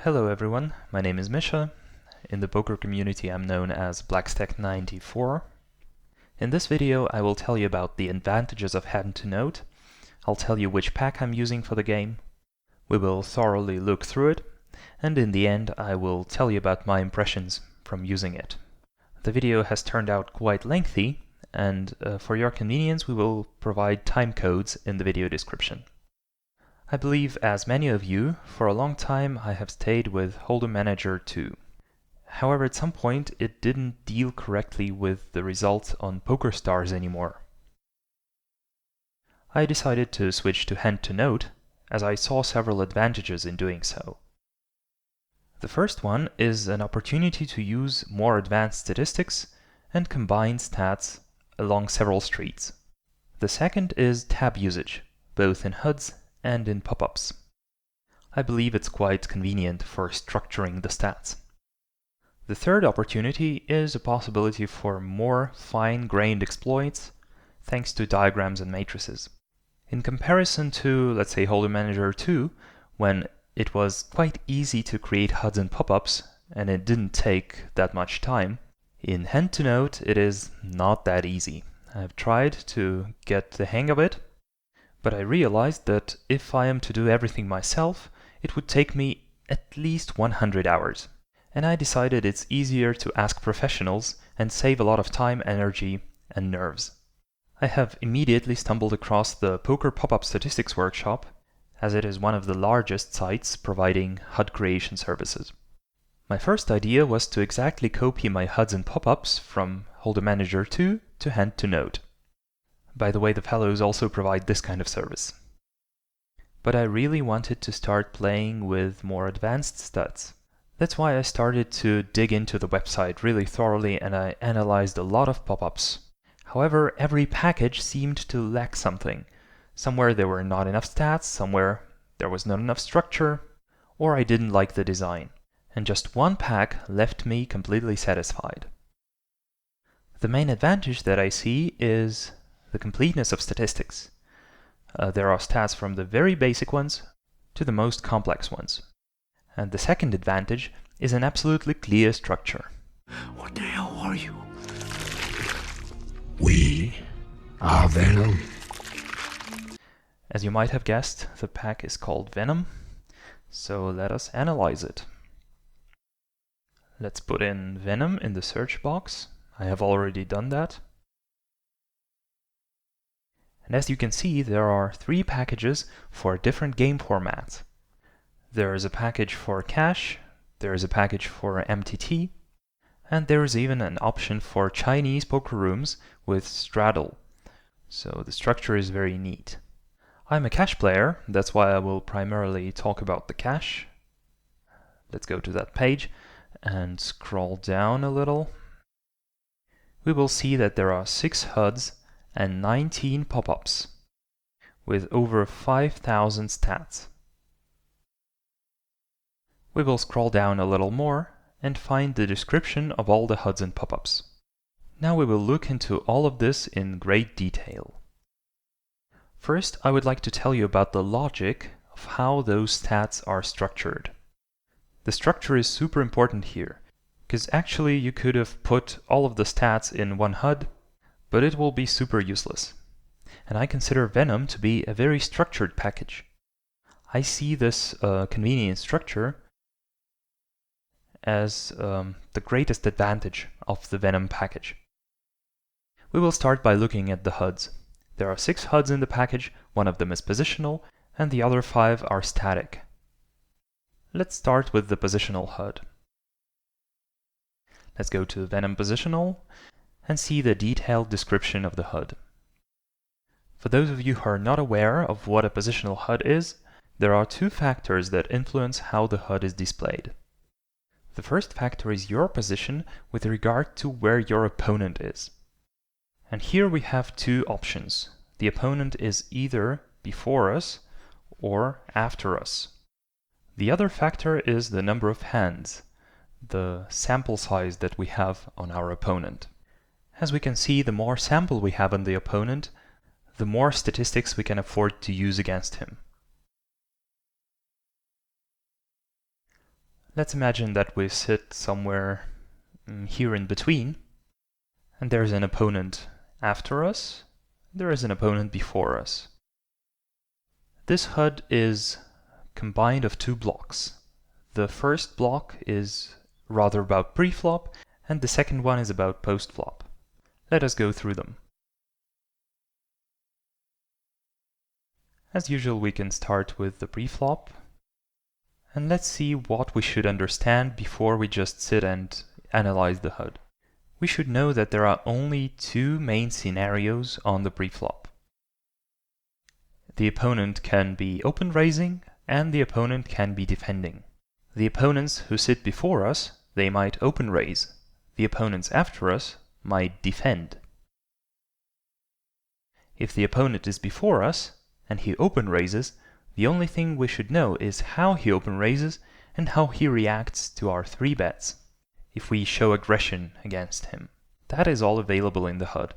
Hello everyone, my name is Misha. In the poker community I'm known as Blackstack94. In this video I will tell you about the advantages of hand-to-note. I'll tell you which pack I'm using for the game. We will thoroughly look through it, and in the end I will tell you about my impressions from using it. The video has turned out quite lengthy, and for your convenience we will provide time codes in the video description. I believe, as many of you, for a long time I have stayed with Hold'em Manager 2. However, at some point it didn't deal correctly with the results on PokerStars anymore. I decided to switch to hand-to-note, as I saw several advantages in doing so. The first one is an opportunity to use more advanced statistics and combine stats along several streets. The second is tab usage, both in HUDs and in pop-ups. I believe it's quite convenient for structuring the stats. The third opportunity is a possibility for more fine-grained exploits thanks to diagrams and matrices. In comparison to, let's say, Hold'em Manager 2, when it was quite easy to create HUDs and pop-ups and it didn't take that much time, in hand-to-note it is not that easy. I've tried to get the hang of it, but I realized that if I am to do everything myself, it would take me at least 100 hours. And I decided it's easier to ask professionals and save a lot of time, energy, and nerves. I have immediately stumbled across the Poker Pop-Up Statistics Workshop, as it is one of the largest sites providing HUD creation services. My first idea was to exactly copy my HUDs and pop-ups from Hold'em Manager 2 to hand-to-note. By the way, the fellows also provide this kind of service. But I really wanted to start playing with more advanced stats. That's why I started to dig into the website really thoroughly and I analyzed a lot of pop-ups. However, every package seemed to lack something. Somewhere there were not enough stats, somewhere there was not enough structure, or I didn't like the design. And just one pack left me completely satisfied. The main advantage that I see is the completeness of statistics. There are stats from the very basic ones to the most complex ones. And the second advantage is an absolutely clear structure. What the hell are you? We are Venom. As you might have guessed, the pack is called Venom, so let us analyze it. Let's put in Venom in the search box. I have already done that. And as you can see, there are 3 packages for different game formats. There is a package for cash, there is a package for MTT, and there is even an option for Chinese poker rooms with straddle. So the structure is very neat. I'm a cash player, that's why I will primarily talk about the cash. Let's go to that page and scroll down a little. We will see that there are 6 HUDs and 19 pop-ups, with over 5,000 stats. We will scroll down a little more and find the description of all the HUDs and pop-ups. Now we will look into all of this in great detail. First, I would like to tell you about the logic of how those stats are structured. The structure is super important here, because actually you could have put all of the stats in one HUD, but it will be super useless. And I consider Venom to be a very structured package. I see this convenient structure as the greatest advantage of the Venom package. We will start by looking at the HUDs. There are 6 HUDs in the package, one of them is positional, and the other 5 are static. Let's start with the positional HUD. Let's go to Venom Positional and see the detailed description of the HUD. For those of you who are not aware of what a positional HUD is, there are 2 factors that influence how the HUD is displayed. The first factor is your position with regard to where your opponent is. And here we have 2 options. The opponent is either before us or after us. The other factor is the number of hands, the sample size that we have on our opponent. As we can see, the more sample we have on the opponent, the more statistics we can afford to use against him. Let's imagine that we sit somewhere here in between, and there's an opponent after us, there is an opponent before us. This HUD is combined of two blocks. The first block is rather about pre-flop, and the second one is about post-flop. Let us go through them. As usual, we can start with the pre-flop, and let's see what we should understand before we just sit and analyze the HUD. We should know that there are only two main scenarios on the pre-flop. The opponent can be open raising, and the opponent can be defending. The opponents who sit before us, they might open raise. The opponents after us might defend. If the opponent is before us, and he open raises, the only thing we should know is how he open raises and how he reacts to our 3 bets, if we show aggression against him. That is all available in the HUD.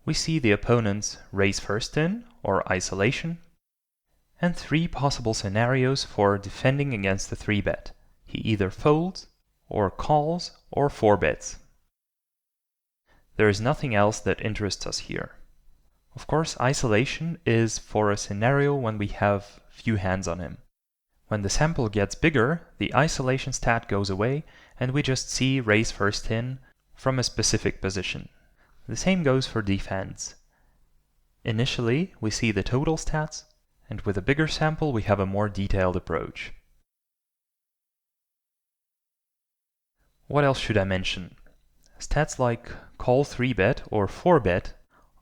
We see the opponent's raise first in, or isolation, and 3 possible scenarios for defending against the 3 bet. He either folds, or calls, or 4 bets. There is nothing else that interests us here. Of course, isolation is for a scenario when we have few hands on him. When the sample gets bigger, the isolation stat goes away, and we just see raise first in from a specific position. The same goes for defense. Initially, we see the total stats, and with a bigger sample we have a more detailed approach. What else should I mention? Stats like call 3-bet or 4-bet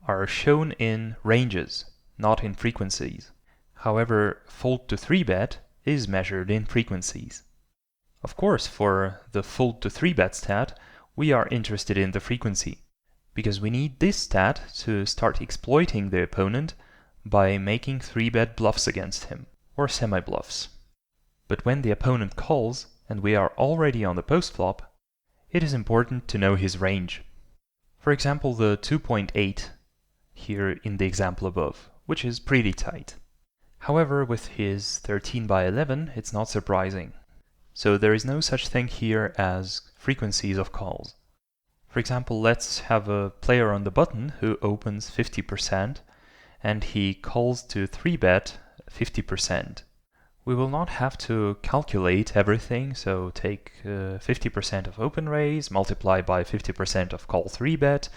are shown in ranges, not in frequencies. However, fold to 3-bet is measured in frequencies. Of course, for the fold to 3-bet stat, we are interested in the frequency, because we need this stat to start exploiting the opponent by making 3-bet bluffs against him, or semi-bluffs. But when the opponent calls, and we are already on the post-flop, it is important to know his range. For example, the 2.8 here in the example above, which is pretty tight. However, with his 13 by 11, it's not surprising. So there is no such thing here as frequencies of calls. For example, let's have a player on the button who opens 50% and he calls to 3-bet 50%. We will not have to calculate everything, so take 50% of open raise, multiply by 50% of call 3-bet,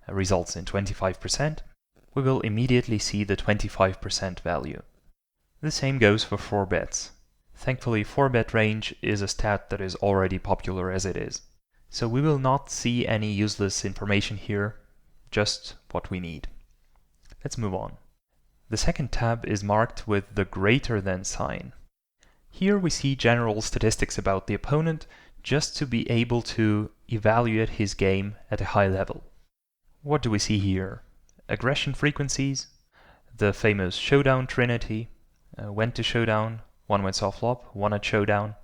results in 25%. We will immediately see the 25% value. The same goes for 4 bets. Thankfully, 4-bet range is a stat that is already popular as it is. So we will not see any useless information here, just what we need. Let's move on. The second tab is marked with the greater than sign. Here we see general statistics about the opponent just to be able to evaluate his game at a high level. What do we see here? Aggression frequencies, the famous showdown trinity, went to showdown, 1 went soft flop, 1 at showdown,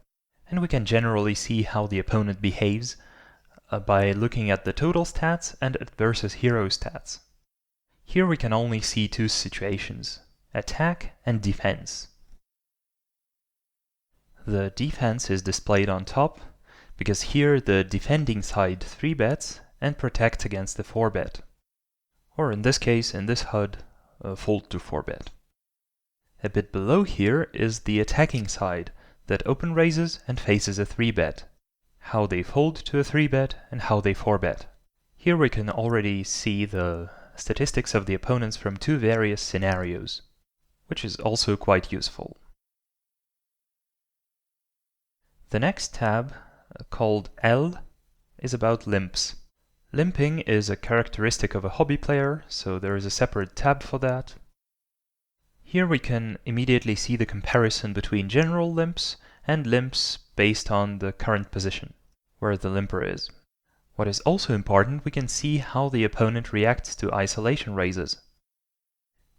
and we can generally see how the opponent behaves by looking at the total stats and at versus hero stats. Here we can only see 2 situations, attack and defense. The defense is displayed on top, because here the defending side 3 bets and protects against the 4-bet. Or in this case, in this HUD, fold to 4-bet. A bit below here is the attacking side that open raises and faces a 3-bet. How they fold to a 3-bet and how they 4-bet. Here we can already see the statistics of the opponents from 2 various scenarios, which is also quite useful. The next tab, called L, is about limps. Limping is a characteristic of a hobby player, so there is a separate tab for that. Here we can immediately see the comparison between general limps and limps based on the current position, where the limper is. What is also important, we can see how the opponent reacts to isolation raises.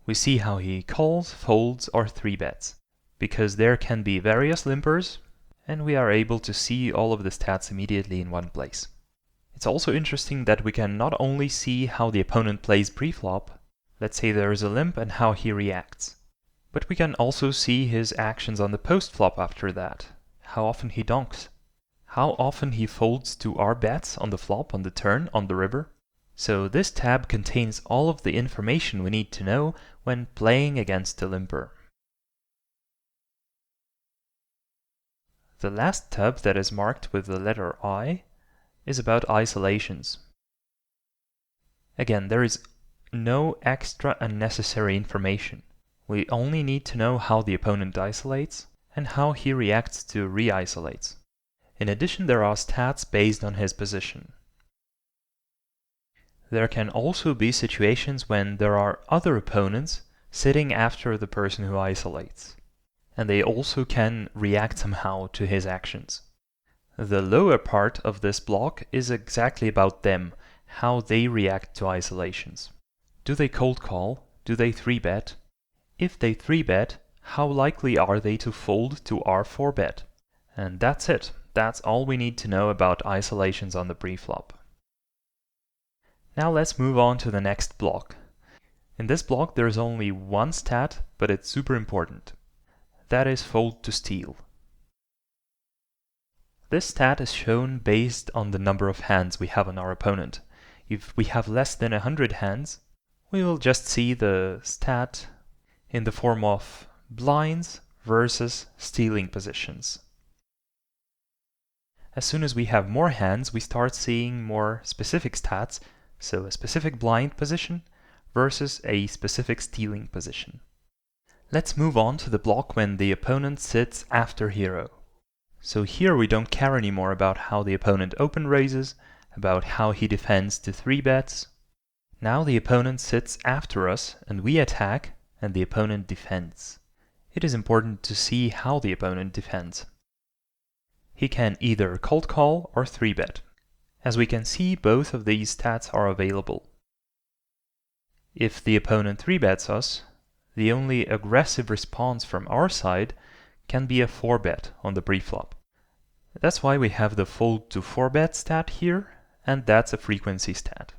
We see how he calls, folds, or 3-bets, because there can be various limpers, and we are able to see all of the stats immediately in one place. It's also interesting that we can not only see how the opponent plays pre-flop, let's say there is a limp and how he reacts, but we can also see his actions on the post-flop after that, how often he donks, how often he folds to our bets on the flop, on the turn, on the river. So this tab contains all of the information we need to know when playing against the limper. The last tab that is marked with the letter I is about isolations. Again, there is no extra unnecessary information. We only need to know how the opponent isolates and how he reacts to re-isolates. In addition, there are stats based on his position. There can also be situations when there are other opponents sitting after the person who isolates, and they also can react somehow to his actions. The lower part of this block is exactly about them, how they react to isolations. Do they cold call? Do they 3-bet? If they 3-bet, how likely are they to fold to our 4-bet? And that's it. That's all we need to know about isolations on the preflop. Now let's move on to the next block. In this block there is only one stat, but it's super important. That is fold to steal. This stat is shown based on the number of hands we have on our opponent. If we have less than 100 hands, we will just see the stat in the form of blinds versus stealing positions. As soon as we have more hands, we start seeing more specific stats, so a specific blind position versus a specific stealing position. Let's move on to the block when the opponent sits after hero. So here we don't care anymore about how the opponent open raises, about how he defends to 3-bets. Now the opponent sits after us and we attack and the opponent defends. It is important to see how the opponent defends. He can either cold call or 3-bet. As we can see, both of these stats are available. If the opponent 3-bets us, the only aggressive response from our side can be a 4-bet on the preflop. That's why we have the fold to 4-bet stat here, and that's a frequency stat.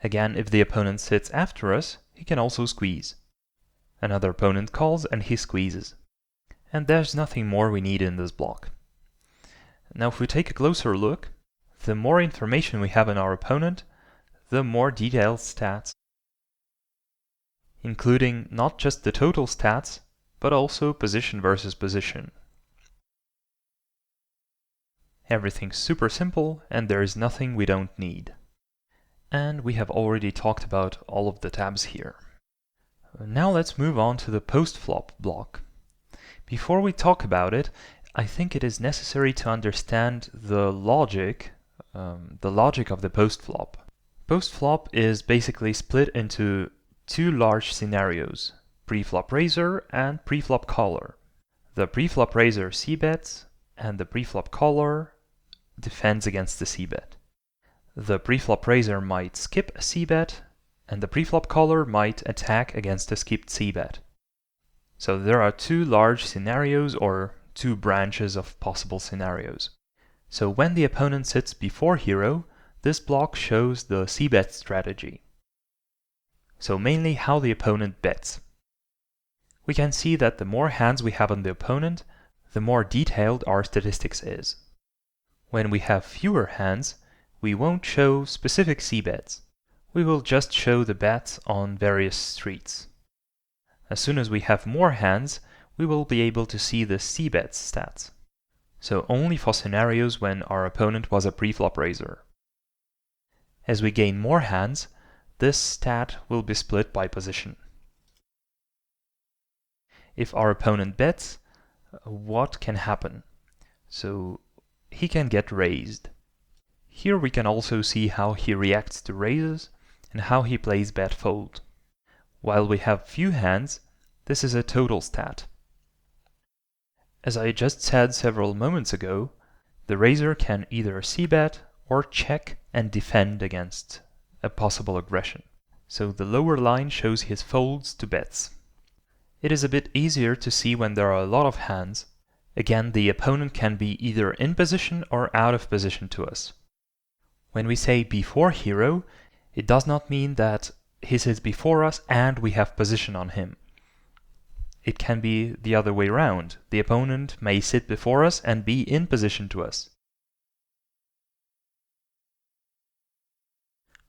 Again, if the opponent sits after us, he can also squeeze. Another opponent calls and he squeezes. And there's nothing more we need in this block. Now if we take a closer look, the more information we have on our opponent, the more detailed stats, including not just the total stats, but also position versus position. Everything's super simple and there is nothing we don't need. And we have already talked about all of the tabs here. Now let's move on to the post-flop block. Before we talk about it, I think it is necessary to understand the logic of the post-flop. Post-flop is basically split into two large scenarios, pre-flop raiser and pre-flop caller. The pre-flop raiser c-bets and the pre-flop caller defends against the c-bet. The pre-flop raiser might skip a c-bet and the pre-flop caller might attack against a skipped c-bet. So there are two large scenarios or two branches of possible scenarios. So when the opponent sits before hero, this block shows the c-bet strategy. So mainly how the opponent bets. We can see that the more hands we have on the opponent, the more detailed our statistics is. When we have fewer hands, we won't show specific c-bets. We will just show the bets on various streets. As soon as we have more hands, we will be able to see the c-bets stats. So only for scenarios when our opponent was a pre-flop raiser. As we gain more hands, this stat will be split by position. If our opponent bets, what can happen? So he can get raised. Here we can also see how he reacts to raises and how he plays bet fold. While we have few hands, this is a total stat. As I just said several moments ago, the raiser can either c-bet or check and defend against a possible aggression. So the lower line shows his folds to bets. It is a bit easier to see when there are a lot of hands. Again, the opponent can be either in position or out of position to us. When we say before hero, it does not mean that he sits before us and we have position on him. it can be the other way around. The opponent may sit before us and be in position to us.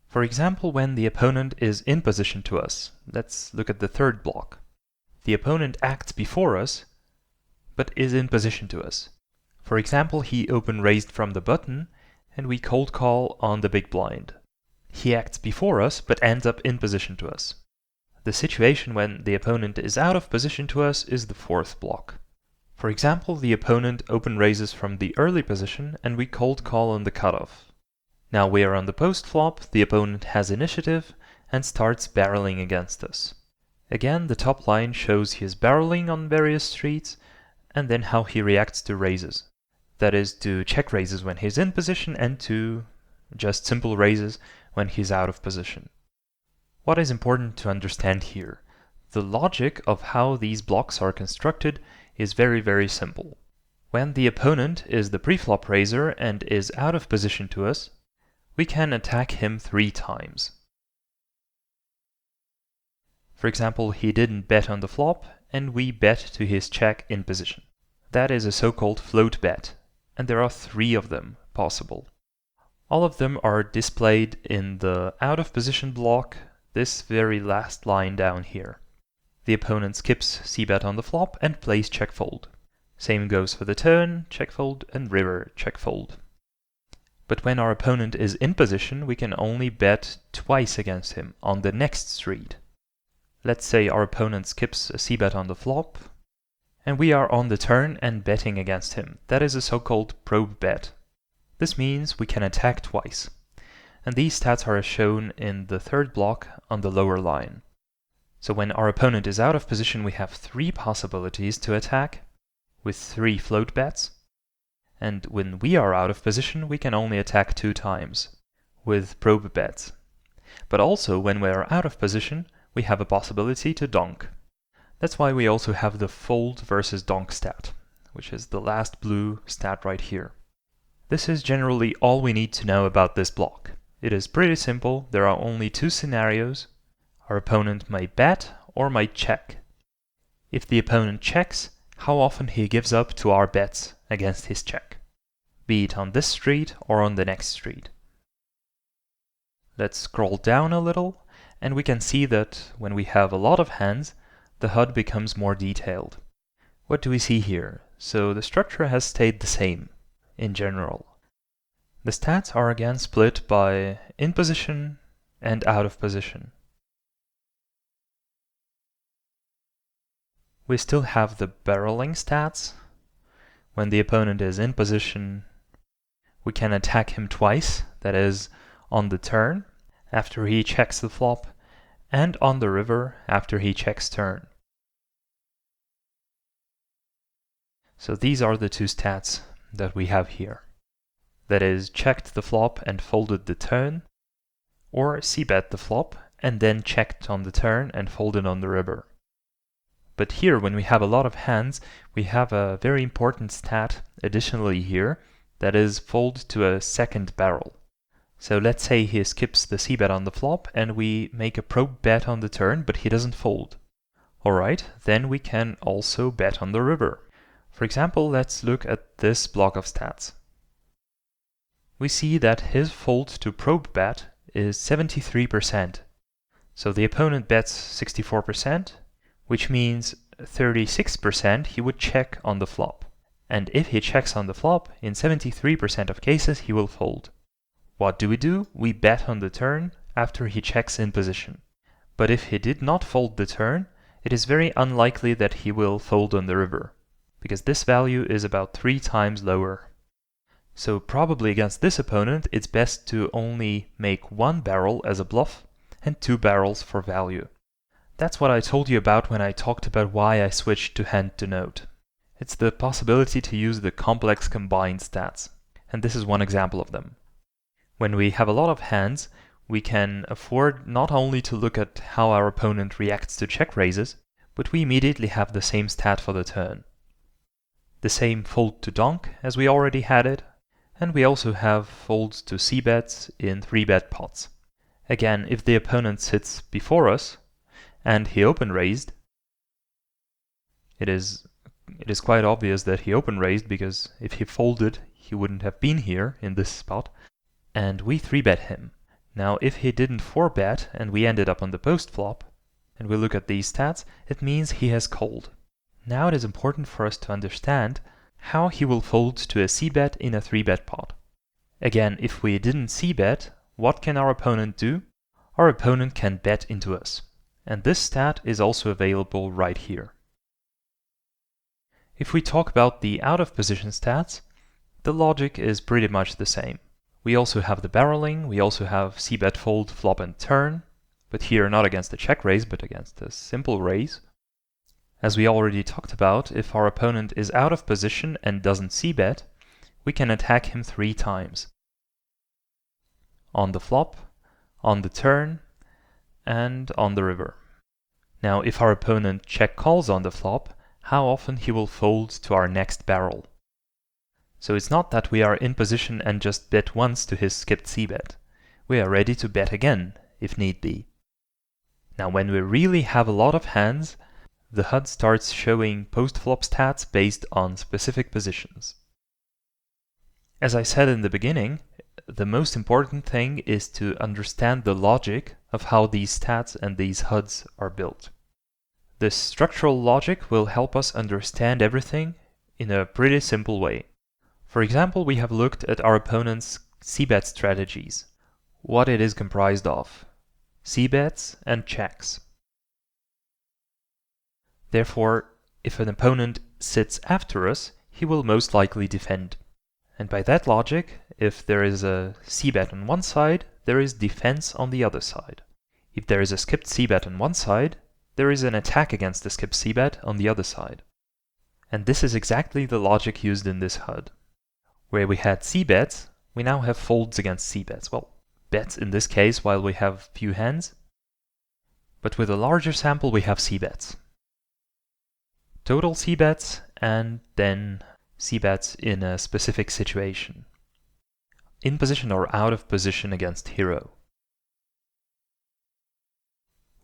For example, when the opponent is in position to us, let's look at the third block. The opponent acts before us, but is in position to us. For example, he open raised from the button, and we cold call on the big blind. He acts before us, but ends up in position to us. The situation when the opponent is out of position to us is the fourth block. For example, the opponent open raises from the early position, and we cold call on the cutoff. Now we are on the post flop, the opponent has initiative, and starts barreling against us. Again, the top line shows he is barreling on various streets, and then how he reacts to raises. That is, to check raises when he's in position and to just simple raises when he's out of position. What is important to understand here? The logic of how these blocks are constructed is very, very simple. When the opponent is the preflop raiser and is out of position to us, we can attack him 3 times. For example, he didn't bet on the flop, and we bet to his check in position. That is a so-called float bet, and there are 3 of them possible. All of them are displayed in the out of position block, this very last line down here. The opponent skips c-bet on the flop and plays check fold. Same goes for the turn, check fold, and river, check fold. But when our opponent is in position, we can only bet twice against him on the next street. Let's say our opponent skips a c-bet on the flop, and we are on the turn and betting against him. That is a so-called probe bet. This means we can attack twice. And these stats are shown in the third block on the lower line. So when our opponent is out of position, we have 3 possibilities to attack, with 3 float bets. And when we are out of position, we can only attack 2 times, with probe bets. But also, when we are out of position, we have a possibility to donk. That's why we also have the fold versus donk stat, which is the last blue stat right here. This is generally all we need to know about this block. It is pretty simple. There are only 2 scenarios. Our opponent may bet or might check. If the opponent checks, how often he gives up to our bets against his check, be it on this street or on the next street. Let's scroll down a little, and we can see that when we have a lot of hands, the HUD becomes more detailed. What do we see here? So the structure has stayed the same in general. The stats are again split by in position and out of position. We still have the barreling stats. When the opponent is in position, we can attack him twice, that is, on the turn, after he checks the flop, and on the river, after he checks turn. So these are the 2 stats that we have here. That is, checked the flop and folded the turn, or c-bet the flop and then checked on the turn and folded on the river. But here, when we have a lot of hands, we have a very important stat additionally here, that is fold to a second barrel. So let's say he skips the c-bet on the flop and we make a probe bet on the turn, but he doesn't fold. Alright, then we can also bet on the river. For example, let's look at this block of stats. We see that his fold to probe bet is 73%. So the opponent bets 64%, which means 36% he would check on the flop. And if he checks on the flop, in 73% of cases he will fold. What do? We bet on the turn after he checks in position. But if he did not fold the turn, it is very unlikely that he will fold on the river, because this value is about 3 times lower. So probably against this opponent, it's best to only make 1 barrel as a bluff and 2 barrels for value. That's what I told you about when I talked about why I switched to hand to note. It's the possibility to use the complex combined stats, and this is one example of them. When we have a lot of hands, we can afford not only to look at how our opponent reacts to check raises, but we immediately have the same stat for the turn. The same fold to donk as we already had it, and we also have folds to c-bets in 3-bet pots. Again, if the opponent sits before us, and he open raised, It is quite obvious that he open raised, because if he folded, he wouldn't have been here in this spot. And we 3-bet him. Now if he didn't 4-bet and we ended up on the post flop, and we look at these stats, it means he has called. Now it is important for us to understand how he will fold to a c-bet in a 3-bet pot. Again, if we didn't c-bet, what can our opponent do? Our opponent can bet into us. And this stat is also available right here. If we talk about the out of position stats, the logic is pretty much the same. We also have the barreling, we also have c-bet fold, flop and turn, but here not against a check raise, but against a simple raise. As we already talked about, if our opponent is out of position and doesn't c-bet, we can attack him 3 times. On the flop, on the turn, and on the river. Now if our opponent check calls on the flop, how often he will fold to our next barrel. So it's not that we are in position and just bet once to his skipped c-bet. We are ready to bet again, if need be. Now when we really have a lot of hands, the HUD starts showing post-flop stats based on specific positions. As I said in the beginning, the most important thing is to understand the logic of how these stats and these HUDs are built. This structural logic will help us understand everything in a pretty simple way. For example, we have looked at our opponent's c-bet strategies, what it is comprised of, c-bets and checks. Therefore, if an opponent sits after us, he will most likely defend. And by that logic, if there is a c-bet on one side, there is defense on the other side. If there is a skipped c-bet on one side, there is an attack against the skipped c-bet on the other side. And this is exactly the logic used in this HUD. Where we had c-bets, we now have folds against c-bets. Well, bets in this case while we have few hands. But with a larger sample we have c-bets. Total c-bets and then c-bets in a specific situation. In position or out of position against hero.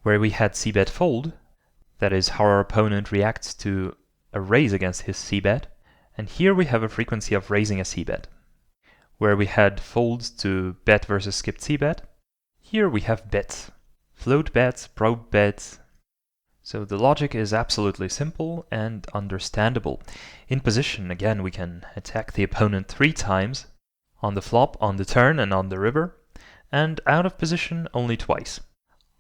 Where we had c-bet fold, that is how our opponent reacts to a raise against his c-bet, and here we have a frequency of raising a c-bet. Where we had folds to bet versus skipped c-bet, here we have bets. Float bets, probe bets. So the logic is absolutely simple and understandable. In position, again, we can attack the opponent 3 times, on the flop, on the turn, and on the river, and out of position only twice.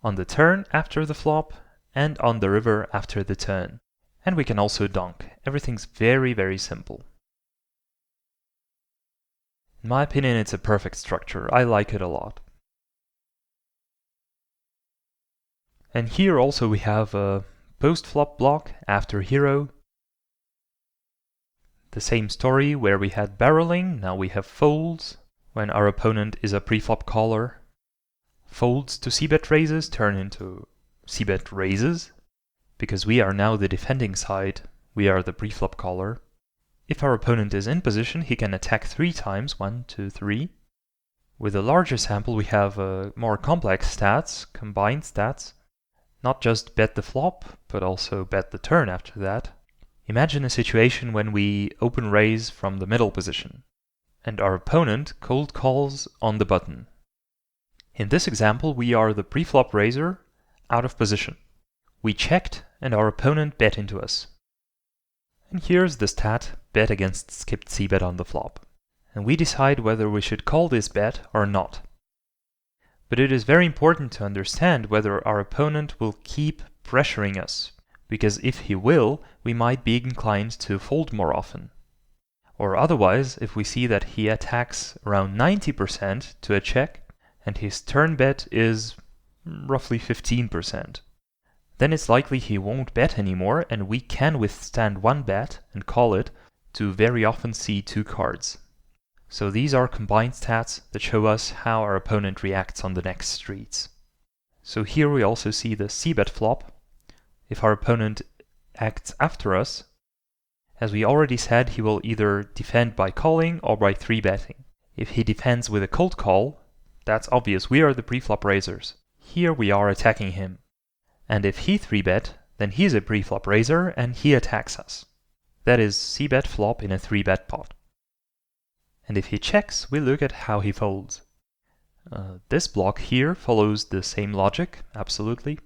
On the turn after the flop, and on the river after the turn. And we can also donk. Everything's very, very simple. In my opinion, it's a perfect structure. I like it a lot. And here also we have a post-flop block after hero. The same story where we had barreling, now we have folds. When our opponent is a pre-flop caller. Folds to c-bet raises turn into c-bet raises. Because we are now the defending side, we are the pre-flop caller. If our opponent is in position, he can attack 3 times, 1, 2, 3. With a larger sample we have more complex stats, combined stats. Not just bet the flop, but also bet the turn after that. Imagine a situation when we open raise from the middle position, and our opponent cold calls on the button. In this example we are the pre-flop raiser, out of position. We checked and our opponent bet into us. And here's the stat, bet against skipped c-bet on the flop. And we decide whether we should call this bet or not. But it is very important to understand whether our opponent will keep pressuring us, because if he will, we might be inclined to fold more often. Or otherwise, if we see that he attacks around 90% to a check, and his turn bet is roughly 15%. Then it's likely he won't bet anymore, and we can withstand one bet and call it to very often see 2 cards. So these are combined stats that show us how our opponent reacts on the next streets. So here we also see the c-bet flop. If our opponent acts after us, as we already said, he will either defend by calling or by 3-betting. If he defends with a cold call, that's obvious, we are the pre-flop raisers. Here we are attacking him. And if he 3-bet, then he's a preflop raiser and he attacks us. That is c-bet flop in a 3-bet pot. And if he checks, we look at how he folds. This block here follows the same logic, absolutely.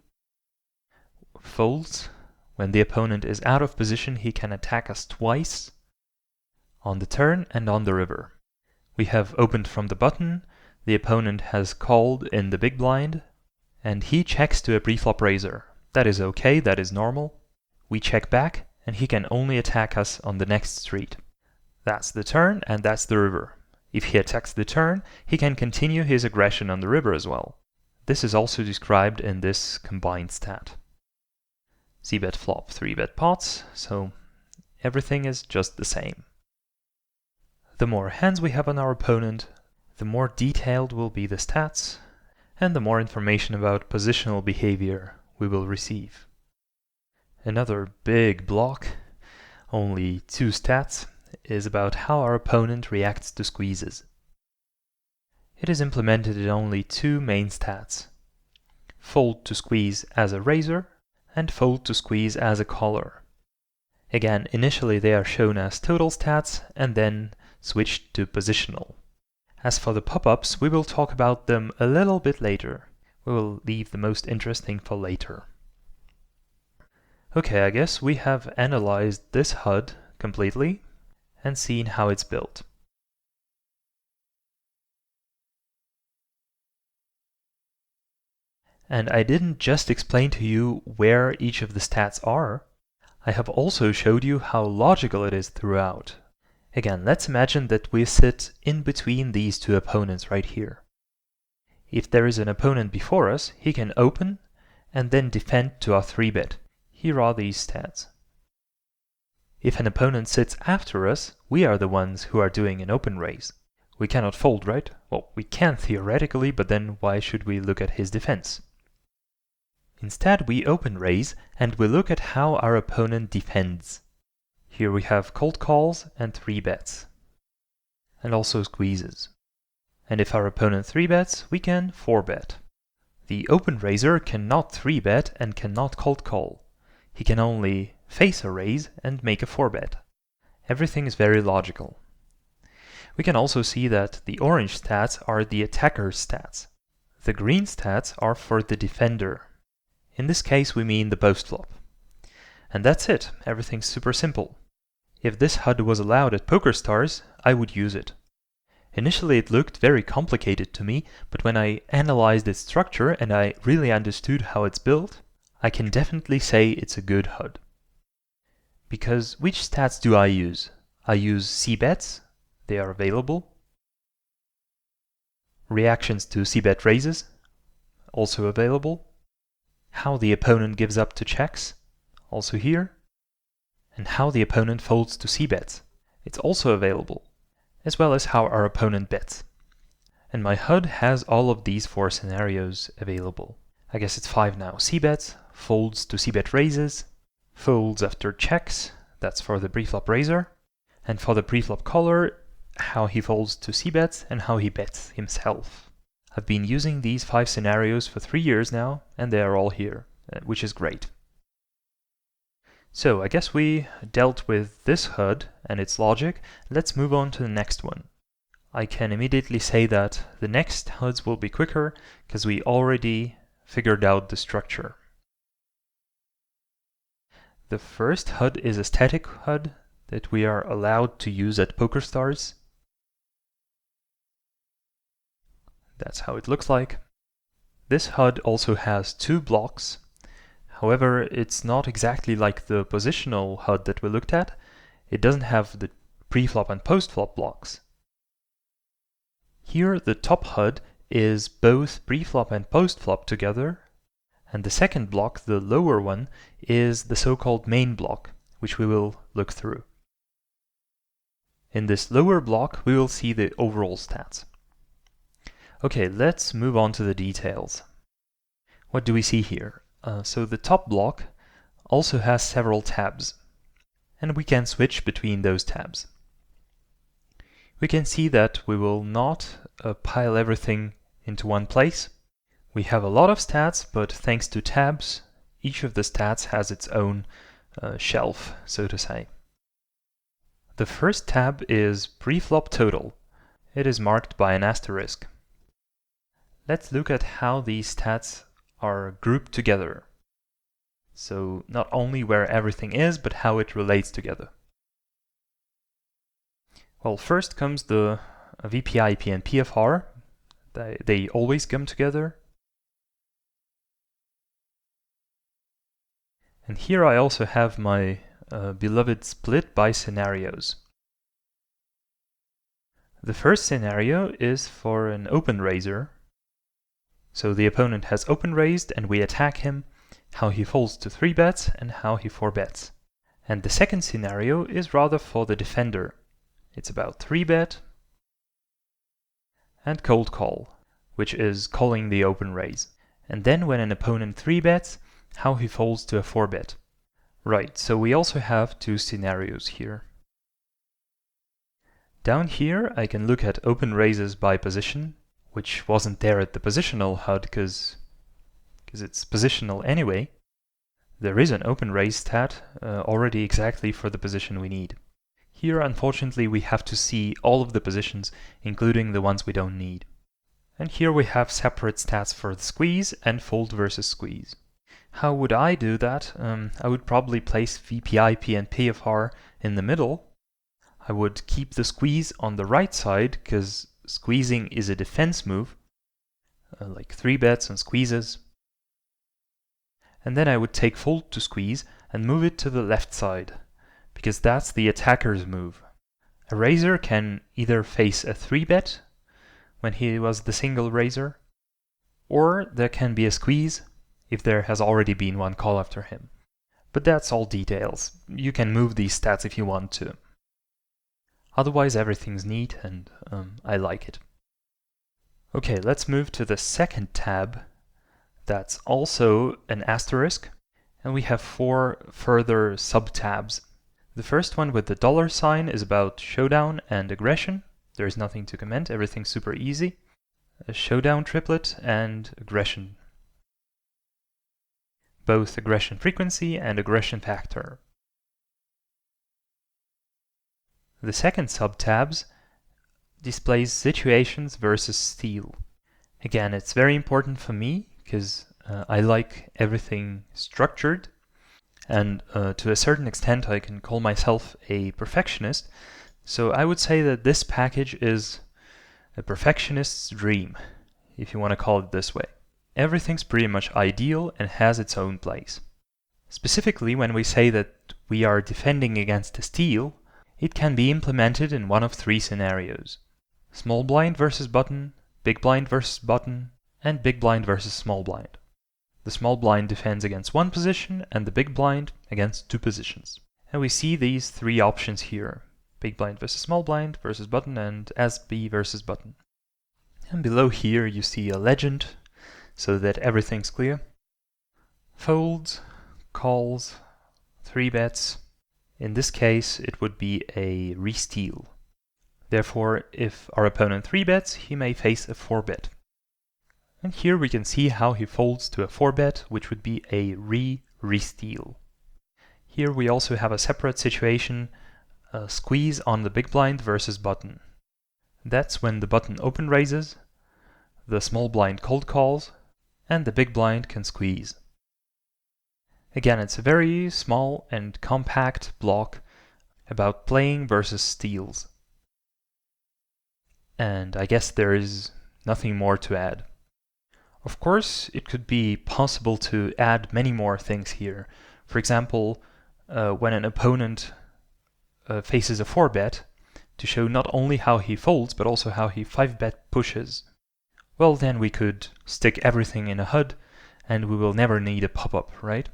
Folds. When the opponent is out of position, he can attack us twice, on the turn and on the river. We have opened from the button, the opponent has called in the big blind, and he checks to a preflop raiser. That is okay, that is normal. We check back, and he can only attack us on the next street. That's the turn, and that's the river. If he attacks the turn, he can continue his aggression on the river as well. This is also described in this combined stat. C-bet flop 3-bet pots, so everything is just the same. The more hands we have on our opponent, the more detailed will be the stats, and the more information about positional behavior we will receive. Another big block, only 2 stats, is about how our opponent reacts to squeezes. It is implemented in only 2 main stats: fold to squeeze as a raiser and fold to squeeze as a caller. Again, initially they are shown as total stats and then switched to positional. As for the pop-ups, we will talk about them a little bit later. We will leave the most interesting for later. Okay, I guess we have analyzed this HUD completely and seen how it's built. And I didn't just explain to you where each of the stats are, I have also showed you how logical it is throughout. Again, let's imagine that we sit in between these 2 opponents right here. If there is an opponent before us, he can open and then defend to our 3-bet. Here are these stats. If an opponent sits after us, we are the ones who are doing an open raise. We cannot fold, right? Well, we can theoretically, but then why should we look at his defense? Instead, we open raise and we look at how our opponent defends. Here we have cold calls and 3-bets, and also squeezes. And if our opponent 3-bets, we can 4-bet. The open raiser cannot 3-bet and cannot cold call. He can only face a raise and make a 4-bet. Everything is very logical. We can also see that the orange stats are the attacker's stats. The green stats are for the defender. In this case we mean the post flop. And that's it, everything's super simple. If this HUD was allowed at PokerStars, I would use it. Initially it looked very complicated to me, but when I analyzed its structure and I really understood how it's built, I can definitely say it's a good HUD. Because which stats do I use? I use c-bets, they are available. Reactions to c-bet raises, also available. How the opponent gives up to checks, also here. And how the opponent folds to c-bets, it's also available, as well as how our opponent bets. And my HUD has all of these 4 scenarios available. I guess it's 5 now. C-bets, folds to c-bet raises, folds after checks, that's for the preflop raiser, and for the preflop caller, how he folds to c-bets and how he bets himself. I've been using these 5 scenarios for 3 years now, and they are all here, which is great. So I guess we dealt with this HUD and its logic. Let's move on to the next one. I can immediately say that the next HUDs will be quicker because we already figured out the structure. The first HUD is a static HUD that we are allowed to use at PokerStars. That's how it looks like. This HUD also has 2 blocks. However, it's not exactly like the positional HUD that we looked at. It doesn't have the preflop and postflop blocks. Here the top HUD is both preflop and postflop together, and the second block, the lower one, is the so-called main block, which we will look through. In this lower block we will see the overall stats. Okay, let's move on to the details. What do we see here? So the top block also has several tabs, and we can switch between those tabs. We can see that we will not pile everything into one place. We have a lot of stats, but thanks to tabs, Each of the stats has its own shelf, so to say. The first tab is preflop total. It is marked by an asterisk. Let's look at how these stats are grouped together. So not only where everything is, but how it relates together. Well, first comes the VPIP and PFR. They always come together. And here I also have my beloved split by scenarios. The first scenario is for an open raiser. So the opponent has open raised and we attack him, how he folds to 3 bets and how he 4 bets. And the second scenario is rather for the defender. It's about 3 bet and cold call, which is calling the open raise. And then when an opponent 3 bets, how he folds to a 4 bet. Right, so we also have 2 scenarios here. Down here I can look at open raises by position, which wasn't there at the positional HUD because it's positional anyway. There is an open raise stat already exactly for the position we need. Here unfortunately we have to see all of the positions, including the ones we don't need. And here we have separate stats for the squeeze and fold versus squeeze. How would I do that? I would probably place VPIP and PFR in the middle. I would keep the squeeze on the right side because squeezing is a defense move, like 3 bets and squeezes. And then I would take fold to squeeze and move it to the left side, because that's the attacker's move. A raiser can either face a 3 bet when he was the single raiser, or there can be a squeeze if there has already been one call after him. But that's all details. You can move these stats if you want to. Otherwise everything's neat and I like it. Okay, let's move to the second tab. That's also an asterisk, and we have 4 further sub-tabs. The first one with the $sign is about showdown and aggression. There is nothing to comment, everything's super easy. A showdown triplet and aggression. Both aggression frequency and aggression factor. The second sub-tabs displays situations versus steal. Again, it's very important for me because I like everything structured, and to a certain extent I can call myself a perfectionist. So I would say that this package is a perfectionist's dream, if you want to call it this way. Everything's pretty much ideal and has its own place. Specifically, when we say that we are defending against a steal, it can be implemented in one of 3 scenarios. Small blind versus button, big blind versus button, and big blind versus small blind. The small blind defends against 1 position and the big blind against 2 positions. And we see these 3 options here. Big blind versus small blind versus button and SB versus button. And below here you see a legend so that everything's clear. Folds, calls, 3 bets. In this case, it would be a re-steal. Therefore, if our opponent 3 bets, he may face a 4 bet. And here we can see how he folds to a 4 bet, which would be a re-steal. Here we also have a separate situation, a squeeze on the big blind versus button. That's when the button open raises, the small blind cold calls, and the big blind can squeeze. Again, it's a very small and compact block about playing versus steals. And I guess there is nothing more to add. Of course, it could be possible to add many more things here. For example, when an opponent faces a 4 bet, to show not only how he folds, but also how he 5 bet pushes. Well, then we could stick everything in a HUD, and we will never need a pop-up, right?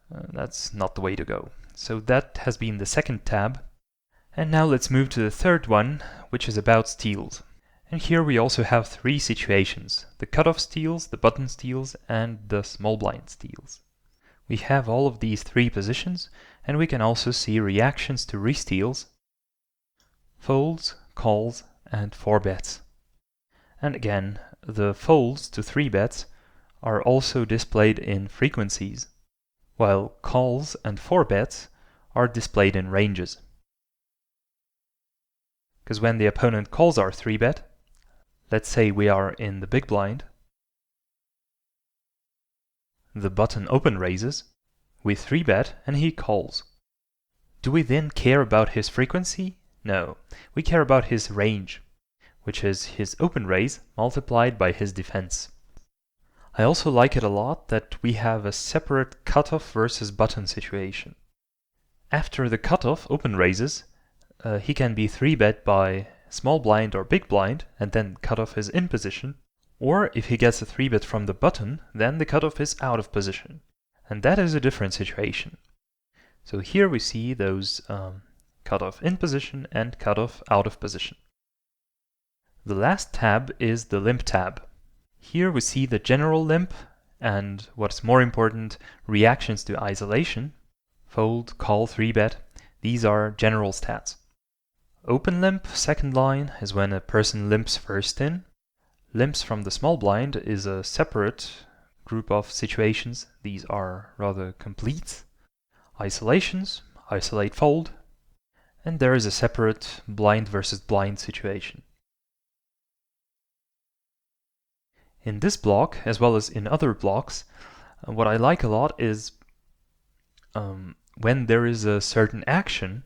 That's not the way to go. So that has been the second tab. And now let's move to the third one, which is about steals. And here we also have 3 situations: the cutoff steals, the button steals, and the small blind steals. We have all of these 3 positions, and we can also see reactions to re-steals, folds, calls, and 4 bets. And again, the folds to 3 bets are also displayed in frequencies. while calls and 4-bets are displayed in ranges. Because when the opponent calls our 3-bet, let's say we are in the big blind, the button open raises, we 3-bet and he calls. Do we then care about his frequency? No, we care about his range, which is his open raise multiplied by his defense. I also like it a lot that we have a separate cutoff versus button situation. After the cutoff open raises, he can be 3-bet by small blind or big blind and then cutoff is in position, or if he gets a 3-bet from the button, then the cutoff is out of position. And that is a different situation. So here we see those cutoff in position and cutoff out of position. The last tab is the Limp tab. Here we see the general limp and, what's more important, reactions to isolation. Fold, call, 3-bet, these are general stats. Open limp, second line, is when a person limps first in. Limps from the small blind is a separate group of situations. These are rather complete. Isolations, isolate, fold, and there is a separate blind versus blind situation. In this block, as well as in other blocks, what I like a lot is when there is a certain action,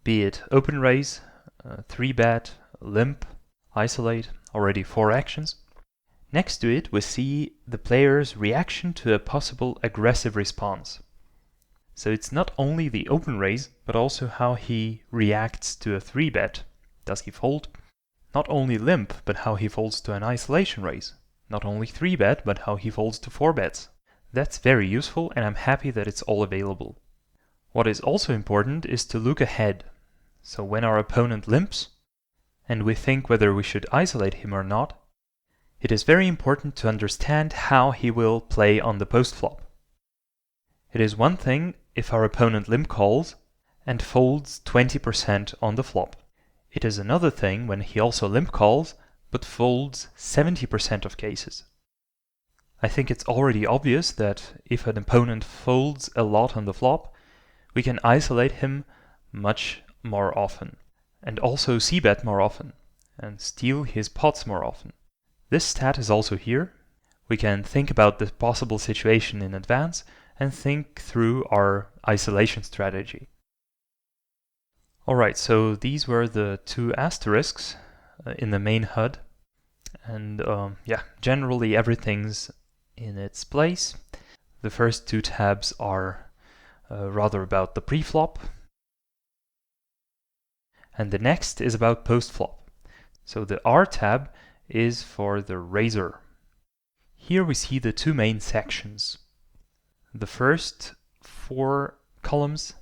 be it open raise, 3-bet, limp, isolate, already 4 actions. Next to it we see the player's reaction to a possible aggressive response. So it's not only the open raise, but also how he reacts to a 3-bet. Does he fold? Not only limp, but how he folds to an isolation raise. Not only 3-bet, but how he folds to 4-bets. That's very useful and I'm happy that it's all available. What is also important is to look ahead. So when our opponent limps, and we think whether we should isolate him or not, it is very important to understand how he will play on the post-flop. It is one thing if our opponent limp calls and folds 20% on the flop. It is another thing when he also limp calls, but folds 70% of cases. I think it's already obvious that if an opponent folds a lot on the flop, we can isolate him much more often, and also c-bet more often, and steal his pots more often. This stat is also here. We can think about the possible situation in advance and think through our isolation strategy. Alright, so these were the 2 asterisks in the main HUD, and generally everything's in its place. The first 2 tabs are rather about the pre-flop, and the next is about post-flop. So the R tab is for the raiser. Here we see the 2 main sections. The first 4 columns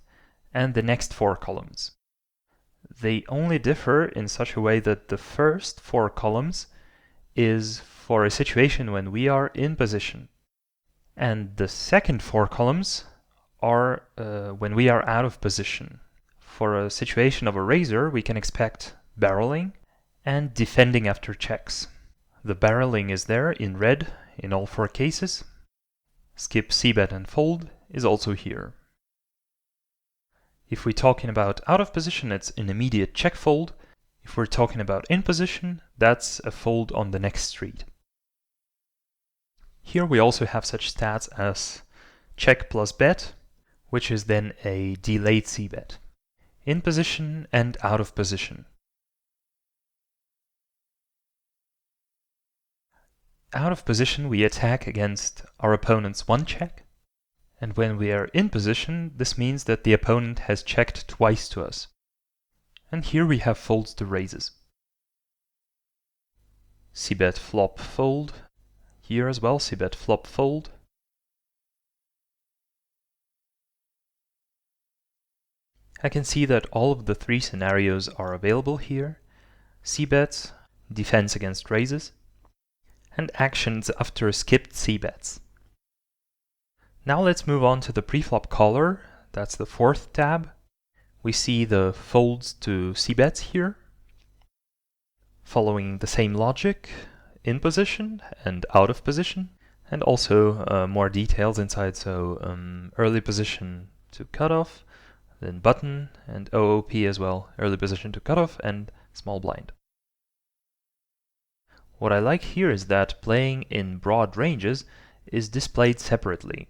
and the next 4 columns. They only differ in such a way that the first 4 columns is for a situation when we are in position. And the second 4 columns are when we are out of position. For a situation of a raiser, we can expect barreling and defending after checks. The barreling is there in red in all 4 cases. Skip, c-bet and fold is also here. If we're talking about out of position, it's an immediate check fold. If we're talking about in position, that's a fold on the next street. Here we also have such stats as check plus bet, which is then a delayed c-bet. In position and out of position. Out of position we attack against our opponent's 1 check, and when we are in position this means that the opponent has checked twice to us. And here we have folds to raises. c-bet flop fold, here as well c-bet flop fold. I can see that all of the 3 scenarios are available here. C-bets, defense against raises, and actions after skipped c-bets. Now let's move on to the preflop caller, that's the 4th tab. We see the folds to c-bets here, following the same logic, in position and out of position, and also more details inside, so early position to cutoff, then button, and OOP as well, early position to cutoff, and small blind. What I like here is that playing in broad ranges is displayed separately.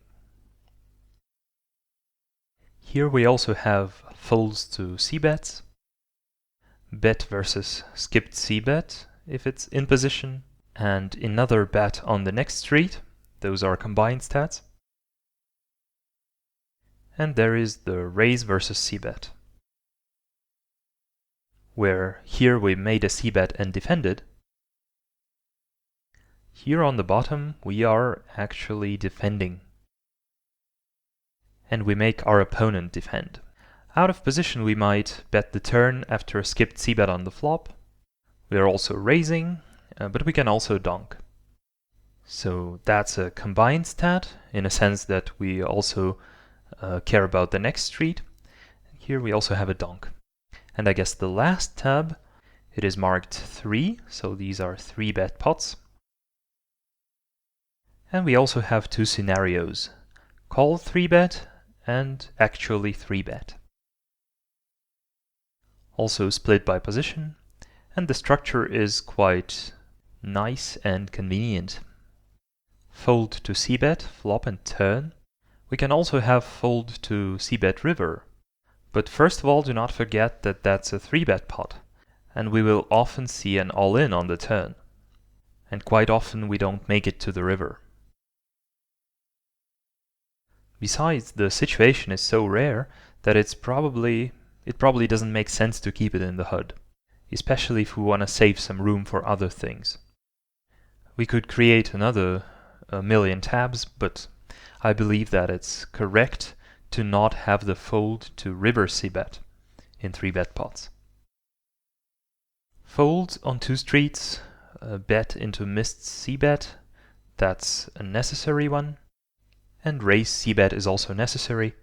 Here we also have folds to c-bets, bet versus skipped c-bet if it's in position, and another bet on the next street. Those are combined stats. And there is the raise versus c-bet, where here we made a c-bet and defended. Here on the bottom we are actually defending, and we make our opponent defend. Out of position we might bet the turn after a skipped c-bet on the flop. We are also raising, but we can also donk. So that's a combined stat, in a sense that we also care about the next street. Here we also have a donk. And I guess the last tab, it is marked 3, so these are 3-bet pots. And we also have two scenarios, call 3-bet and actually 3-bet. Also split by position, and the structure is quite nice and convenient. Fold to c-bet, flop and turn. We can also have fold to c-bet river. But first of all, do not forget that that's a 3-bet pot, and we will often see an all-in on the turn. And quite often we don't make it to the river. Besides, the situation is so rare that it probably doesn't make sense to keep it in the HUD, especially if we want to save some room for other things. We could create another million tabs, but I believe that it's correct to not have the fold to river c-bet in 3-bet pots. Fold on 2 streets, bet into missed c-bet, that's a necessary one. And raise c-bet is also necessary.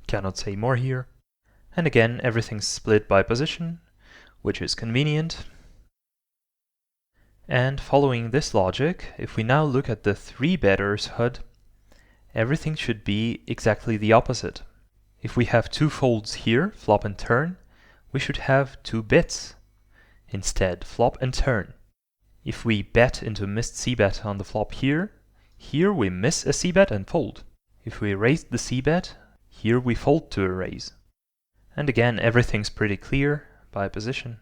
Cannot say more here. And again, everything's split by position, which is convenient. And following this logic, if we now look at the 3-betters HUD, everything should be exactly the opposite. If we have 2 folds here, flop and turn, we should have 2 bets. Instead, flop and turn. If we bet into missed c-bet on the flop here we miss a c-bet and fold. If we raise the c-bet, here we fold to a raise. And again, everything's pretty clear by position.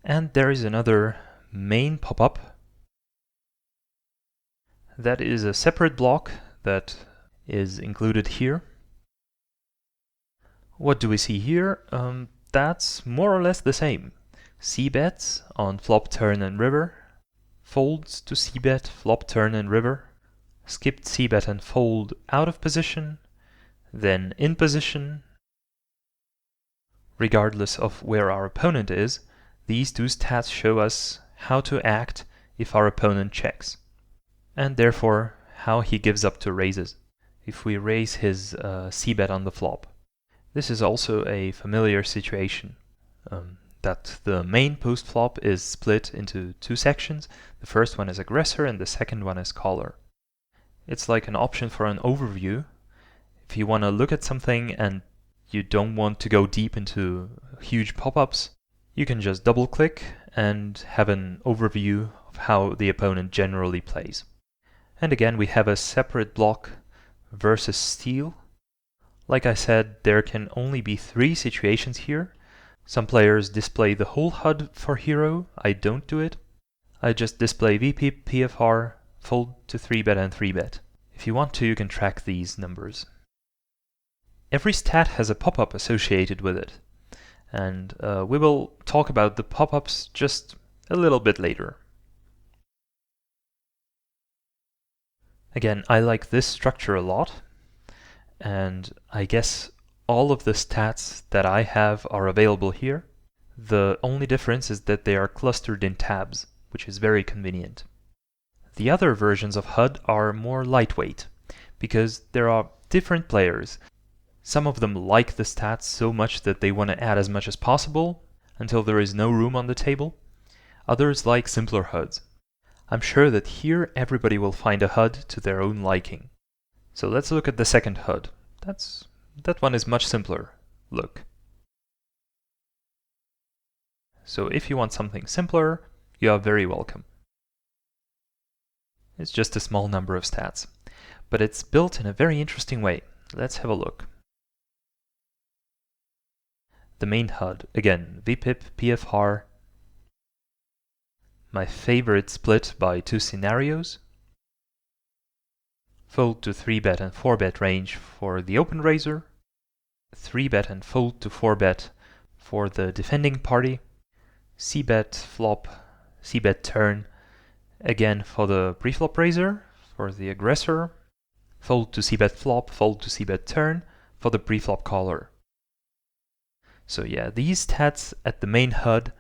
And there is another main pop-up. That is a separate block that is included here. What do we see here? That's more or less the same. C-bets on flop, turn and river. Folds to c-bet, flop, turn and river. Skipped c-bet and fold out of position. Then in position. Regardless of where our opponent is, these two stats show us how to act if our opponent checks, and therefore how he gives up to raises if we raise his c-bet on the flop. This is also a familiar situation, that the main post-flop is split into 2 sections. The first one is aggressor and the second one is caller. It's like an option for an overview. If you want to look at something and you don't want to go deep into huge pop-ups, you can just double-click and have an overview of how the opponent generally plays. And again, we have a separate block, vsSteal. Like I said, there can only be 3 situations here. Some players display the whole HUD for hero. I don't do it. I just display VP, PFR, fold to 3-bet and 3-bet. If you want to, you can track these numbers. Every stat has a pop-up associated with it, and we will talk about the pop-ups just a little bit later. Again, I like this structure a lot, and I guess all of the stats that I have are available here. The only difference is that they are clustered in tabs, which is very convenient. The other versions of HUD are more lightweight, because there are different players. Some of them like the stats so much that they want to add as much as possible until there is no room on the table. Others like simpler HUDs. I'm sure that here everybody will find a HUD to their own liking. So let's look at the second HUD. That one is much simpler. Look. So if you want something simpler, you are very welcome. It's just a small number of stats, but it's built in a very interesting way. Let's have a look. The main HUD, again, vpip, pfr. My favorite split by 2 scenarios. Fold to 3-bet and 4-bet range for the open raiser. 3-bet and fold to 4-bet for the defending party. C-bet flop, C-bet turn, again for the preflop raiser, for the aggressor. Fold to C-bet flop, fold to C-bet turn for the preflop caller. So yeah, these stats at the main HUD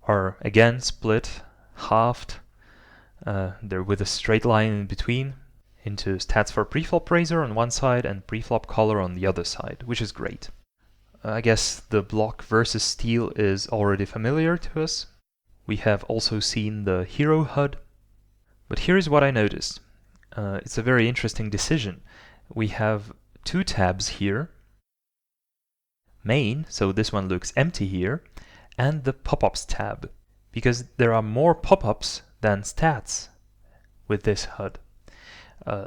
are again split, halved. They're with a straight line in between into stats for preflop raiser on one side and preflop caller on the other side, which is great. I guess the block vsSteal is already familiar to us. We have also seen the hero HUD. But here's what I noticed. It's a very interesting decision. We have 2 tabs here. Main, so this one looks empty here, and the pop-ups tab, because there are more pop-ups than stats with this HUD.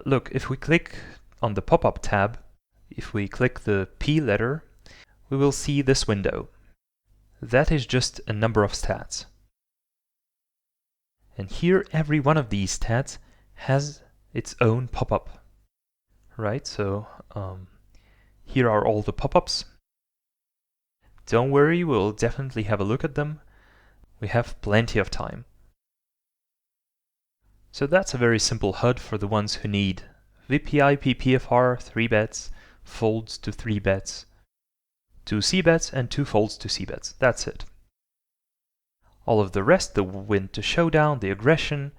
Look, if we click on the pop-up tab, if we click the P letter, we will see this window. That is just a number of stats. And here every one of these stats has its own pop-up. Right, so here are all the pop-ups. Don't worry, we'll definitely have a look at them. We have plenty of time. So that's a very simple HUD for the ones who need VPI, PPFR, 3 bets, folds to 3 bets, 2 C-bets and 2 folds to C-bets. That's it. All of the rest, the win to showdown, the aggression,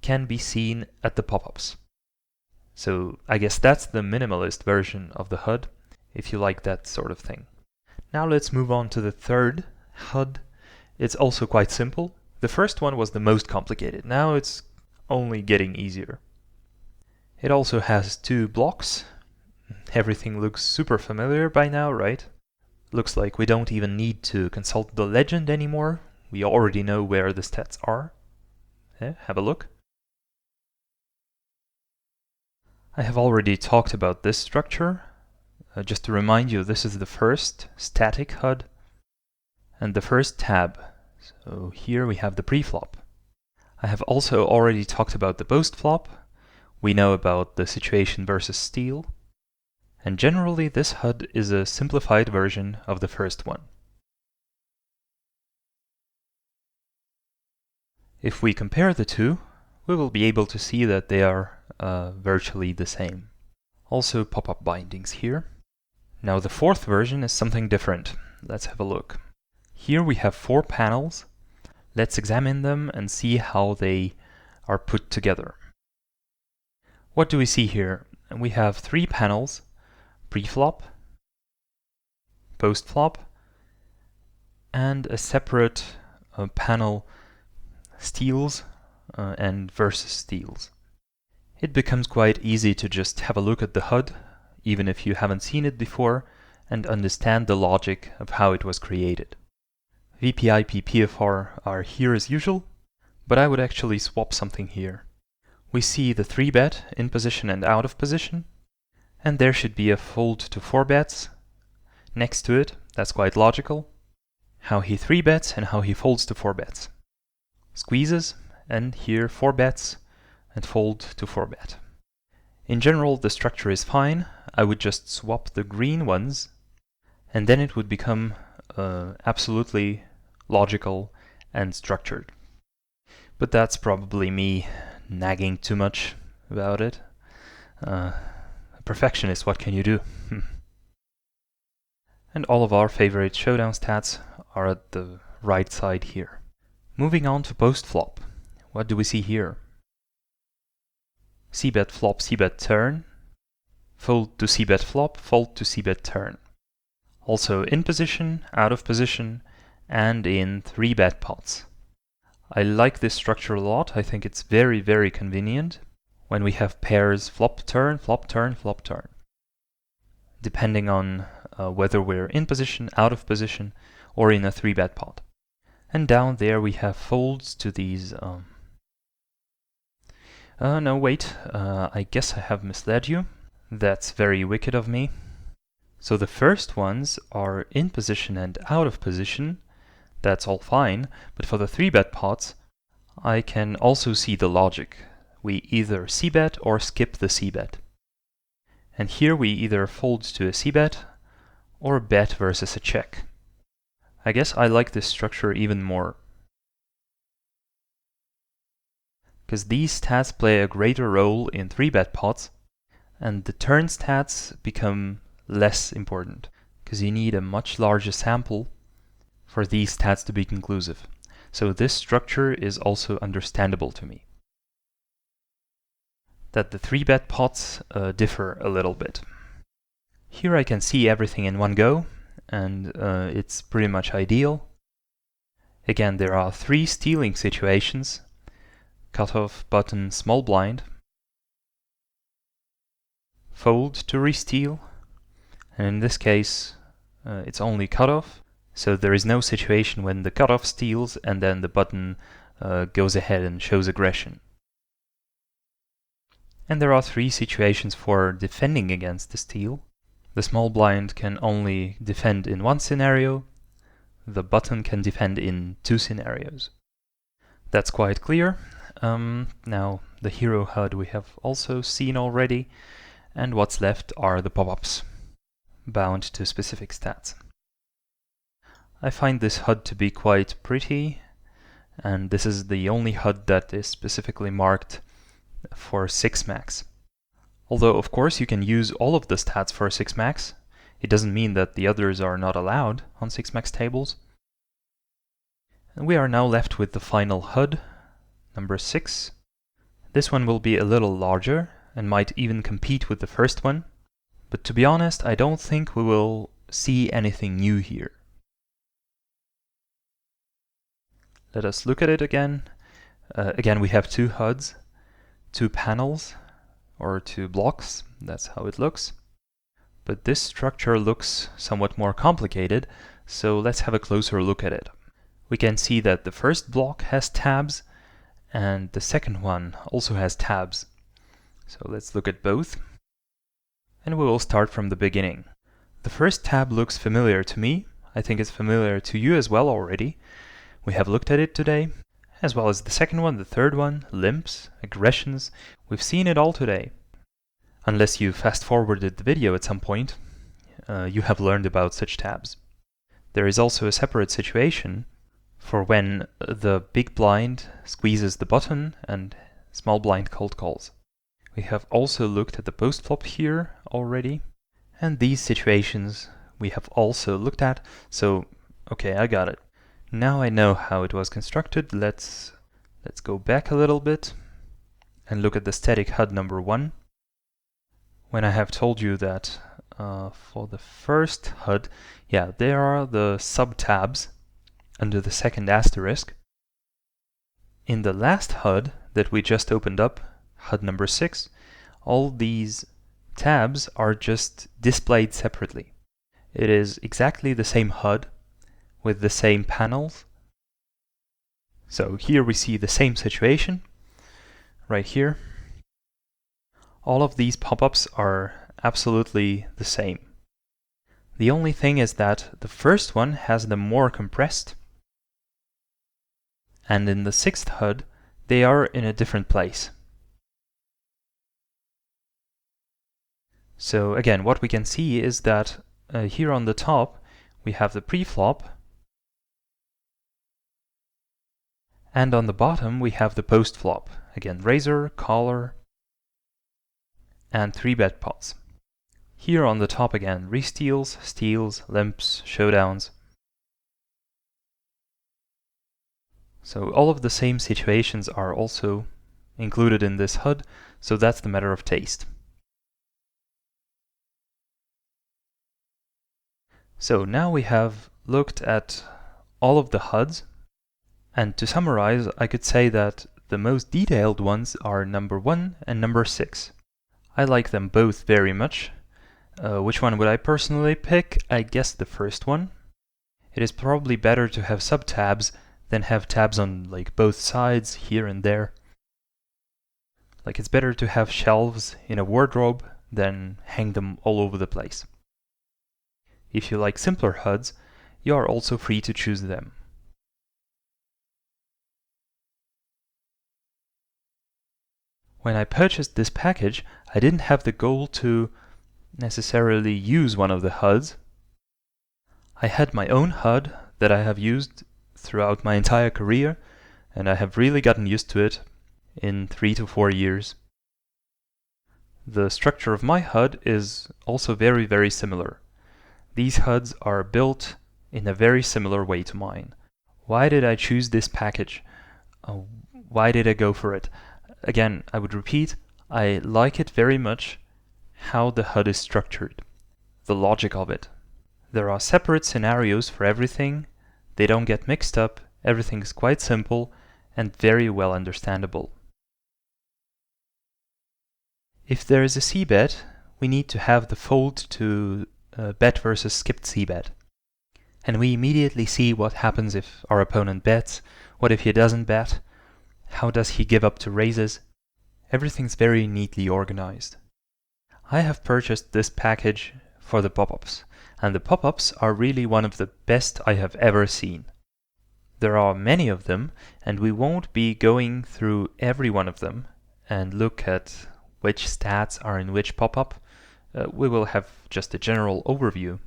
can be seen at the pop-ups. So I guess that's the minimalist version of the HUD, if you like that sort of thing. Now let's move on to the third HUD. It's also quite simple. The first one was the most complicated. Now it's only getting easier. It also has 2 blocks. Everything looks super familiar by now, right? Looks like we don't even need to consult the legend anymore. We already know where the stats are. Yeah, have a look. I have already talked about this structure. Just to remind you, this is the first static HUD and the first tab. So here we have the preflop. I have also already talked about the postflop. We know about the situation vsSteal. And generally this HUD is a simplified version of the first one. If we compare the two, we will be able to see that they are virtually the same. Also pop-up bindings here. Now the fourth version is something different. Let's have a look. Here we have 4 panels. Let's examine them and see how they are put together. What do we see here? We have 3 panels: preflop, postflop, and a separate panel steals and vsSteals. It becomes quite easy to just have a look at the HUD, even if you haven't seen it before, and understand the logic of how it was created. VPI, PPFR are here as usual, but I would actually swap something here. We see the 3-bet in position and out of position, and there should be a fold to 4 bets next to it. That's quite logical. How he 3 bets and how he folds to 4 bets. Squeezes, and here 4 bets and fold to 4 bet. In general, the structure is fine. I would just swap the green ones, and then it would become absolutely logical and structured. But that's probably me nagging too much about it. Perfectionist, what can you do? And all of our favorite showdown stats are at the right side here. Moving on to post-flop. What do we see here? C-bet flop, C-bet turn, fold to C-bet flop, fold to C-bet turn. Also in position, out of position, and in 3-bet pots. I like this structure a lot. I think it's very, very convenient when we have pairs flop, turn, flop, turn, flop, turn, depending on whether we're in position, out of position, or in a 3-bet pot. And down there we have folds to these... no, wait, I guess I have misled you. That's very wicked of me. So the first ones are in position and out of position. That's all fine, but for the 3-bet pots, I can also see the logic. We either c-bet or skip the c-bet. And here we either fold to a c-bet or bet versus a check. I guess I like this structure even more, because these stats play a greater role in 3-bet pots, and the turn stats become less important, because you need a much larger sample for these stats to be conclusive. So this structure is also understandable to me. That the 3-bet pots differ a little bit. Here I can see everything in one go, and it's pretty much ideal. Again, there are 3 stealing situations: cutoff, button, small blind, fold to re-steal, and in this case it's only cutoff, so there is no situation when the cutoff steals and then the button goes ahead and shows aggression. And there are 3 situations for defending against the steal. The small blind can only defend in one scenario, the button can defend in 2 scenarios. That's quite clear. Now the hero HUD we have also seen already, and what's left are the pop-ups, bound to specific stats. I find this HUD to be quite pretty, and this is the only HUD that is specifically marked for 6 max. Although of course you can use all of the stats for 6 max, it doesn't mean that the others are not allowed on 6 max tables. And we are now left with the final HUD, number 6. This one will be a little larger and might even compete with the first one, but to be honest, I don't think we will see anything new here. Let us look at it again. Again, we have 2 HUDs, 2 panels, or 2 blocks, that's how it looks. But this structure looks somewhat more complicated, so let's have a closer look at it. We can see that the first block has tabs, and the second one also has tabs. So let's look at both, and we will start from the beginning. The first tab looks familiar to me. I think it's familiar to you as well already. We have looked at it today, as well as the second one, the third one, limps, aggressions. We've seen it all today. Unless you fast-forwarded the video at some point, you have learned about such tabs. There is also a separate situation for when the big blind squeezes the button and small blind cold calls. We have also looked at the post flop here already, and these situations we have also looked at, so okay, I got it. Now I know how it was constructed. Let's go back a little bit and look at the static HUD number 1. When I have told you that for the first HUD, yeah, there are the sub-tabs under the second asterisk. In the last HUD that we just opened up, HUD number 6, all these tabs are just displayed separately. It is exactly the same HUD with the same panels. So here we see the same situation, right here. All of these pop-ups are absolutely the same. The only thing is that the first one has them more compressed, and in the 6th HUD they are in a different place. So again, what we can see is that here on the top we have the pre-flop, and on the bottom we have the post-flop. Again, razor, caller, and 3-bet pots. Here on the top again, re-steals, steals, limps, showdowns. So all of the same situations are also included in this HUD, so that's the matter of taste. So now we have looked at all of the HUDs, And to summarize, I could say that the most detailed ones are number 1 and number 6. I like them both very much. Which one would I personally pick? I guess the first one. It is probably better to have subtabs than have tabs on like both sides here and there. Like it's better to have shelves in a wardrobe than hang them all over the place. If you like simpler HUDs, you are also free to choose them. When I purchased this package, I didn't have the goal to necessarily use one of the HUDs. I had my own HUD that I have used throughout my entire career, and I have really gotten used to it in 3 to 4 years. The structure of my HUD is also very, very similar. These HUDs are built in a very similar way to mine. Why did I choose this package? Why did I go for it? Again, I would repeat, I like it very much how the HUD is structured, the logic of it. There are separate scenarios for everything, they don't get mixed up, everything is quite simple and very well understandable. If there is a c-bet, we need to have the fold to bet versus skipped c-bet. And we immediately see what happens if our opponent bets, what if he doesn't bet, how does he give up to raises. Everything's very neatly organized. I have purchased this package for the pop-ups, and the pop-ups are really one of the best I have ever seen. There are many of them, and we won't be going through every one of them and look at which stats are in which pop-up. We will have just a general overview.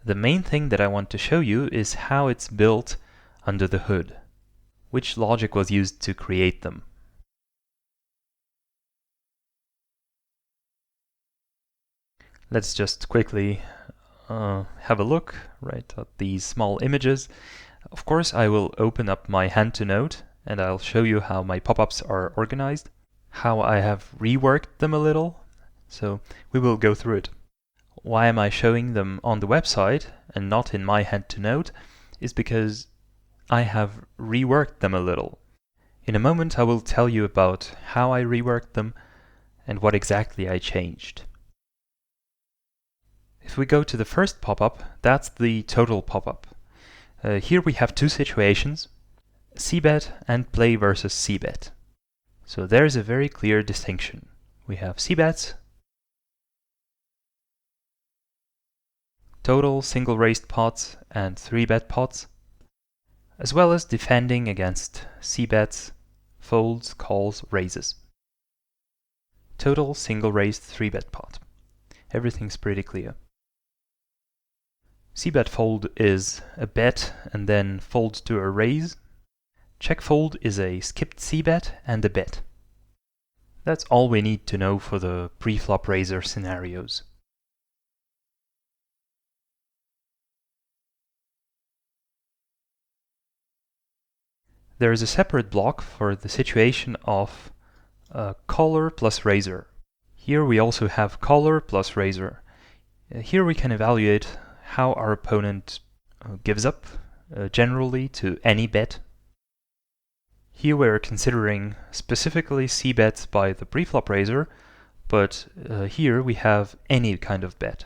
The main thing that I want to show you is how it's built under the hood, which logic was used to create them. Let's just quickly have a look right at these small images. Of course, I will open up my hand to node and I'll show you how my pop-ups are organized, how I have reworked them a little. So we will go through it. Why am I showing them on the website and not in my hand to node? Is because I have reworked them a little. In a moment I will tell you about how I reworked them and what exactly I changed. If we go to the first pop-up, that's the total pop-up. Here we have two situations, c-bet and play versus c-bet. So there's a very clear distinction. We have c-bets, total single raised pots and 3-bet pots, as well as defending against c-bets, folds, calls, raises. Total single raised 3-bet pot. Everything's pretty clear. C-bet fold is a bet and then fold to a raise. Check fold is a skipped c-bet and a bet. That's all we need to know for the pre-flop raiser scenarios. There is a separate block for the situation of caller plus raiser. Here we also have caller plus raiser. Here we can evaluate how our opponent gives up generally to any bet. Here we're considering specifically c-bets by the preflop raiser, but here we have any kind of bet.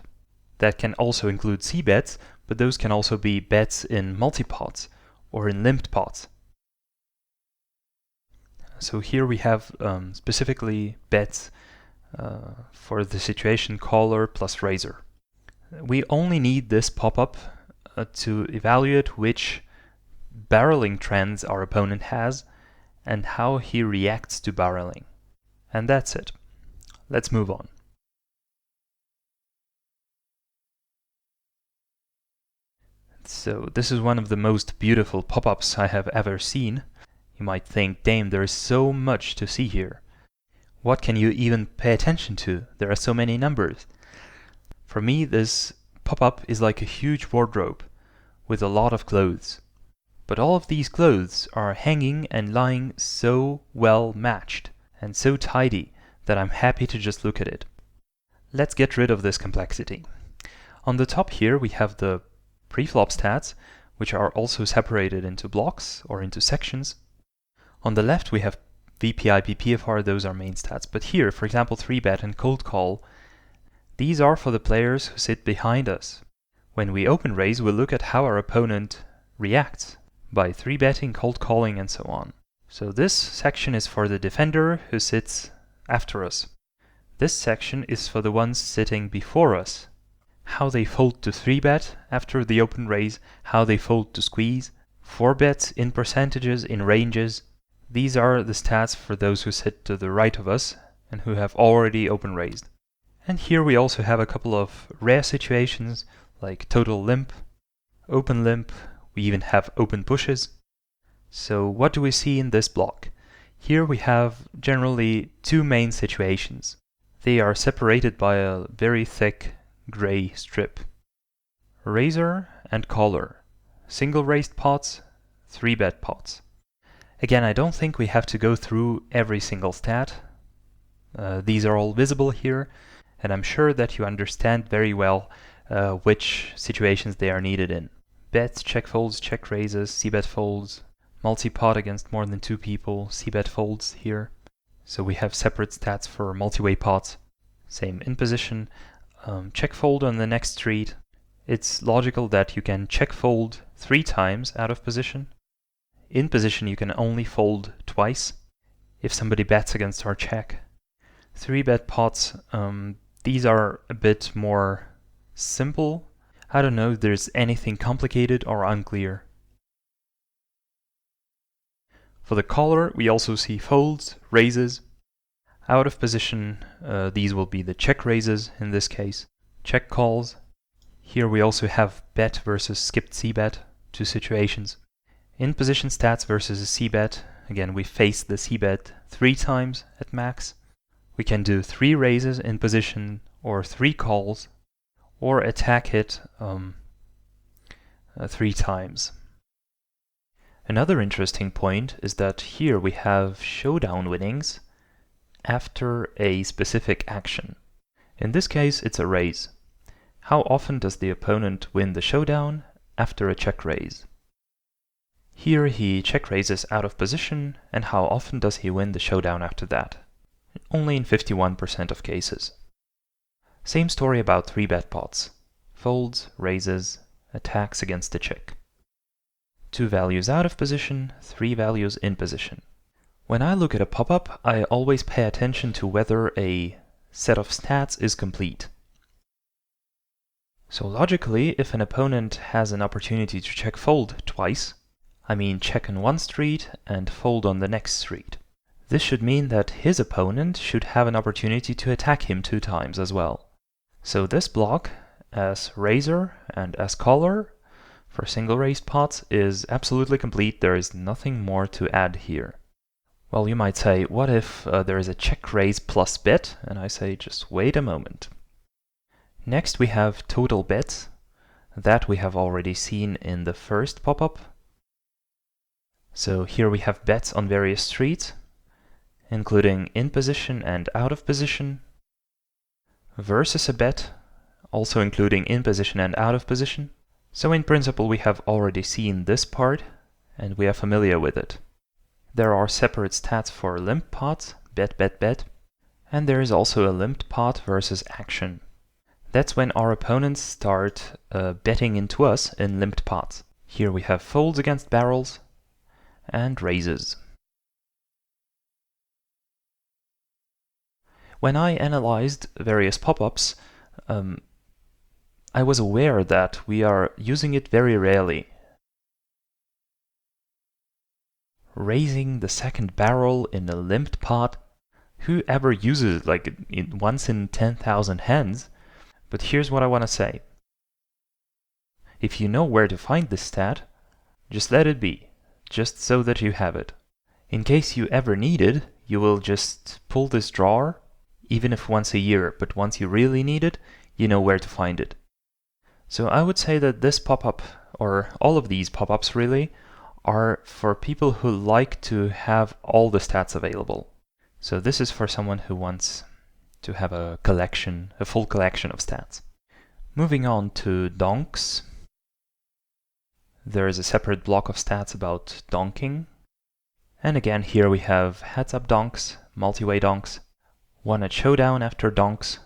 That can also include c-bets, but those can also be bets in multi-pots or in limped pots. So here we have specifically bets for the situation caller plus raiser. We only need this pop-up to evaluate which barreling trends our opponent has and how he reacts to barreling. And that's it. Let's move on. So this is one of the most beautiful pop-ups I have ever seen. You might think, damn, there is so much to see here. What can you even pay attention to? There are so many numbers. For me, this pop-up is like a huge wardrobe with a lot of clothes. But all of these clothes are hanging and lying so well matched and so tidy that I'm happy to just look at it. Let's get rid of this complexity. On the top here we have the preflop stats, which are also separated into blocks or into sections. On the left we have VPIP, PFR, those are main stats. But here, for example, 3-bet and cold call, these are for the players who sit behind us. When we open raise, we'll look at how our opponent reacts by 3-betting, cold calling, and so on. So this section is for the defender who sits after us. This section is for the ones sitting before us. How they fold to 3-bet after the open raise, how they fold to squeeze, 4-bets in percentages, in ranges. These are the stats for those who sit to the right of us and who have already open raised. And here we also have a couple of rare situations like total limp, open limp, we even have open pushes. So what do we see in this block? Here we have generally two main situations. They are separated by a very thick gray strip. Raiser and caller, single raised pots, 3-bet pots. Again, I don't think we have to go through every single stat. These are all visible here, and I'm sure that you understand very well which situations they are needed in. Bets, check folds, check raises, c-bet folds, multi-pot against more than 2 people, c-bet folds here. So we have separate stats for multi-way pots. Same in position, check fold on the next street. It's logical that you can check fold 3 times out of position. In position you can only fold twice if somebody bets against our check. 3-bet pots, these are a bit more simple. I don't know if there's anything complicated or unclear. For the caller, we also see folds, raises. Out of position, these will be the check raises in this case. Check calls. Here we also have bet versus skipped c-bet, 2 situations. In position stats versus a c-bet, again we face the c-bet 3 times at max. We can do 3 raises in position or 3 calls, or attack it 3 times. Another interesting point is that here we have showdown winnings after a specific action. In this case it's a raise. How often does the opponent win the showdown after a check raise? Here he check raises out of position, and how often does he win the showdown after that? Only in 51% of cases. Same story about 3-bet pots. Folds, raises, attacks against the check. 2 values out of position, 3 values in position. When I look at a pop-up, I always pay attention to whether a set of stats is complete. So logically, if an opponent has an opportunity to check fold twice, I mean check on one street and fold on the next street, this should mean that his opponent should have an opportunity to attack him 2 times as well. So this block, as raiser and as caller, for single raised pots is absolutely complete. There is nothing more to add here. Well, you might say, what if there is a check raise plus bet? And I say, just wait a moment. Next we have total bets. That we have already seen in the first pop-up. So here we have bets on various streets, including in position and out of position, versus a bet, also including in position and out of position. So in principle we have already seen this part, and we are familiar with it. There are separate stats for limp pots, bet, bet, bet, and there is also a limped pot versus action. That's when our opponents start betting into us in limped pots. Here we have folds against barrels and raises. When I analyzed various pop-ups, I was aware that we are using it very rarely. Raising the second barrel in a limped pot, who ever uses it like once in 10,000 hands? But here's what I want to say. If you know where to find this stat, just let it be, just so that you have it. In case you ever need it, you will just pull this drawer, even if once a year, but once you really need it, you know where to find it. So I would say that this pop-up, or all of these pop-ups really, are for people who like to have all the stats available. So this is for someone who wants to have a collection, a full collection of stats. Moving on to donks. There is a separate block of stats about donking. And again, here we have heads-up donks, multi-way donks, one at showdown after donks,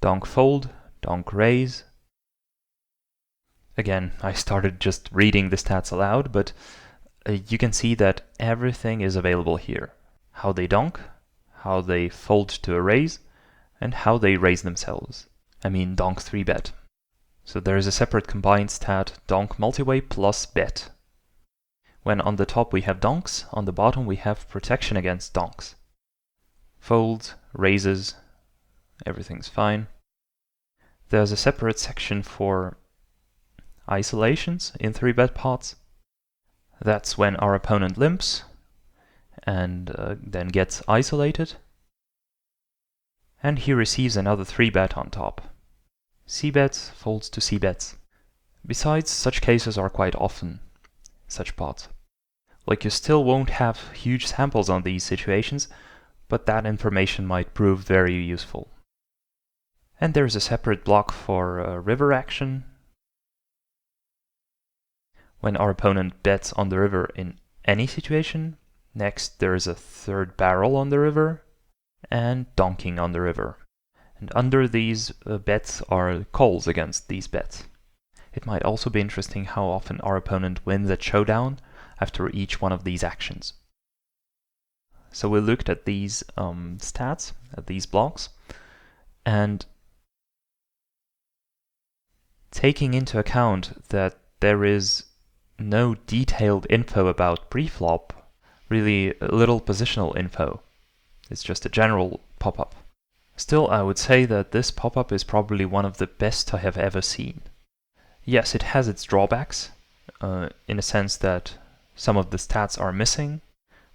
donk fold, donk raise. Again, I started just reading the stats aloud, but you can see that everything is available here. How they donk, how they fold to a raise, and how they raise themselves. I mean donk 3-bet. So there is a separate combined stat donk multi-way plus bet. When on the top we have donks, on the bottom we have protection against donks. Folds, raises, everything's fine. There's a separate section for isolations in 3-bet pots. That's when our opponent limps and then gets isolated. And he receives another 3-bet on top. C-bets, folds to C-bets. Besides, such cases are quite often such pots. Like, you still won't have huge samples on these situations, but that information might prove very useful. And there's a separate block for river action. When our opponent bets on the river in any situation. Next, there is a third barrel on the river and donking on the river. And under these bets are calls against these bets. It might also be interesting how often our opponent wins at showdown after each one of these actions. So we looked at these stats, at these blocks, and taking into account that there is no detailed info about preflop, really little positional info. It's just a general pop-up. Still, I would say that this pop-up is probably one of the best I have ever seen. Yes, it has its drawbacks, in a sense that some of the stats are missing,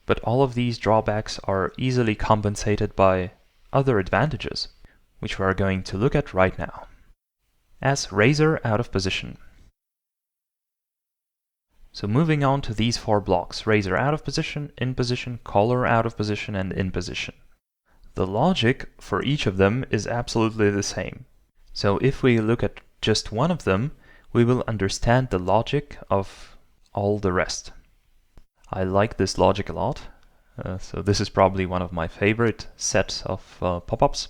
but all of these drawbacks are easily compensated by other advantages, which we are going to look at right now. As raiser out of position. So moving on to these 4 blocks: raiser out of position, in position, caller out of position, and in position. The logic for each of them is absolutely the same. So if we look at just one of them, we will understand the logic of all the rest. I like this logic a lot, so this is probably one of my favorite sets of pop-ups.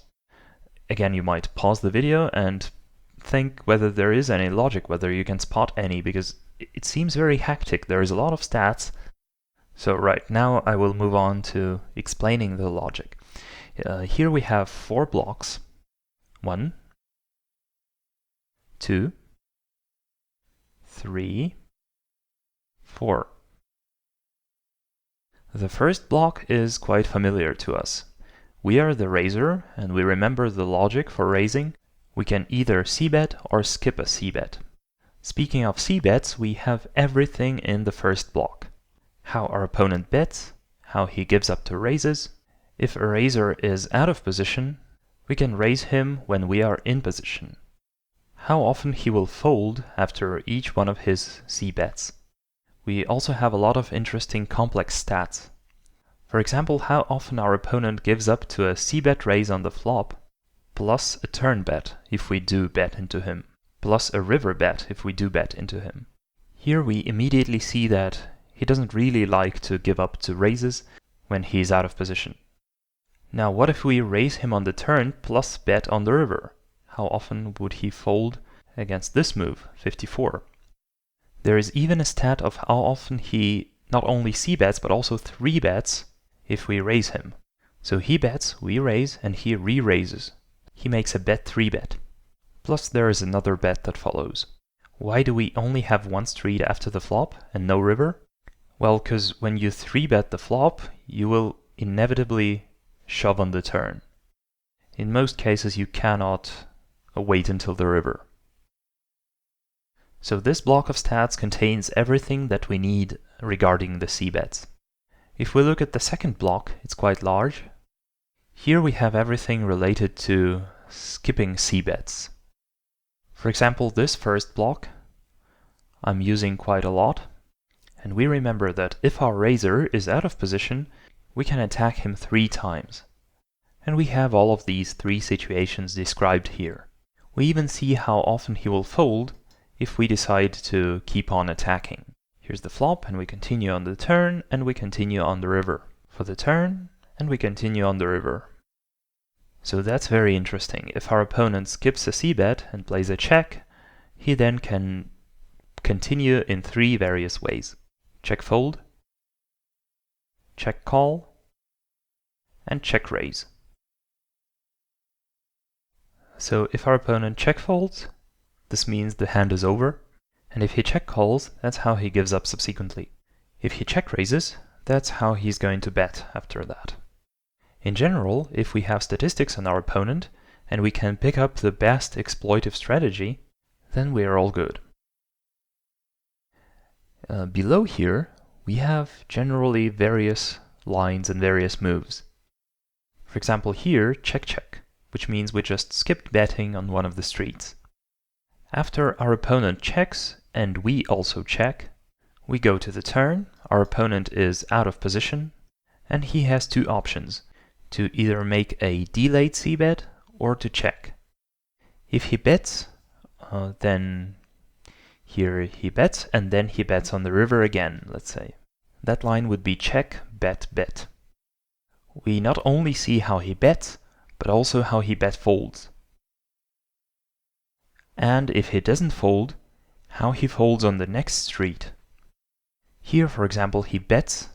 Again, you might pause the video and think whether there is any logic, whether you can spot any, because it seems very hectic. There is a lot of stats. So right now I will move on to explaining the logic. Here we have 4 blocks. 1, 2, 3, 4. The first block is quite familiar to us. We are the raiser, and we remember the logic for raising. We can either c-bet or skip a c-bet. Speaking of c-bets, we have everything in the first block. How our opponent bets, how he gives up to raises. If a raiser is out of position, we can raise him when we are in position. How often he will fold after each one of his c-bets. We also have a lot of interesting complex stats. For example, how often our opponent gives up to a c-bet raise on the flop, plus a turn bet if we do bet into him, plus a river bet if we do bet into him. Here we immediately see that he doesn't really like to give up to raises when he's out of position. Now what if we raise him on the turn plus bet on the river? How often would he fold against this move, 54? There is even a stat of how often he not only c-bets but also 3-bets if we raise him. So he bets, we raise, and he re-raises. He makes a bet 3-bet. Plus there is another bet that follows. Why do we only have one street after the flop and no river? Well, because when you 3-bet the flop, you will inevitably shove on the turn. In most cases you cannot wait until the river. So this block of stats contains everything that we need regarding the c-bets. If we look at the second block, it's quite large. Here we have everything related to skipping c-bets. For example, this first block I'm using quite a lot, and we remember that if our raiser is out of position, we can attack him 3 times. And we have all of these 3 situations described here. We even see how often he will fold if we decide to keep on attacking. Here's the flop, and we continue on the turn, and we continue on the river. For the turn, and we continue on the river. So that's very interesting. If our opponent skips a c-bet and plays a check, he then can continue in three various ways. Check fold, check call, and check raise. So if our opponent check folds, this means the hand is over, and if he check calls, that's how he gives up subsequently. If he check raises, that's how he's going to bet after that. In general, if we have statistics on our opponent, and we can pick up the best exploitive strategy, then we are all good. Below here, we have generally various lines and various moves. For example here, check-check, which means we just skipped betting on one of the streets. After our opponent checks, and we also check, we go to the turn, our opponent is out of position, and he has two options, to either make a delayed c-bet or to check. If he bets, then here he bets, and then he bets on the river again, let's say. That line would be check, bet, bet. We not only see how he bets, but also how he bet folds. And if he doesn't fold, how he folds on the next street. Here, for example, he bets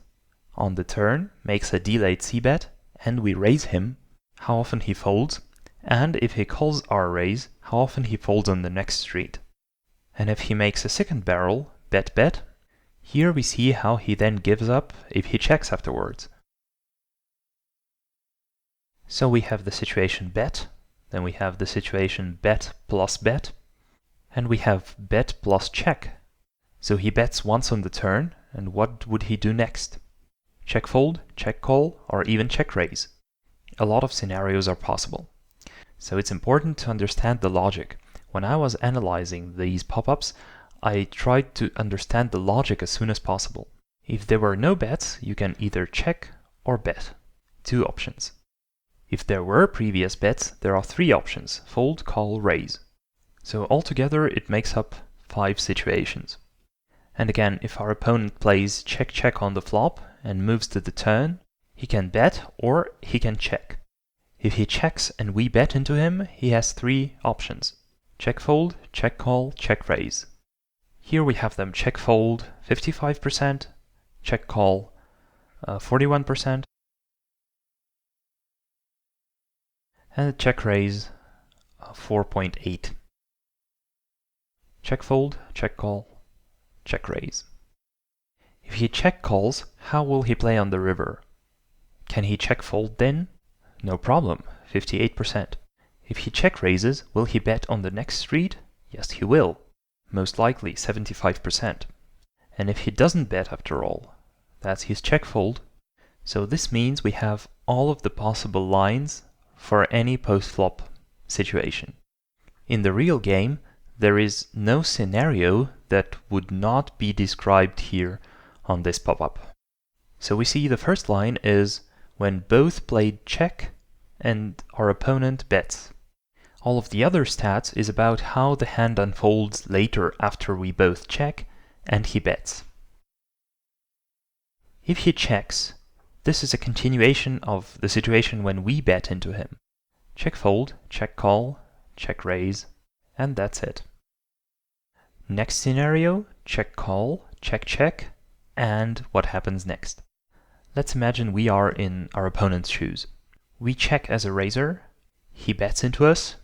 on the turn, makes a delayed c-bet, and we raise him, how often he folds, and if he calls our raise, how often he folds on the next street. And if he makes a second barrel, bet, bet, here we see how he then gives up if he checks afterwards. So we have the situation bet, then we have the situation bet plus bet, and we have bet plus check. So he bets once on the turn, and what would he do next? Check fold, check call, or even check raise. A lot of scenarios are possible. So it's important to understand the logic. When I was analyzing these pop-ups, I tried to understand the logic as soon as possible. If there were no bets, you can either check or bet. Two options. If there were previous bets, there are three options: fold, call, raise. So altogether it makes up 5 situations. And again, if our opponent plays check-check on the flop and moves to the turn, he can bet or he can check. If he checks and we bet into him, he has 3 options: check fold, check call, check raise. Here we have them: check fold 55%, check call 41%, and check raise 4.8. Check fold, check call, check raise. If he check calls, how will he play on the river? Can he check fold then? No problem, 58%. If he check raises, will he bet on the next street? Yes, he will, most likely 75%. And if he doesn't bet after all, that's his check fold. So this means we have all of the possible lines for any post-flop situation. In the real game, there is no scenario that would not be described here on this pop-up. So we see the first line is when both played check and our opponent bets. All of the other stats is about how the hand unfolds later after we both check and he bets. If he checks, this is a continuation of the situation when we bet into him. Check fold, check call, check raise, and that's it. Next scenario, check call, check check, and what happens next? Let's imagine we are in our opponent's shoes. We check as a raiser, he bets into us,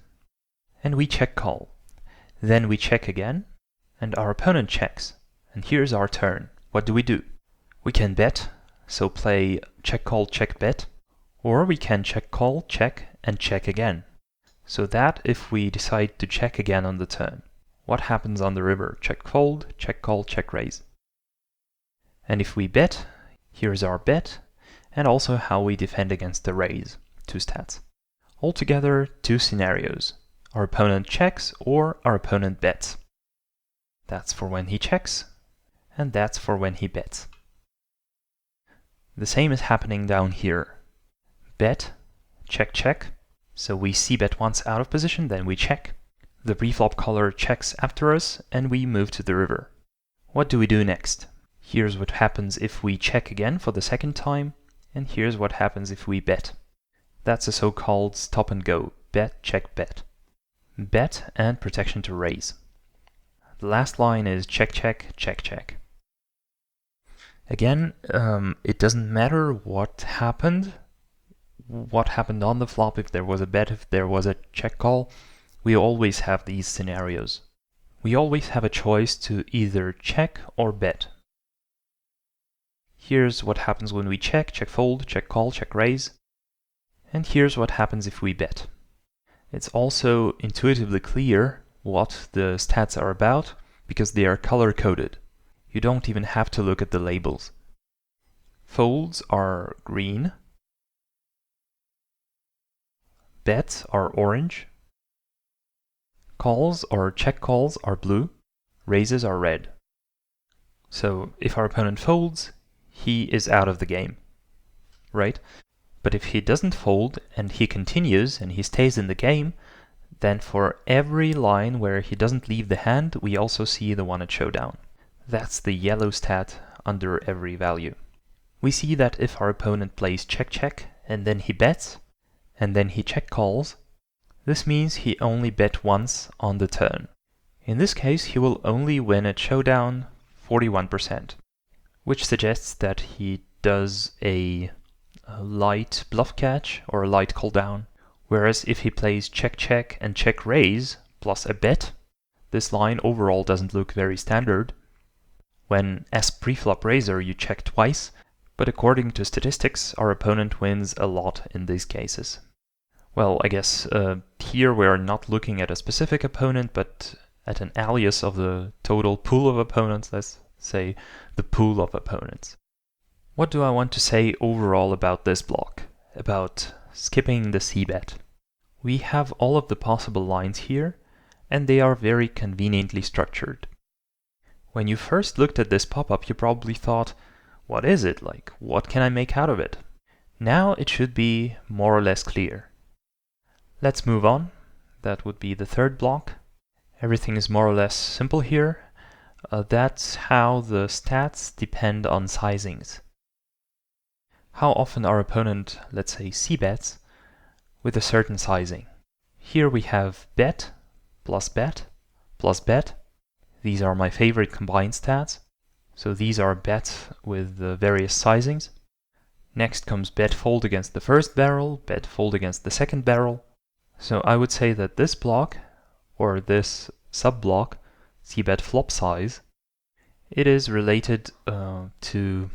and we check call. Then we check again, and our opponent checks. And here's our turn. What do? We can bet, so play check call, check bet, or we can check call, check, and check again. So that if we decide to check again on the turn, what happens on the river? Check fold, check call, check raise. And if we bet, here's our bet, and also how we defend against the raise, 2 stats. Altogether, 2 scenarios. Our opponent checks or our opponent bets. That's for when he checks, and that's for when he bets. The same is happening down here. Bet, check, check. So we c-bet once out of position, then we check. The preflop caller checks after us, and we move to the river. What do we do next? Here's what happens if we check again for the second time, and here's what happens if we bet. That's a so-called stop and go, bet, check, bet. Bet and protection to raise. The last line is check, check, check, check. Again, it doesn't matter what happened on the flop, if there was a bet, if there was a check call. We always have these scenarios. We always have a choice to either check or bet. Here's what happens when we check, check fold, check call, check raise. And here's what happens if we bet. It's also intuitively clear what the stats are about because they are color-coded. You don't even have to look at the labels. Folds are green. Bets are orange. Calls or check calls are blue. Raises are red. So if our opponent folds, he is out of the game, right? But if he doesn't fold and he continues and he stays in the game, then for every line where he doesn't leave the hand, we also see the one at showdown. That's the yellow stat under every value. We see that if our opponent plays check check and then he bets and then he check calls, this means he only bet once on the turn. In this case, he will only win at showdown 41%, which suggests that he does a light bluff catch or a light call down. Whereas if he plays check check and check raise plus a bet, this line overall doesn't look very standard. When as preflop raiser you check twice, but according to statistics our opponent wins a lot in these cases. Well, I guess here we are not looking at a specific opponent, but at an alias of the total pool of opponents, let's say the pool of opponents. What do I want to say overall about this block, about skipping the c-bet? We have all of the possible lines here, and they are very conveniently structured. When you first looked at this pop-up, you probably thought, what is it? Like, what can I make out of it? Now it should be more or less clear. Let's move on. That would be the third block. Everything is more or less simple here. That's how the stats depend on sizings. How often our opponent, let's say, c-bets with a certain sizing. Here we have bet plus bet plus bet. These are my favorite combined stats. So these are bets with the various sizings. Next comes bet fold against the first barrel, bet fold against the second barrel. So I would say that this block, or this sub-block, c-bet flop size, it is related to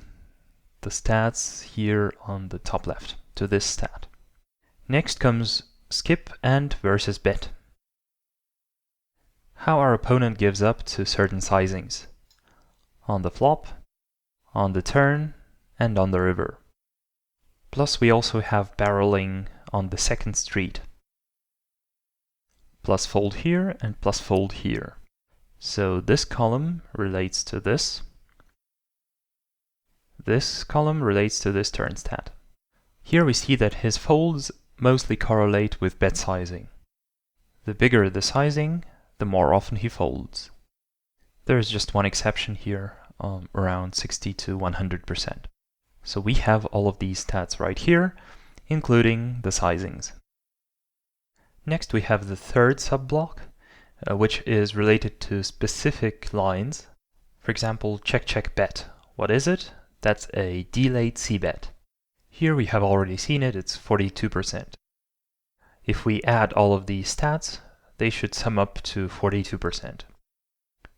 the stats here on the top left, to this stat. Next comes skip and versus bet. How our opponent gives up to certain sizings. On the flop, on the turn, and on the river. Plus we also have barreling on the second street. Plus fold here and plus fold here. So this column relates to this. This column relates to this turn stat. Here we see that his folds mostly correlate with bet sizing. The bigger the sizing, the more often he folds. There is just one exception here, around 60 to 100%. So we have all of these stats right here, including the sizings. Next we have the third sub-block, which is related to specific lines. For example, check check bet. What is it? That's a delayed c-bet. Here we have already seen it, it's 42%. If we add all of these stats, they should sum up to 42%.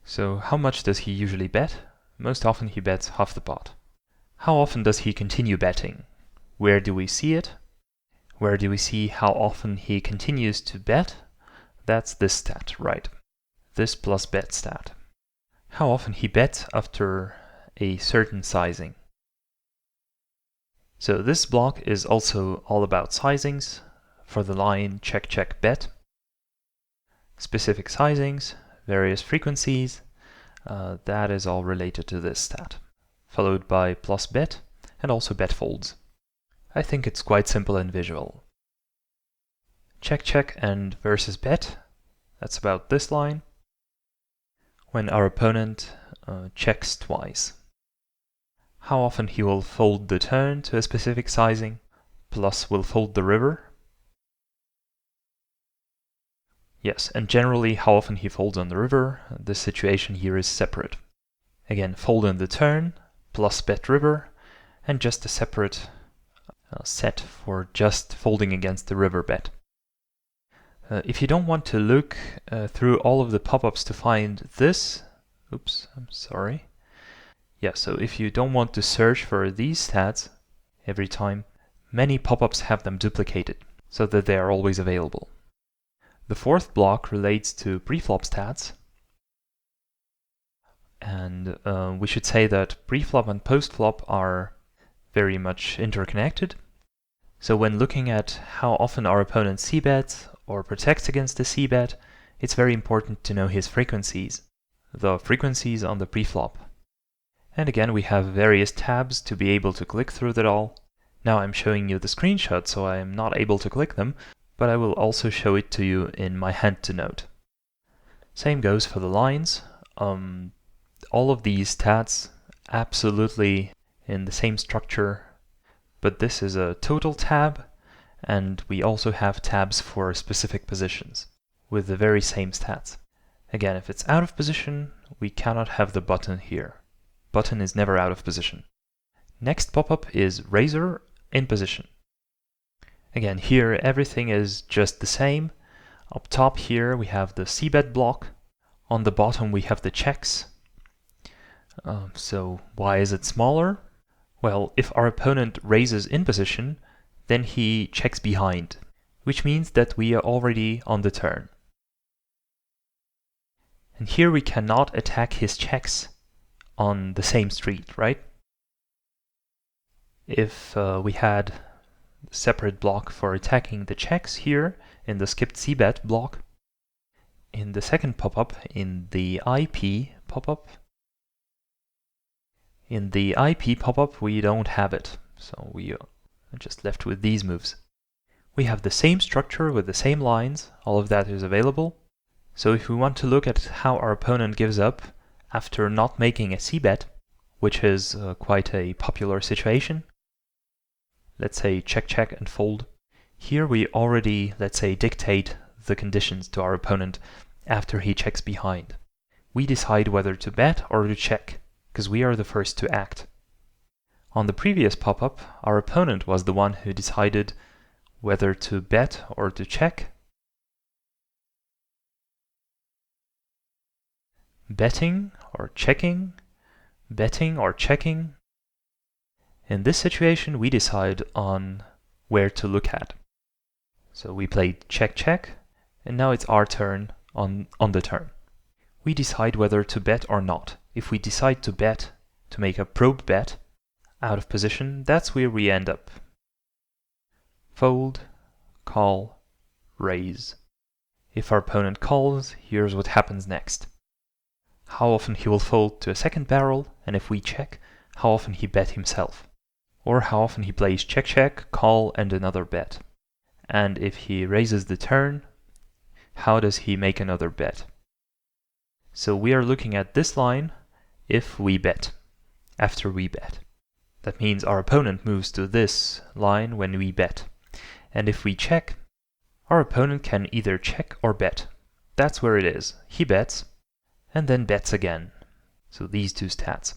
So how much does he usually bet? Most often he bets half the pot. How often does he continue betting? Where do we see it? Where do we see how often he continues to bet? That's this stat, right? This plus bet stat. How often he bets after a certain sizing. So this block is also all about sizings for the line check check bet. Specific sizings, various frequencies, that is all related to this stat. Followed by plus bet and also bet folds. I think it's quite simple and visual. Check check and versus bet, That's about this line, when our opponent checks twice. How often he will fold the turn to a specific sizing, plus will fold the river. Yes, and generally how often he folds on the river, this situation here is separate. Again, fold on the turn, plus bet river, and just a separate set for just folding against the river bet. If you don't want to look through all of the pop-ups to find this, oops, I'm sorry. Yeah, so if you don't want to search for these stats every time, many pop-ups have them duplicated so that they are always available. The fourth block relates to preflop stats. And we should say that preflop and postflop are very much interconnected. So when looking at how often our opponent c-bets or protects against the c-bet, it's very important to know his frequencies, the frequencies on the preflop. And again, we have various tabs to be able to click through that all. Now I'm showing you the screenshot, so I am not able to click them, but I will also show it to you in my hand to note. Same goes for the lines. All of these stats absolutely in the same structure, but this is a total tab, and we also have tabs for specific positions with the very same stats. Again, if it's out of position, we cannot have the button here. Button is never out of position. Next pop-up is razor in position. Again, here everything is just the same. Up top here we have the c-bet block. On the bottom we have the checks. So why is it smaller? Well, if our opponent raises in position, then he checks behind, which means that we are already on the turn. And here we cannot attack his checks on the same street, right? If we had a separate block for attacking the checks here in the skipped c-bet block, in the second pop-up, in the IP pop-up, we don't have it, so we are just left with these moves. We have the same structure with the same lines, all of that is available. So if we want to look at how our opponent gives up after not making a c-bet, which is quite a popular situation, let's say check, check, and fold. Here we already, let's say, dictate the conditions to our opponent after he checks behind. We decide whether to bet or to check, because we are the first to act. On the previous pop-up, our opponent was the one who decided whether to bet or to check. Betting or checking, betting or checking. In this situation, we decide on where to look at. So we played check, check, and now it's our turn on the turn. We decide whether to bet or not. If we decide to bet, to make a probe bet, out of position, that's where we end up. Fold, call, raise. If our opponent calls, here's what happens next. How often he will fold to a second barrel, and if we check, how often he bet himself. Or how often he plays check, check, call, and another bet. And if he raises the turn, how does he make another bet? So we are looking at this line if we bet, after we bet. That means our opponent moves to this line when we bet. And if we check, our opponent can either check or bet. That's where it is. He bets, and then bets again. So these two stats.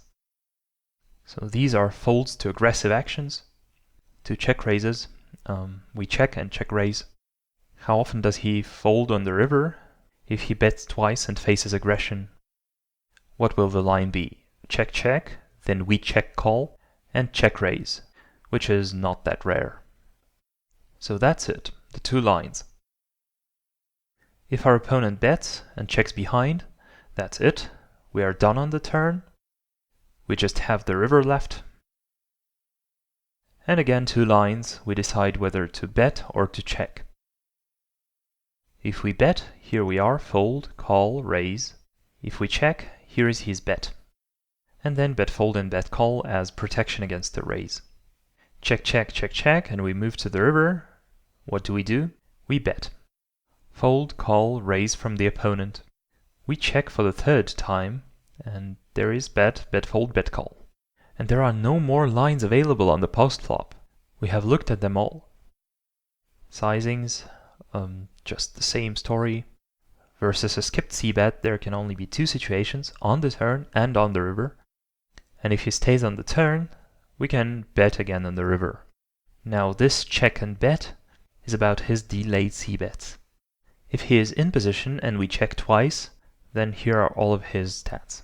So these are folds to aggressive actions. To check raises, we check and check raise. How often does he fold on the river? If he bets twice and faces aggression, what will the line be? Check, check, then we check call, and check raise, which is not that rare. So that's it, the two lines. If our opponent bets and checks behind, that's it. We are done on the turn. We just have the river left. And again, two lines, we decide whether to bet or to check. If we bet, here we are, fold, call, raise. If we check, here is his bet. And then bet fold and bet call as protection against the raise. Check, check, check, check, and we move to the river. What do? We bet. fold, call, raise from the opponent. We check for the third time, and there is bet, bet fold, bet call. And there are no more lines available on the post flop. We have looked at them all. Sizings, just the same story. Versus a skipped c-bet, there can only be two situations, on the turn and on the river. And if he stays on the turn, we can bet again on the river. Now this check and bet is about his delayed c-bets. If he is in position and we check twice, then here are all of his stats.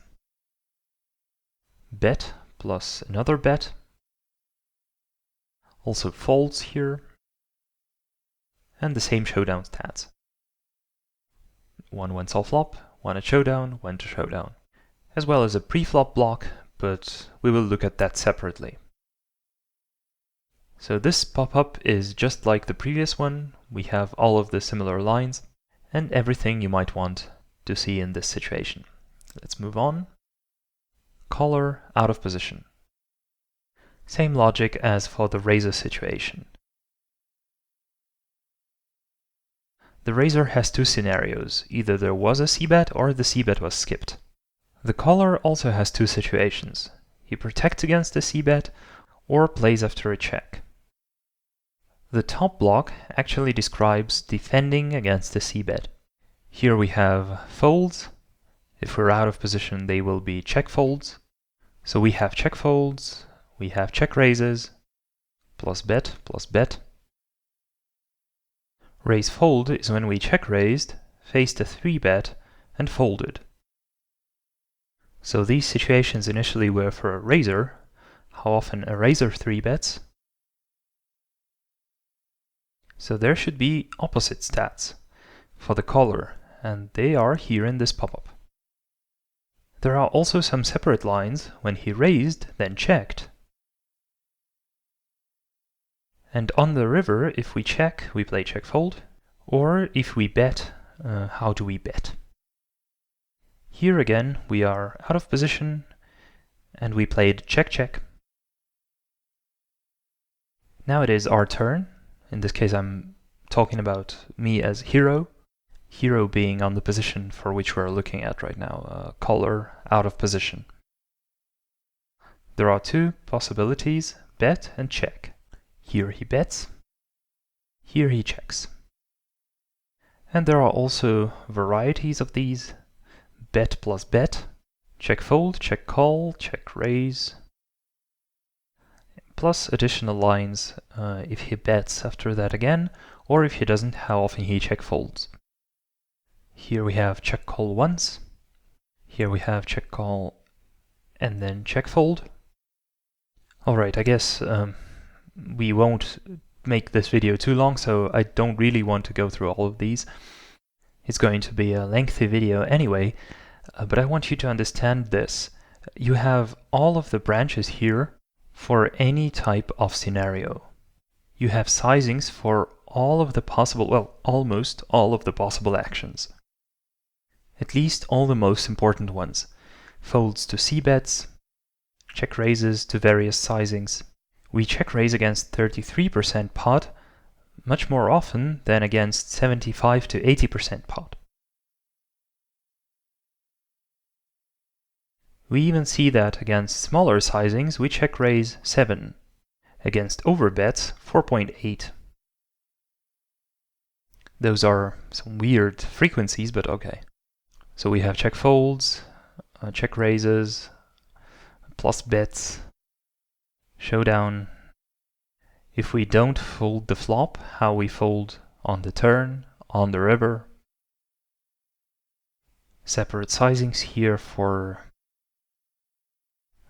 Bet plus another bet. Also folds here. And the same showdown stats. One went all flop, one at showdown, one to showdown. As well as a pre-flop block, but we will look at that separately. So this pop-up is just like the previous one. We have all of the similar lines and everything you might want to see in this situation. Let's move on. Caller out of position. Same logic as for the raiser situation. The raiser has two scenarios. Either there was a c-bet or the c-bet was skipped. The caller also has two situations. He protects against the c-bet or plays after a check. The top block actually describes defending against the c-bet. Here we have folds. If we're out of position, they will be check folds. So we have check folds, we have check raises, plus bet, Raise fold is when we check raised, faced a 3-bet, and folded. So these situations initially were for a raiser. How often a raiser 3-bets? So there should be opposite stats for the caller, and they are here in this pop-up. There are also some separate lines when he raised, then checked. And on the river, if we check, we play check fold, or if we bet, how do we bet? Here again, we are out of position, and we played check check. Now it is our turn. In this case, I'm talking about me as hero. Hero being on the position for which we're looking at right now, caller out of position. There are two possibilities, bet and check. Here he bets, here he checks. And there are also varieties of these, bet plus bet, check fold, check call, check raise, plus additional lines if he bets after that again, or if he doesn't, how often he check folds. Here we have check call once, here we have check call and then check fold. Alright, I guess we won't make this video too long, so I don't really want to go through all of these. It's going to be a lengthy video anyway, but I want you to understand this. You have all of the branches here for any type of scenario. You have sizings for all of the possible, well, almost all of the possible actions. At least all the most important ones. Folds to c-bets, check raises to various sizings. We check raise against 33% pot much more often than against 75 to 80% pot. We even see that against smaller sizings we check raise 7, against overbets 4.8. Those are some weird frequencies, but okay. So we have check folds, check raises, plus bets, showdown. If we don't fold the flop, how we fold on the turn, on the river. Separate sizings here for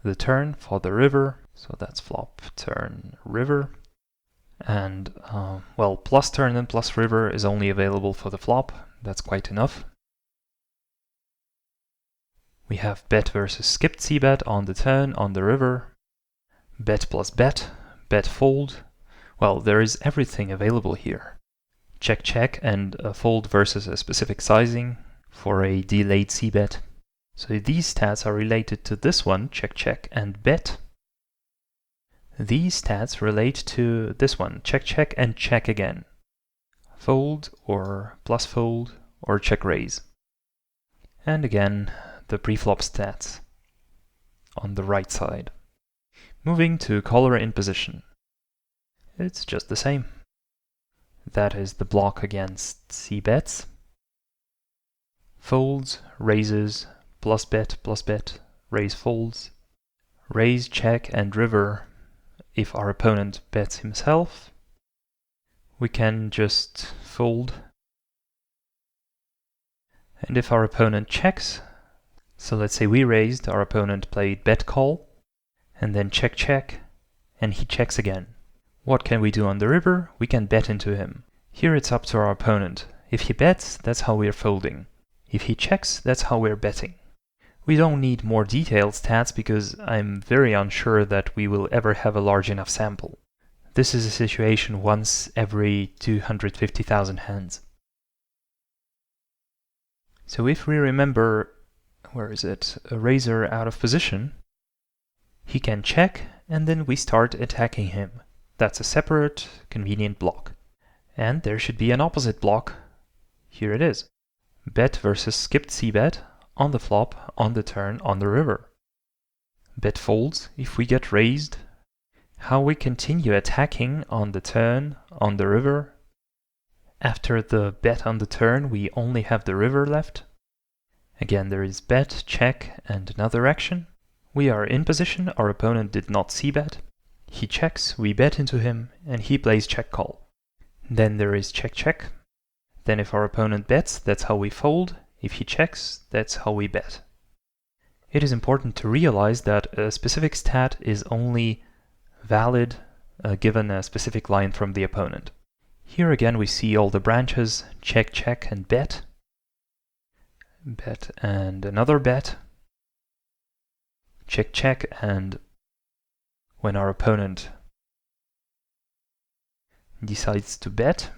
the turn, for the river. So that's flop, turn, river. And, well, plus turn and plus river is only available for the flop. That's quite enough. We have bet versus skipped c-bet on the turn, on the river. Bet plus bet, bet fold. Well, there is everything available here. Check check and a fold versus a specific sizing for a delayed c-bet. So these stats are related to this one, check check and bet. These stats relate to this one, check check and check again. fold or plus fold or check raise. And again, the preflop stats on the right side. Moving to caller in position. It's just the same. That is the block against C bets. Folds, raises, plus bet, raise folds, raise, check, and river if our opponent bets himself. We can just fold. And if our opponent checks, so let's say we raised, our opponent played bet call, and then check check, and he checks again. What can we do on the river? We can bet into him. Here it's up to our opponent. If he bets, that's how we're folding. If he checks, that's how we're betting. We don't need more detailed stats because I'm very unsure that we will ever have a large enough sample. This is a situation once every 250,000 hands. So if we remember, where is it, a raiser out of position, he can check and then we start attacking him. That's a separate, convenient block. And there should be an opposite block. Here it is. Bet versus skipped c-bet on the flop, on the turn, on the river. Bet folds if we get raised. How we continue attacking on the turn, on the river. After the bet on the turn, we only have the river left. Again, there is bet, check, and another action. We are in position, our opponent did not c-bet. He checks, we bet into him, and he plays check call. Then there is check check. Then if our opponent bets, that's how we fold. If he checks, that's how we bet. It is important to realize that a specific stat is only valid given a specific line from the opponent. Here again we see all the branches, check check and bet. Bet and another bet. Check check, and when our opponent decides to bet.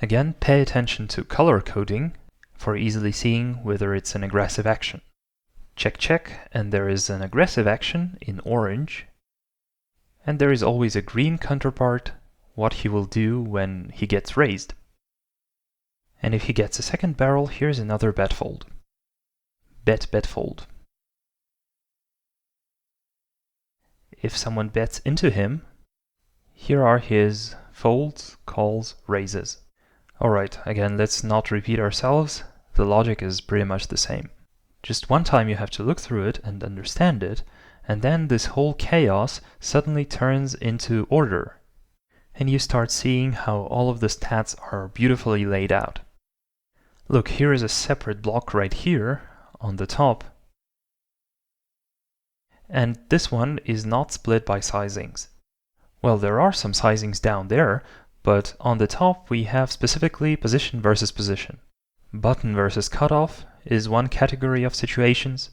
Again, pay attention to color coding for easily seeing whether it's an aggressive action. Check check, and there is an aggressive action in orange, and there is always a green counterpart, what he will do when he gets raised. And if he gets a second barrel, here's another bet fold. Bet, bet, fold. If someone bets into him, here are his folds, calls, raises. Alright, again, let's not repeat ourselves. The logic is pretty much the same. Just one time you have to look through it and understand it, and then this whole chaos suddenly turns into order. And you start seeing how all of the stats are beautifully laid out. Look, here is a separate block right here on the top. And this one is not split by sizings. Well, there are some sizings down there, but on the top we have specifically position versus position. Button versus cutoff is one category of situations.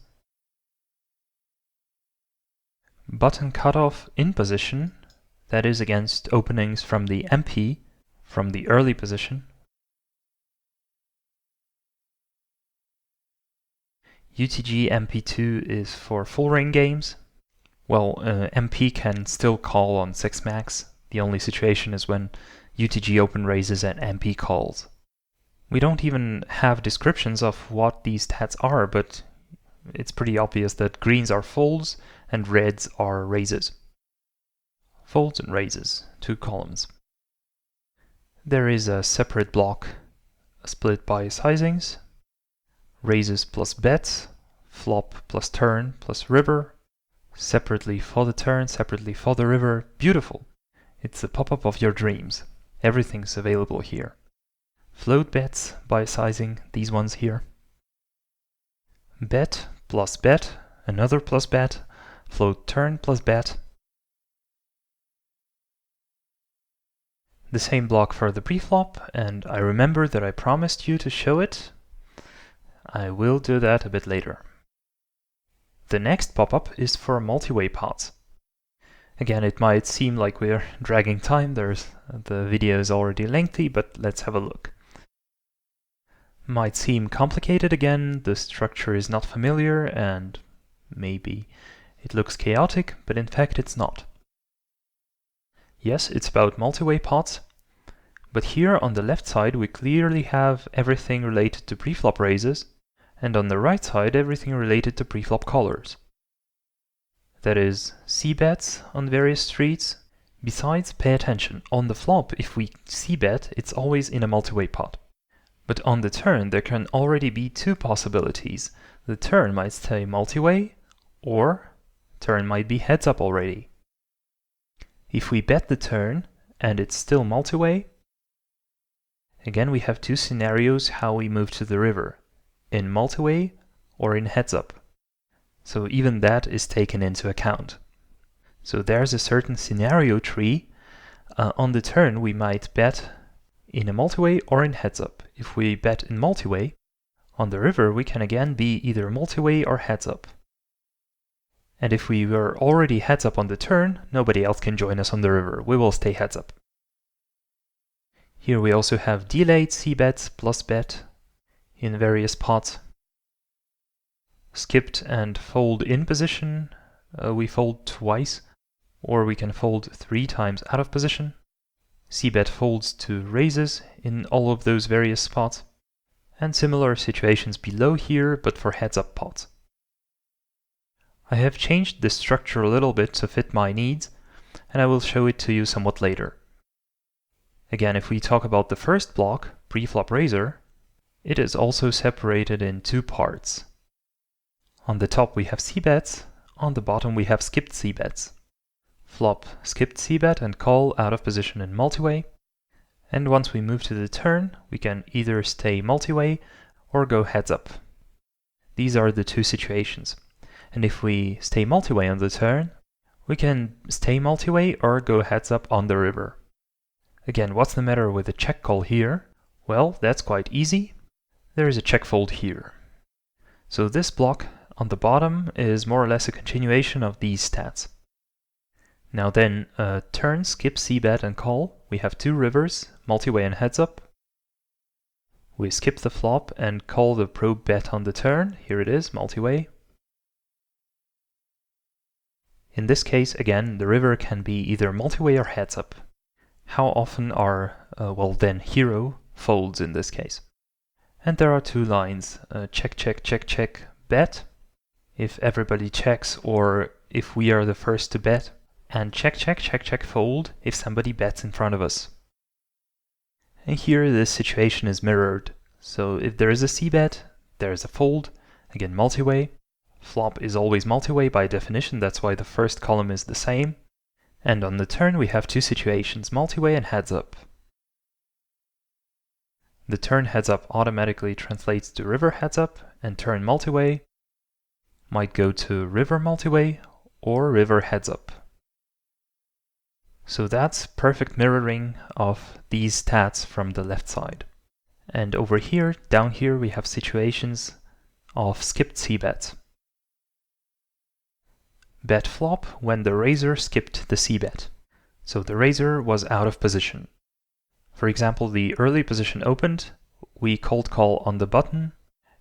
Button cutoff in position, that is against openings from the MP, from the early position. UTG MP2 is for full ring games. Well, MP can still call on 6 max. The only situation is when UTG open raises and MP calls. We don't even have descriptions of what these stats are, but it's pretty obvious that greens are folds and reds are raises. Folds and raises, 2 columns. There is a separate block split by sizings. Raises plus bets, flop plus turn plus river, separately for the turn, separately for the river. Beautiful! It's the pop-up of your dreams. Everything's available here. Float bets by sizing, these ones here. Bet plus bet, another plus bet, float turn plus bet. The same block for the preflop, and I remember that I promised you to show it. I will do that a bit later. The next pop-up is for multiway pots. Again, it might seem like we're dragging time, the video is already lengthy, but let's have a look. Might seem complicated again, the structure is not familiar, and maybe it looks chaotic, but in fact it's not. Yes, it's about multiway pots. But here on the left side we clearly have everything related to preflop raises, and on the right side everything related to preflop callers. That is, c-bets on various streets. Besides, pay attention, on the flop if we c-bet it's always in a multiway pot. But on the turn there can already be two possibilities. The turn might stay multiway, or turn might be heads up already. If we bet the turn and it's still multiway, again we have two scenarios how we move to the river, in multiway or in heads up. So even that is taken into account. So there's a certain scenario tree. On the turn we might bet in a multiway or in heads up. If we bet in multiway, on the river we can again be either multiway or heads up. And if we were already heads up on the turn, nobody else can join us on the river. We will stay heads up. Here we also have delayed c-bets plus bet in various pots. Skipped and fold in position, we fold twice, or we can fold 3 times out of position. C-bet folds to raises in all of those various spots, and similar situations below here, but for heads-up pots. I have changed the structure a little bit to fit my needs, and I will show it to you somewhat later. Again, if we talk about the first block, preflop raiser, it is also separated in 2 parts. On the top we have c-bets, on the bottom we have skipped c-bets. Flop skipped c-bet and call out of position in multiway, and once we move to the turn we can either stay multiway or go heads up. These are the 2 situations, and if we stay multiway on the turn, we can stay multiway or go heads up on the river. Again, what's the matter with the check call here? Well, that's quite easy. There is a check fold here. So this block on the bottom is more or less a continuation of these stats. Now then, turn, skip, c-bet and call. We have 2 rivers, multiway and heads up. We skip the flop and call the probe bet on the turn. Here it is, multiway. In this case, again, the river can be either multiway or heads up. How often are, well then, hero folds in this case. And there are 2 lines, check, check, check, check, bet, if everybody checks or if we are the first to bet, and check, check, check, check, fold if somebody bets in front of us. And here this situation is mirrored. So if there is a c-bet, there is a fold, again multiway. Flop is always multiway by definition, that's why the first column is the same. And on the turn we have 2 situations, multiway and heads up. The turn heads up automatically translates to river heads up, and turn multiway might go to river multiway or river heads up. So that's perfect mirroring of these stats from the left side. And over here, down here, we have situations of skipped c-bets. Bet flop when the raiser skipped the c-bet. So the raiser was out of position. For example, the early position opened, we cold call on the button,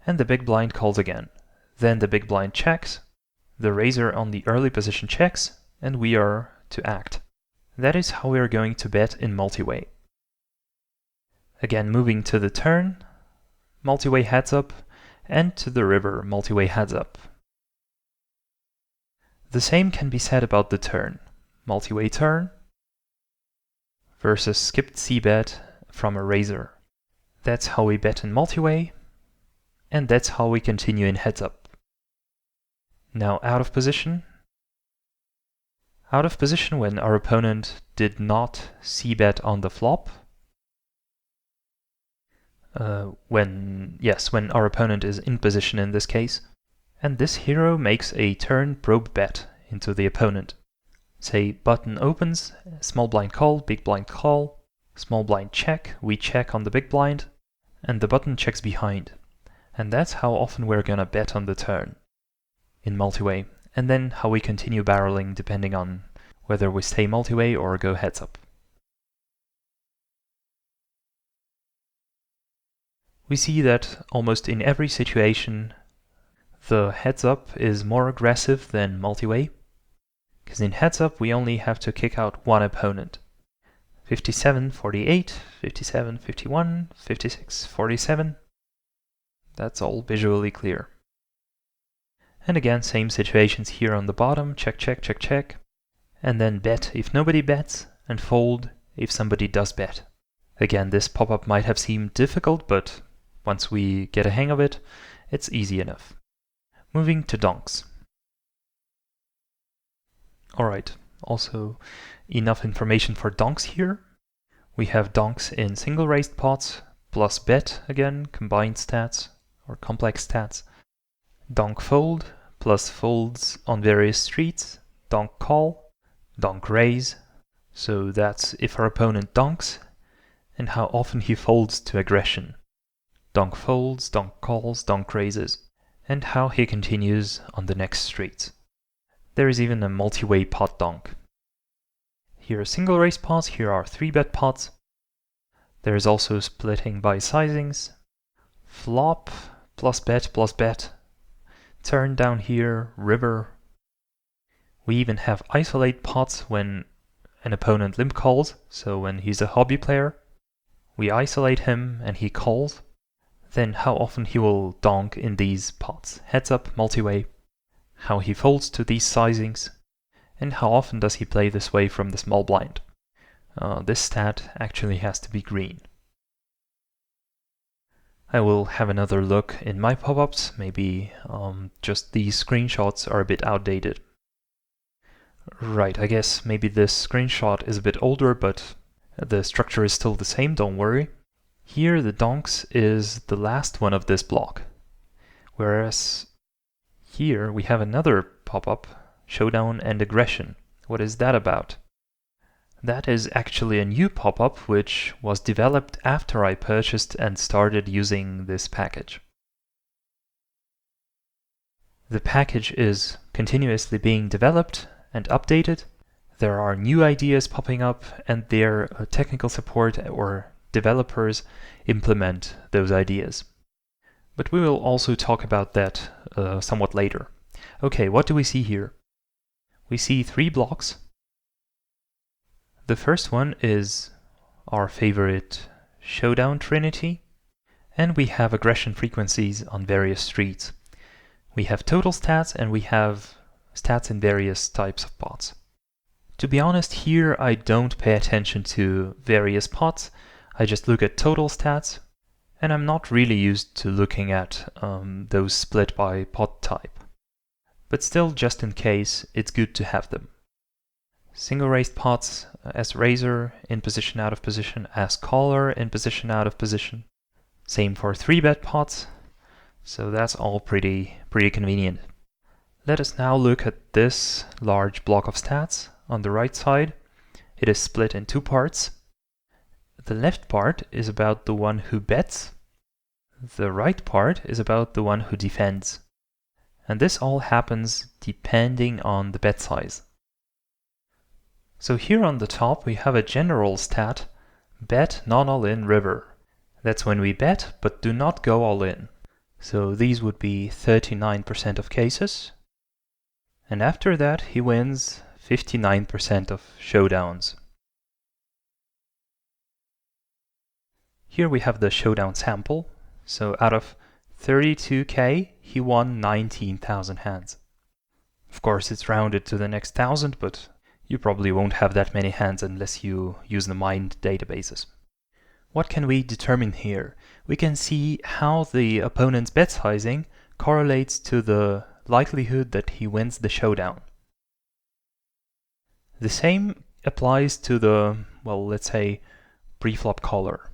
and the big blind calls again. Then the big blind checks, the raiser on the early position checks, and we are to act. That is how we are going to bet in multiway. Again, moving to the turn, multiway heads up, and to the river, multiway heads up. The same can be said about the turn. Multiway turn versus skipped c-bet from a raiser. That's how we bet in multiway, and that's how we continue in heads up. Now out of position. Out of position when our opponent did not c-bet on the flop. When our opponent is in position in this case. And this hero makes a turn probe bet into the opponent. Say button opens, small blind call, big blind call, small blind check, we check on the big blind, and the button checks behind. And that's how often we're gonna bet on the turn in multiway, and then how we continue barreling depending on whether we stay multiway or go heads up. We see that almost in every situation the heads up is more aggressive than multiway, because in heads up we only have to kick out one opponent. 57, 48, 57, 51, 56, 47. That's all visually clear. And again, same situations here on the bottom, check, check, check, check. And then bet if nobody bets, and fold if somebody does bet. Again, this pop-up might have seemed difficult, but once we get a hang of it, it's easy enough. Moving to donks. Alright, also enough information for donks here. We have donks in single raised pots, plus bet again, combined stats or complex stats. Donk fold, plus folds on various streets. Donk call, donk raise. So that's if our opponent donks, and how often he folds to aggression. Donk folds, donk calls, donk raises, and how he continues on the next streets. There is even a multi-way pot donk. Here are single raise pots, here are 3-bet pots. There is also splitting by sizings. Flop, plus bet, turn down here, river. We even have isolate pots when an opponent limp calls, so when he's a hobby player, we isolate him and he calls. Then how often he will donk in these pots. Heads up, multi-way. How he folds to these sizings, and how often does he play this way from the small blind. This stat actually has to be green. I will have another look in my pop-ups, maybe just these screenshots are a bit outdated. Right, I guess maybe this screenshot is a bit older, but the structure is still the same, don't worry. Here the donks is the last one of this block, whereas here we have another pop-up, showdown and aggression. What is that about? That is actually a new pop-up which was developed after I purchased and started using this package. The package is continuously being developed and updated. There are new ideas popping up, and their technical support or developers implement those ideas. But we will also talk about that somewhat later. Okay, what do we see here? We see 3 blocks. The first one is our favorite showdown trinity, and we have aggression frequencies on various streets. We have total stats, and we have stats in various types of pots. To be honest, here I don't pay attention to various pots, I just look at total stats, and I'm not really used to looking at those split by pot type. But still, just in case, it's good to have them. Single raised pots as raiser, in position, out of position, as caller, in position, out of position. Same for 3-bet pots, so that's all pretty convenient. Let us now look at this large block of stats on the right side. It is split in 2 parts. The left part is about the one who bets. The right part is about the one who defends. And this all happens depending on the bet size. So here on the top we have a general stat, bet non-all-in river. That's when we bet but do not go all in. So these would be 39% of cases. And after that he wins 59% of showdowns. Here we have the showdown sample. So out of 32k, he won 19,000 hands. Of course, it's rounded to the next 1,000, but you probably won't have that many hands unless you use the mined databases. What can we determine here? We can see how the opponent's bet sizing correlates to the likelihood that he wins the showdown. The same applies to the, well, let's say, pre-flop caller.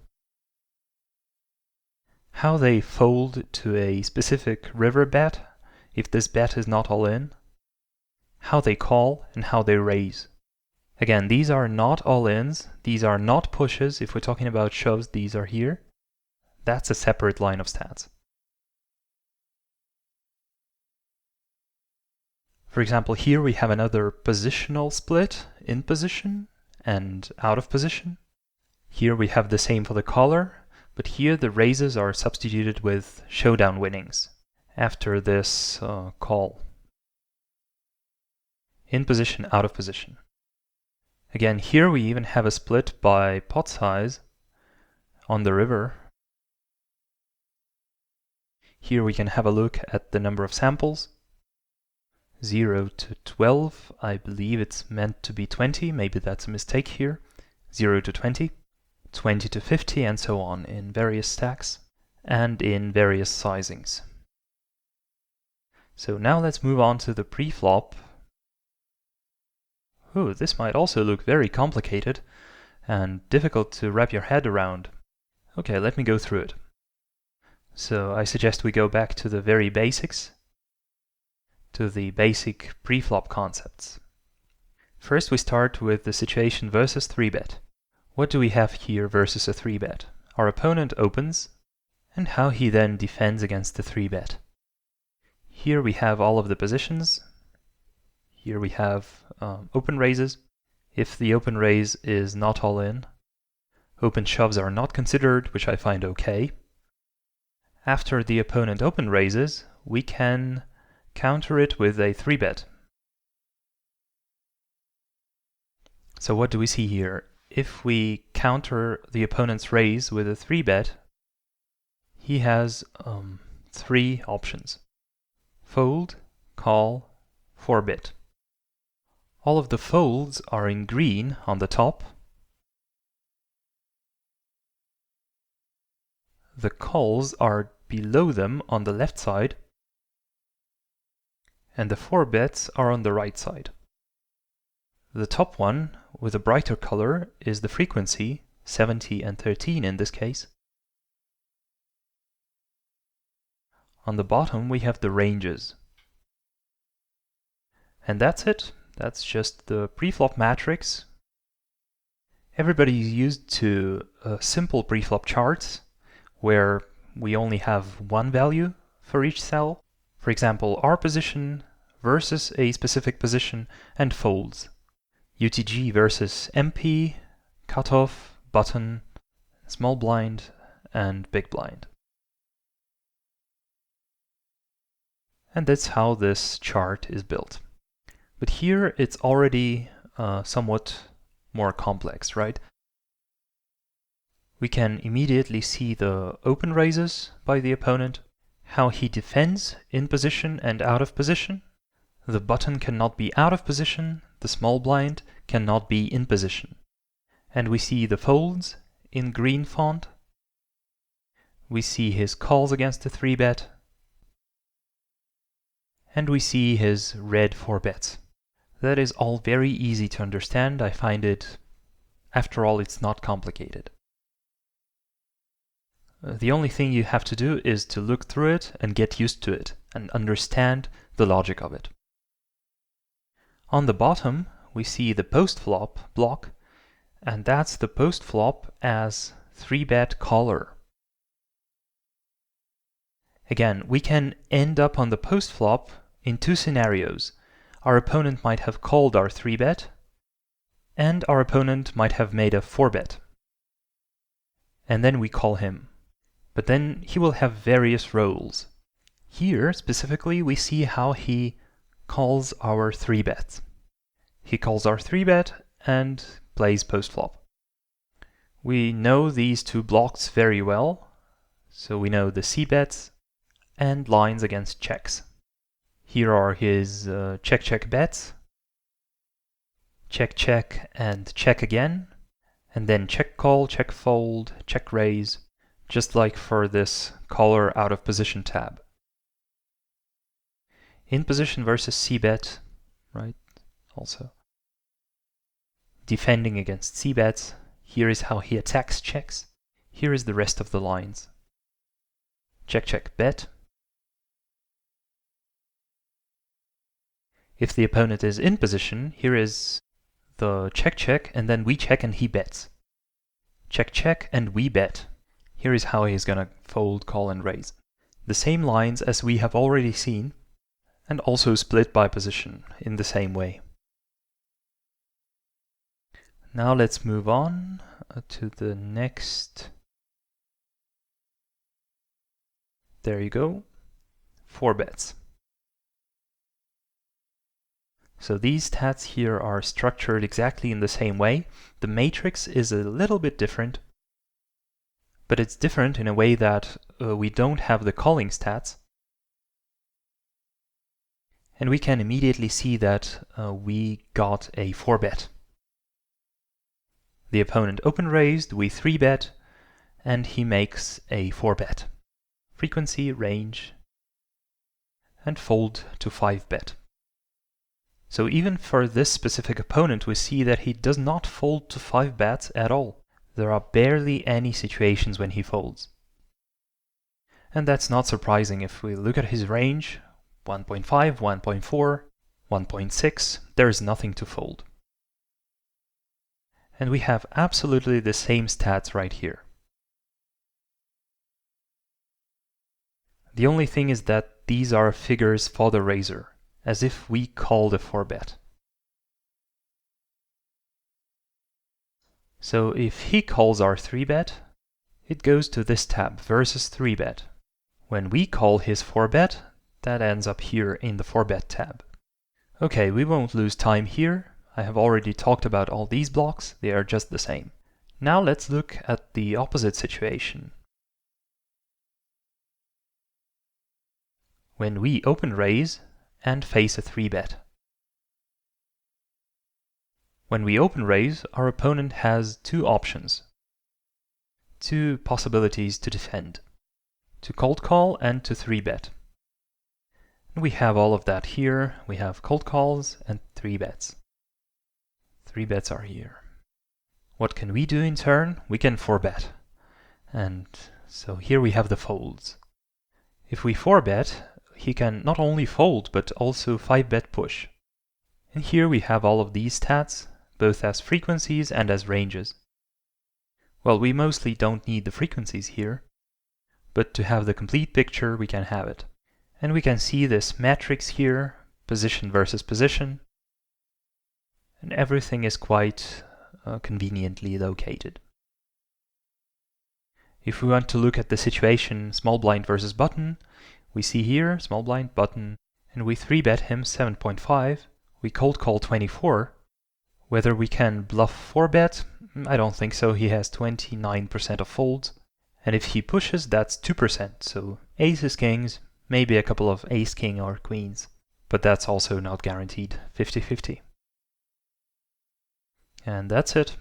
How they fold to a specific river bet, if this bet is not all in. How they call and how they raise. Again, these are not all-ins, these are not pushes. If we're talking about shoves, these are here. That's a separate line of stats. For example, here we have another positional split, in position and out of position. Here we have the same for the caller, but here the raises are substituted with showdown winnings after this call. In position, out of position. Again, here we even have a split by pot size on the river. Here we can have a look at the number of samples. 0 to 12, I believe it's meant to be 20, maybe that's a mistake here. 0 to 20, 20 to 50, and so on in various stacks and in various sizings. So now let's move on to the preflop. Ooh, this might also look very complicated and difficult to wrap your head around. Okay, let me go through it. So I suggest we go back to the very basics, to the basic preflop concepts. First we start with the situation versus 3-bet. What do we have here versus a 3-bet? Our opponent opens, and how he then defends against the 3-bet. Here we have all of the positions. Here we have open raises. If the open raise is not all in, open shoves are not considered, which I find okay. After the opponent open raises, we can counter it with a 3-bet. So what do we see here? If we counter the opponent's raise with a 3-bet, he has 3 options: fold, call, 4-bet. All of the folds are in green on the top. The calls are below them on the left side, and the 4-bets are on the right side. The top one, with a brighter color, is the frequency, 70 and 13 in this case. On the bottom we have the ranges. And that's it. That's just the preflop matrix. Everybody's used to simple preflop charts, where we only have one value for each cell. For example, R position versus a specific position and folds. UTG versus MP, cutoff, button, small blind, and big blind. And that's how this chart is built. But here it's already somewhat more complex, right? We can immediately see the open raises by the opponent, how he defends in position and out of position. The button cannot be out of position, the small blind cannot be in position. And we see the folds in green font. We see his calls against the 3-bet. And we see his red 4-bets. That is all very easy to understand. I find it, after all, it's not complicated. The only thing you have to do is to look through it and get used to it and understand the logic of it. On the bottom, we see the post-flop block, and that's the post-flop as 3-bet caller. Again, we can end up on the post-flop in 2 scenarios. Our opponent might have called our 3-bet, and our opponent might have made a 4-bet. And then we call him. But then he will have various roles. Here, specifically, we see how he calls our 3-bet. He calls our 3-bet and plays post-flop. We know these 2 blocks very well, so we know the C-bets and lines against checks. Here are his check-check bets, check-check and check again, and then check-call, check-fold, check-raise, just like for this caller out of position tab. In position versus C-bet, right, also. Defending against C-bets, here is how he attacks checks. Here is the rest of the lines. Check-check bet. If the opponent is in position, here is the check-check, and then we check and he bets. Check-check and we bet. Here is how he's gonna fold, call, and raise. The same lines as we have already seen, and also split by position in the same way. Now let's move on to the next. There you go. 4 bets. So these stats here are structured exactly in the same way. The matrix is a little bit different, but it's different in a way that we don't have the calling stats. And we can immediately see that we got a 4-bet. The opponent open raised, we 3-bet, and he makes a 4-bet. Frequency, range, and fold to 5-bet. So even for this specific opponent, we see that he does not fold to 5 bets at all. There are barely any situations when he folds. And that's not surprising if we look at his range, 1.5, 1.4, 1.6, there's nothing to fold. And we have absolutely the same stats right here. The only thing is that these are figures for the raiser, as if we called a 4-bet. So if he calls our 3-bet, it goes to this tab, versus 3-bet. When we call his 4-bet, that ends up here in the 4-bet tab. Okay, we won't lose time here. I have already talked about all these blocks, they are just the same. Now let's look at the opposite situation. When we open raise and face a 3-bet. When we open raise, our opponent has two options, two possibilities to defend, to cold call and to 3-bet. We have all of that here. We have cold calls and 3-bets. 3-bets are here. What can we do in turn? We can 4-bet. And so here we have the folds. If we 4-bet, he can not only fold, but also 5-bet push. And here we have all of these stats, both as frequencies and as ranges. Well, we mostly don't need the frequencies here, but to have the complete picture, we can have it. And we can see this matrix here, position versus position, and everything is quite conveniently located. If we want to look at the situation small blind versus button, we see here small blind, button, and we 3-bet him 7.5, we cold call 24. Whether we can bluff 4-bet, I don't think so. He has 29% of folds, and if he pushes, that's 2%, so aces, kings, maybe a couple of ace, king, or queens, but that's also not guaranteed, 50-50. And that's it.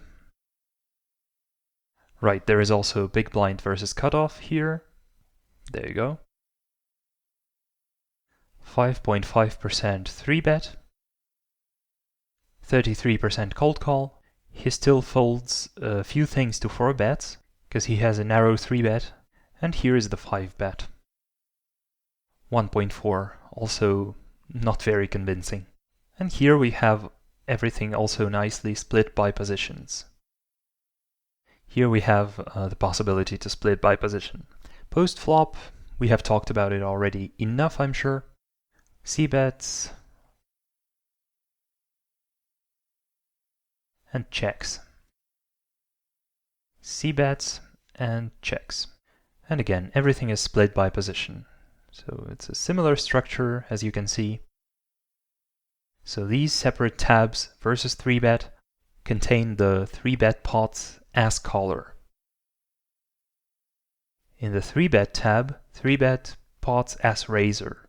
Right, there is also big blind versus cutoff here. There you go. 5.5% 3-bet, 33% cold call. He still folds a few things to 4-bets, because he has a narrow 3-bet, and here is the 5-bet. 1.4, also not very convincing. And here we have everything also nicely split by positions. Here we have the possibility to split by position. Post-flop, we have talked about it already enough, I'm sure. C-bets and checks. C-bets and checks. And again, everything is split by position. So it's a similar structure, as you can see. So these separate tabs versus 3-bet contain the 3-bet pots as caller. In the 3-bet tab, 3-bet pots as raiser.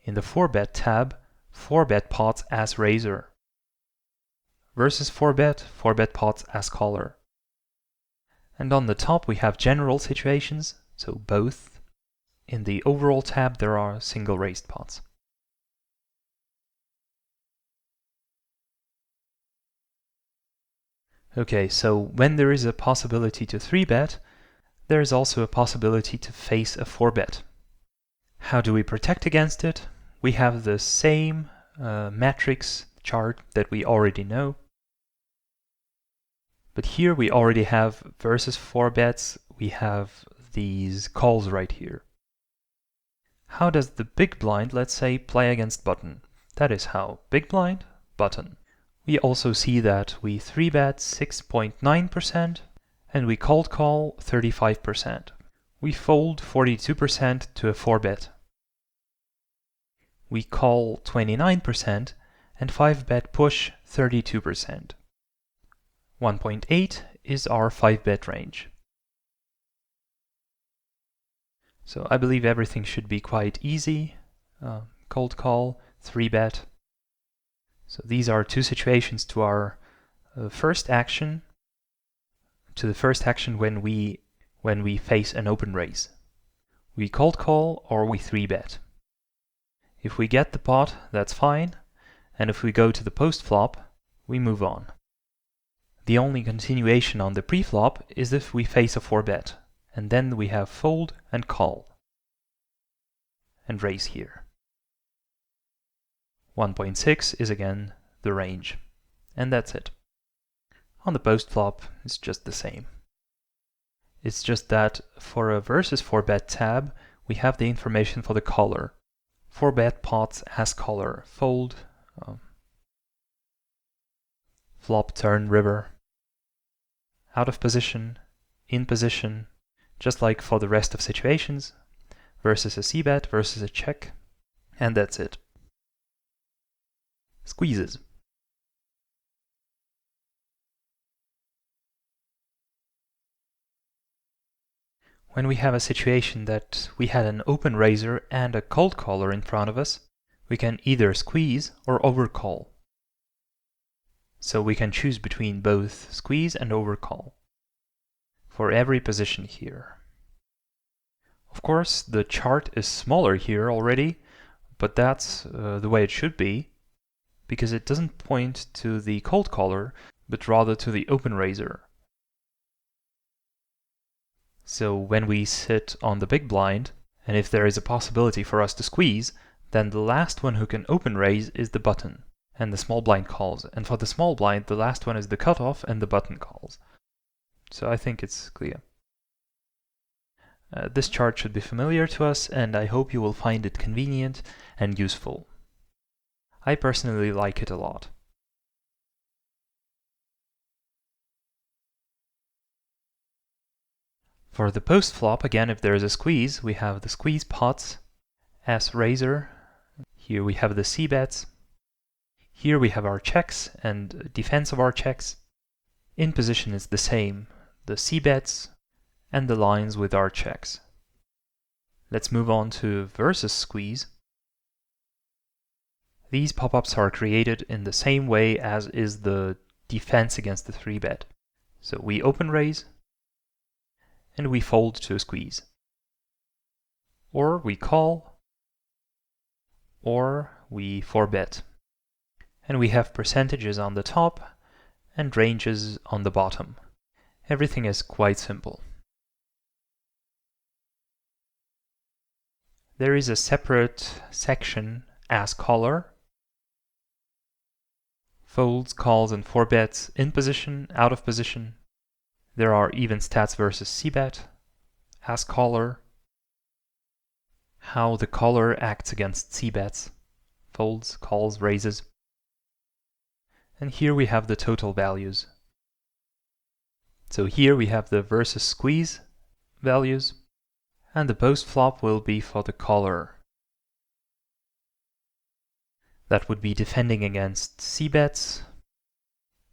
In the 4-bet tab, 4-bet pots as raiser. Versus 4-bet, 4-bet pots as caller. And on the top we have general situations, so both. In the overall tab there are single raised pots. Okay, so when there is a possibility to 3-bet, there is also a possibility to face a 4-bet. How do we protect against it? We have the same matrix chart that we already know. But here we already have versus 4-bets, we have these calls right here. How does the big blind, let's say, play against button? That is how. Big blind, button. We also see that we 3-bet 6.9% and we cold call 35%. We fold 42% to a 4-bet. We call 29% and 5-bet push 32%. 1.8 is our 5-bet range. So I believe everything should be quite easy. Cold call, 3-bet. So these are two situations to our first action. To the first action when we face an open raise. We cold call or we 3-bet. If we get the pot, that's fine, and if we go to the post flop, we move on. The only continuation on the pre-flop is if we face a 4-bet, and then we have fold and call, and raise here. 1.6 is again the range, and that's it. On the post flop, it's just the same. It's just that for a versus 4-bet tab, we have the information for the caller. 4-bet pots as caller, fold, flop, turn, river, out of position, in position, just like for the rest of situations, versus a c-bet, versus a check, and that's it. Squeezes. When we have a situation that we had an open raiser and a cold caller in front of us, we can either squeeze or overcall. So we can choose between both squeeze and overcall for every position here. Of course, the chart is smaller here already, but that's the way it should be, because it doesn't point to the cold caller, but rather to the open raiser. So when we sit on the big blind, and if there is a possibility for us to squeeze, then the last one who can open raise is the button, and the small blind calls. And for the small blind, the last one is the cutoff, and the button calls. So I think it's clear. This chart should be familiar to us, and I hope you will find it convenient and useful. I personally like it a lot. For the post flop, again, if there is a squeeze, we have the squeeze pots as raiser. Here we have the c-bets. Here we have our checks and defense of our checks. In position is the same, the c-bets and the lines with our checks. Let's move on to versus squeeze. These pop-ups are created in the same way as is the defense against the 3-bet. So we open raise, and we fold to a squeeze. Or we call, or we 4-bet. And we have percentages on the top and ranges on the bottom. Everything is quite simple. There is a separate section as caller. Folds, calls, and 4-bets in position, out of position. There are even stats versus c-bet, as caller, how the caller acts against c-bets, folds, calls, raises. And here we have the total values. So here we have the versus squeeze values, and the post flop will be for the caller. That would be defending against c-bets,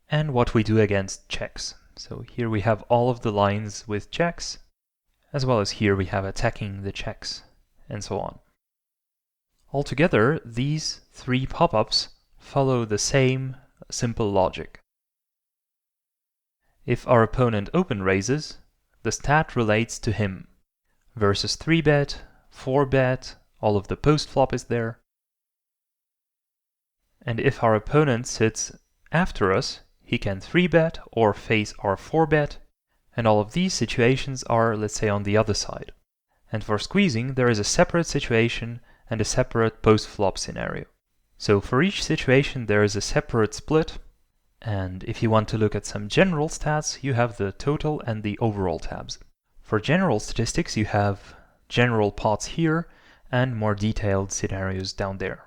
and what we do against checks. So here we have all of the lines with checks, as well as here we have attacking the checks, and so on. Altogether, these three pop-ups follow the same simple logic. If our opponent open raises, the stat relates to him. Versus 3-bet, 4-bet, all of the post flop is there. And if our opponent sits after us, he can 3-bet or face our 4-bet, and all of these situations are, let's say, on the other side. And for squeezing, there is a separate situation and a separate post-flop scenario. So for each situation, there is a separate split, and if you want to look at some general stats, you have the total and the overall tabs. For general statistics, you have general pots here and more detailed scenarios down there.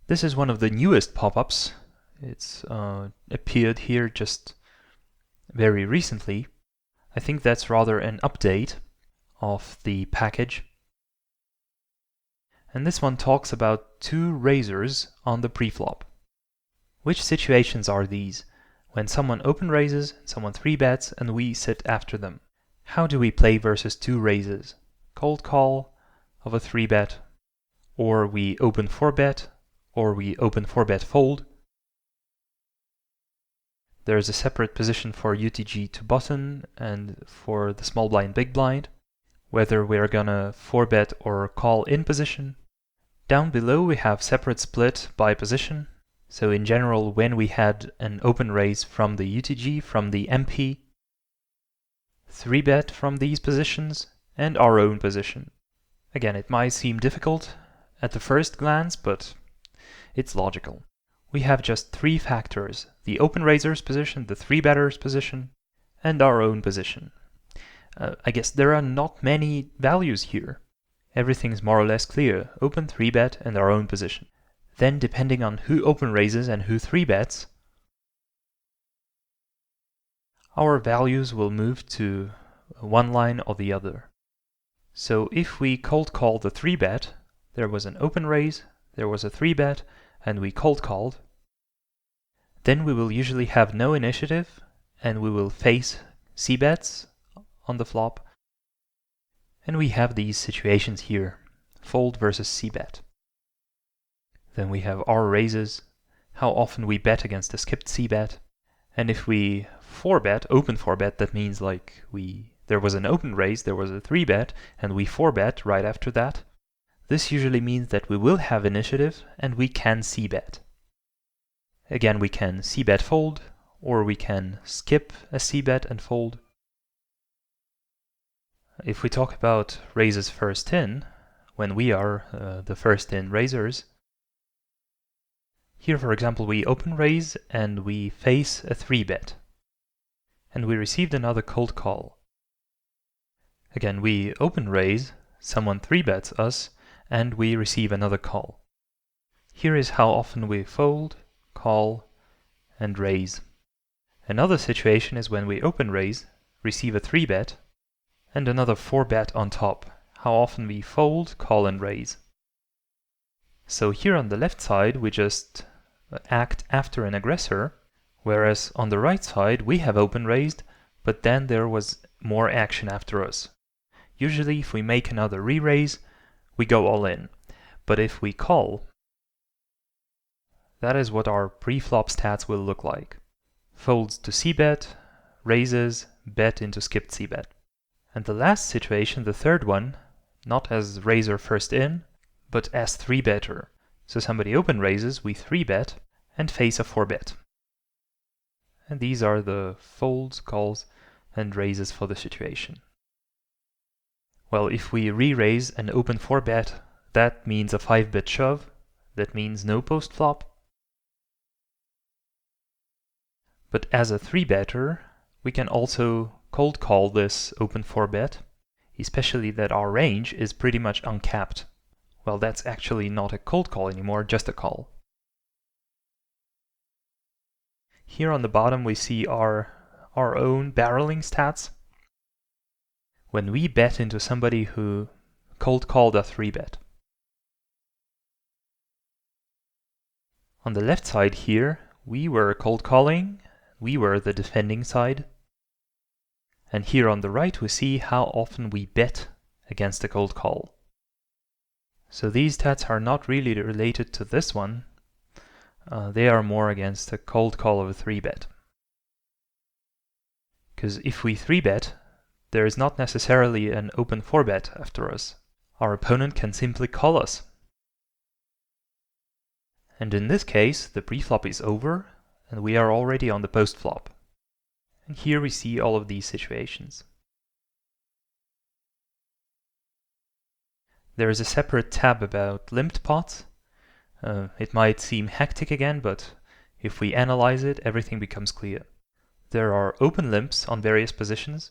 This is one of the newest pop-ups. It's appeared here just very recently. I think that's rather an update of the package. And this one talks about two raisers on the preflop. Which situations are these? When someone open raises, someone 3-bets, and we sit after them. How do we play versus 2 raises? Cold call of a 3-bet, or we open 4-bet, or we open 4-bet fold. There is a separate position for UTG to button and for the small blind, big blind, whether we're gonna 4-bet or call in position. Down below we have separate split by position. So in general, when we had an open raise from the UTG, from the MP, 3-bet from these positions, and our own position. Again, it might seem difficult at the first glance, but it's logical. We have just 3 factors: the open raiser's position, the 3-better's position, and our own position. I guess there are not many values here. Everything's more or less clear: open, 3-bet, and our own position. Then, depending on who open raises and who 3-bets, our values will move to one line or the other. So if we cold call the 3-bet, there was an open raise, there was a 3-bet, and we cold called, then we will usually have no initiative, and we will face c-bets on the flop, and we have these situations here: fold versus c-bet. Then we have our raises, how often we bet against a skipped c-bet, and if we 4-bet, open 4-bet, that means like there was an open raise, there was a 3-bet, and we 4-bet right after that. This usually means that we will have initiative and we can c-bet. Again, we can c-bet fold, or we can skip a c-bet and fold. If we talk about raises first in, when we are the first in raisers, here, for example, we open raise and we face a 3-bet, and we received another cold call. Again, we open raise, someone 3-bets us, and we receive another call. Here is how often we fold, call, and raise. Another situation is when we open raise, receive a 3-bet, and another 4-bet on top. How often we fold, call, and raise. So here on the left side, we just act after an aggressor, whereas on the right side we have open raised, but then there was more action after us. Usually if we make another re-raise, we go all in, but if we call, that is what our pre-flop stats will look like. Folds to c-bet, raises, bet into skipped c-bet. And the last situation, the third one, not as raiser first in, but as 3-better. So somebody open raises, we 3-bet, and face a 4-bet. And these are the folds, calls, and raises for the situation. Well, if we re-raise and open 4-bet, that means a 5-bit shove. That means no post-flop. But as a 3-better, we can also cold call this open 4-bet, especially that our range is pretty much uncapped. Well, that's actually not a cold call anymore, just a call. Here on the bottom we see our own barreling stats. When we bet into somebody who cold called a 3-bet. On the left side here, we were cold calling, we were the defending side. And here on the right we see how often we bet against a cold call. So these stats are not really related to this one. They are more against a cold call of a 3-bet. Because if we 3-bet, there is not necessarily an open 4-bet after us. Our opponent can simply call us. And in this case, the pre-flop is over, and we are already on the post-flop. And here we see all of these situations. There is a separate tab about limped pots. It might seem hectic again, but if we analyze it, everything becomes clear. There are open limps on various positions,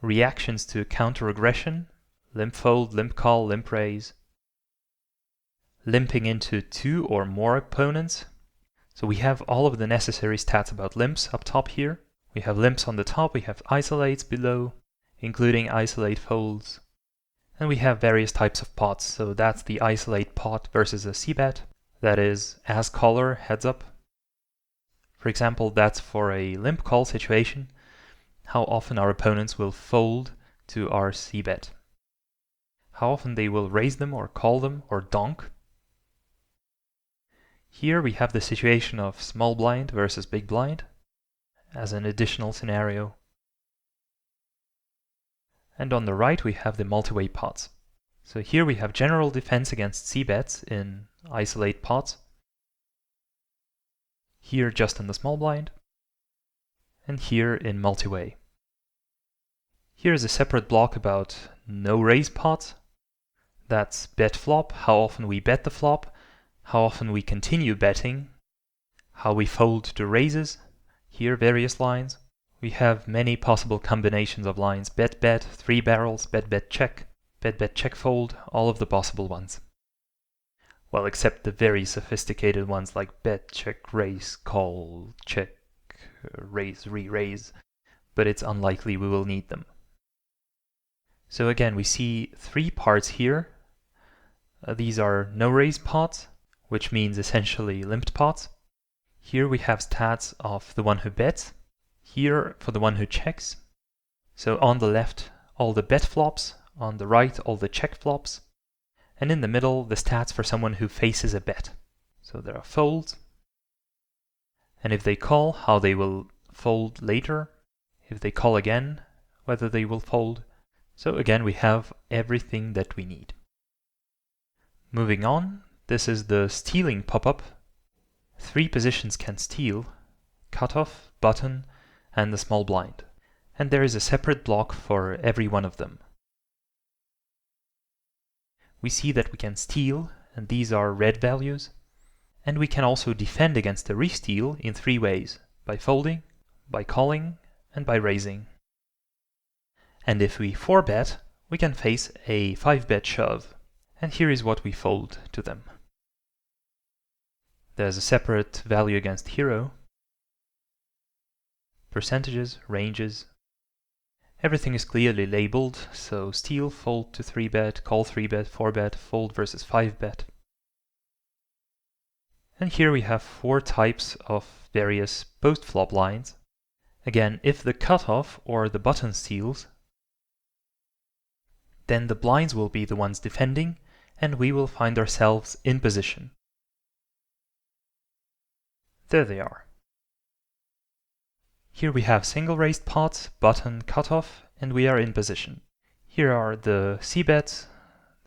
reactions to counter-aggression, limp fold, limp call, limp raise, limping into 2 or more opponents. So we have all of the necessary stats about limps up top here. We have limps on the top, we have isolates below, including isolate folds. And we have various types of pots, so that's the isolate pot versus a c-bet. That is as caller, heads up. For example, that's for a limp call situation, how often our opponents will fold to our c-bet. How often they will raise them or call them or donk. Here we have the situation of small blind versus big blind as an additional scenario. And on the right we have the multiway pots. So here we have general defense against c-bets in isolate pots. Here just in the small blind. And here in multiway. Here is a separate block about no raise pots. That's bet flop, how often we bet the flop, how often we continue betting, how we fold to raises. Here various lines. We have many possible combinations of lines. Bet bet, three barrels, bet bet check fold, all of the possible ones. Well, except the very sophisticated ones like bet, check, raise, call, check, raise, re-raise, but it's unlikely we will need them. So again, we see three parts here. These are no raise pots, which means essentially limped pots. Here we have stats of the one who bets. Here for the one who checks. So on the left, all the bet flops. On the right, all the check flops. And in the middle, the stats for someone who faces a bet. So there are folds. And if they call, how they will fold later. If they call again, whether they will fold. So again, we have everything that we need. Moving on, this is the stealing pop-up. Three positions can steal: cutoff, button, and the small blind. And there is a separate block for every one of them. We see that we can steal, and these are red values. And we can also defend against a re-steal in three ways: by folding, by calling, and by raising. And if we 4-bet, we can face a 5-bet shove. And here is what we fold to them. There's a separate value against hero. Percentages, ranges. Everything is clearly labeled, so steal, fold to 3-bet, call 3-bet, 4-bet, fold versus 5-bet. And here we have 4 types of various post-flop lines. Again, if the cutoff or the button steals, then the blinds will be the ones defending, and we will find ourselves in position. There they are. Here we have single raised pots, button, cutoff, and we are in position. Here are the c-bets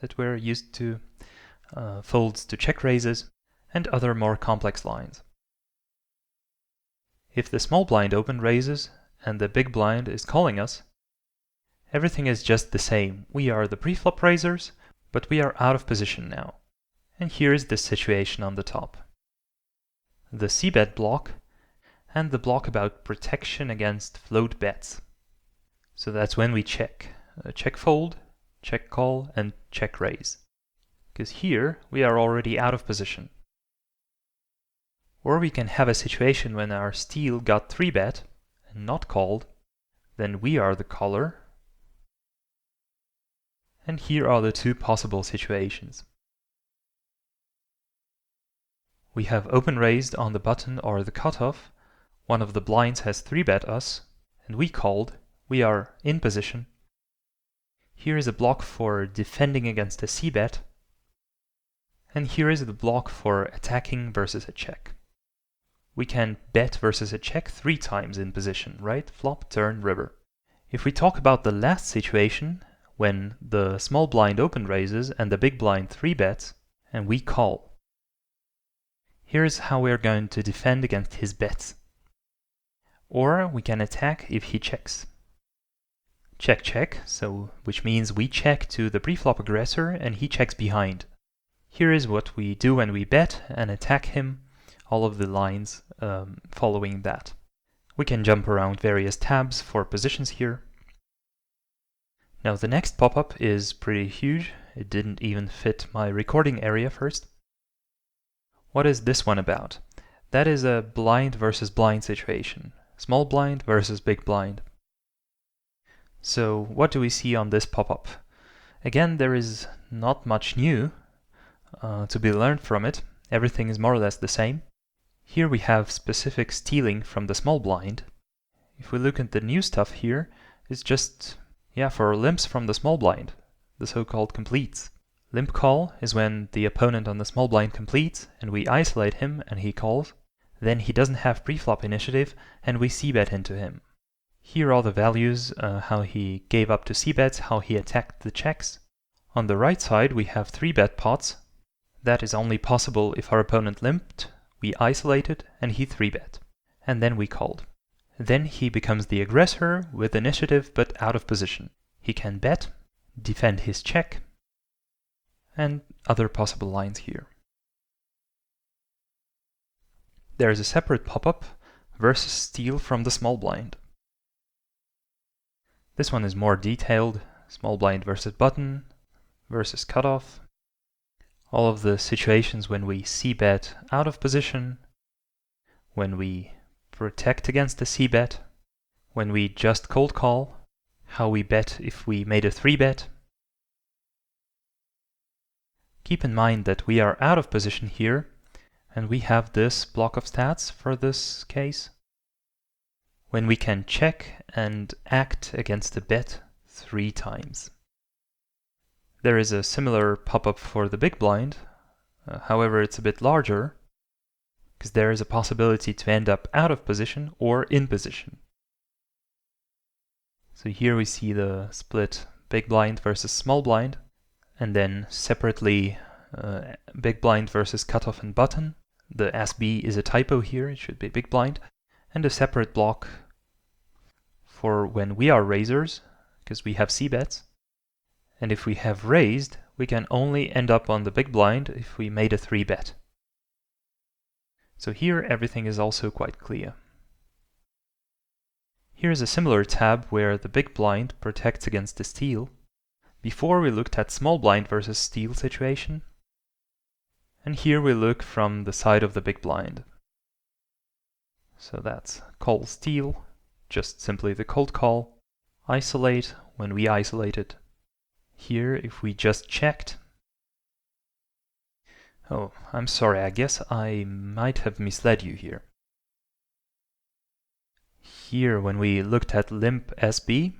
that we're used to, folds to check raises, and other more complex lines. If the small blind open raises and the big blind is calling us, everything is just the same. We are the preflop raisers, but we are out of position now. And here is the situation on the top. The c-bet block and the block about protection against float bets. So that's when we check. Check fold, check call, and check raise. Because here we are already out of position. Or we can have a situation when our steal got 3-bet and not called, then we are the caller. And here are the 2 possible situations. We have open raised on the button or the cutoff. One of the blinds has 3-bet us, and we called. We are in position. Here is a block for defending against a c-bet. And here is the block for attacking versus a check. We can bet versus a check 3 times in position, right? Flop, turn, river. If we talk about the last situation, when the small blind open raises and the big blind 3-bets, and we call. Here's how we're going to defend against his bets. Or we can attack if he checks. Check, check, so which means we check to the preflop aggressor and he checks behind. Here is what we do when we bet and attack him, all of the lines following that. We can jump around various tabs for positions here. Now the next pop-up is pretty huge. It didn't even fit my recording area first. What is this one about? That is a blind versus blind situation. Small blind versus big blind. So what do we see on this pop-up? Again, there is not much new to be learned from it. Everything is more or less the same. Here we have specific stealing from the small blind. If we look at the new stuff here, it's just, for limps from the small blind, the so-called completes. Limp call is when the opponent on the small blind completes and we isolate him and he calls. Then he doesn't have preflop initiative and we c-bet into him. Here are the values, how he gave up to c-bets, how he attacked the checks. On the right side we have 3-bet pots. That is only possible if our opponent limped, we isolated, and he 3-bet. And then we called. Then he becomes the aggressor with initiative but out of position. He can bet, defend his check, and other possible lines here. There is a separate pop-up, vsSteal from the small blind. This one is more detailed, small blind versus button, versus cutoff. All of the situations when we c-bet out of position, when we protect against the c-bet, when we just cold call, how we bet if we made a 3-bet. Keep in mind that we are out of position here, and we have this block of stats for this case, when we can check and act against a bet 3 times. There is a similar pop-up for the big blind, however it's a bit larger, because there is a possibility to end up out of position or in position. So here we see the split big blind versus small blind, and then separately big blind versus cutoff and button. The SB is a typo here, it should be big blind, and a separate block for when we are raisers, because we have c-bets. And if we have raised, we can only end up on the big blind if we made a 3-bet. So here everything is also quite clear. Here is a similar tab where the big blind protects against the steal. Before we looked at small blind versus steal situation. And here we look from the side of the big blind. So that's call steal, just simply the cold call. Isolate when we isolated. Here, if we just checked. Oh, I'm sorry, I guess I might have misled you here. Here, when we looked at Limp SB,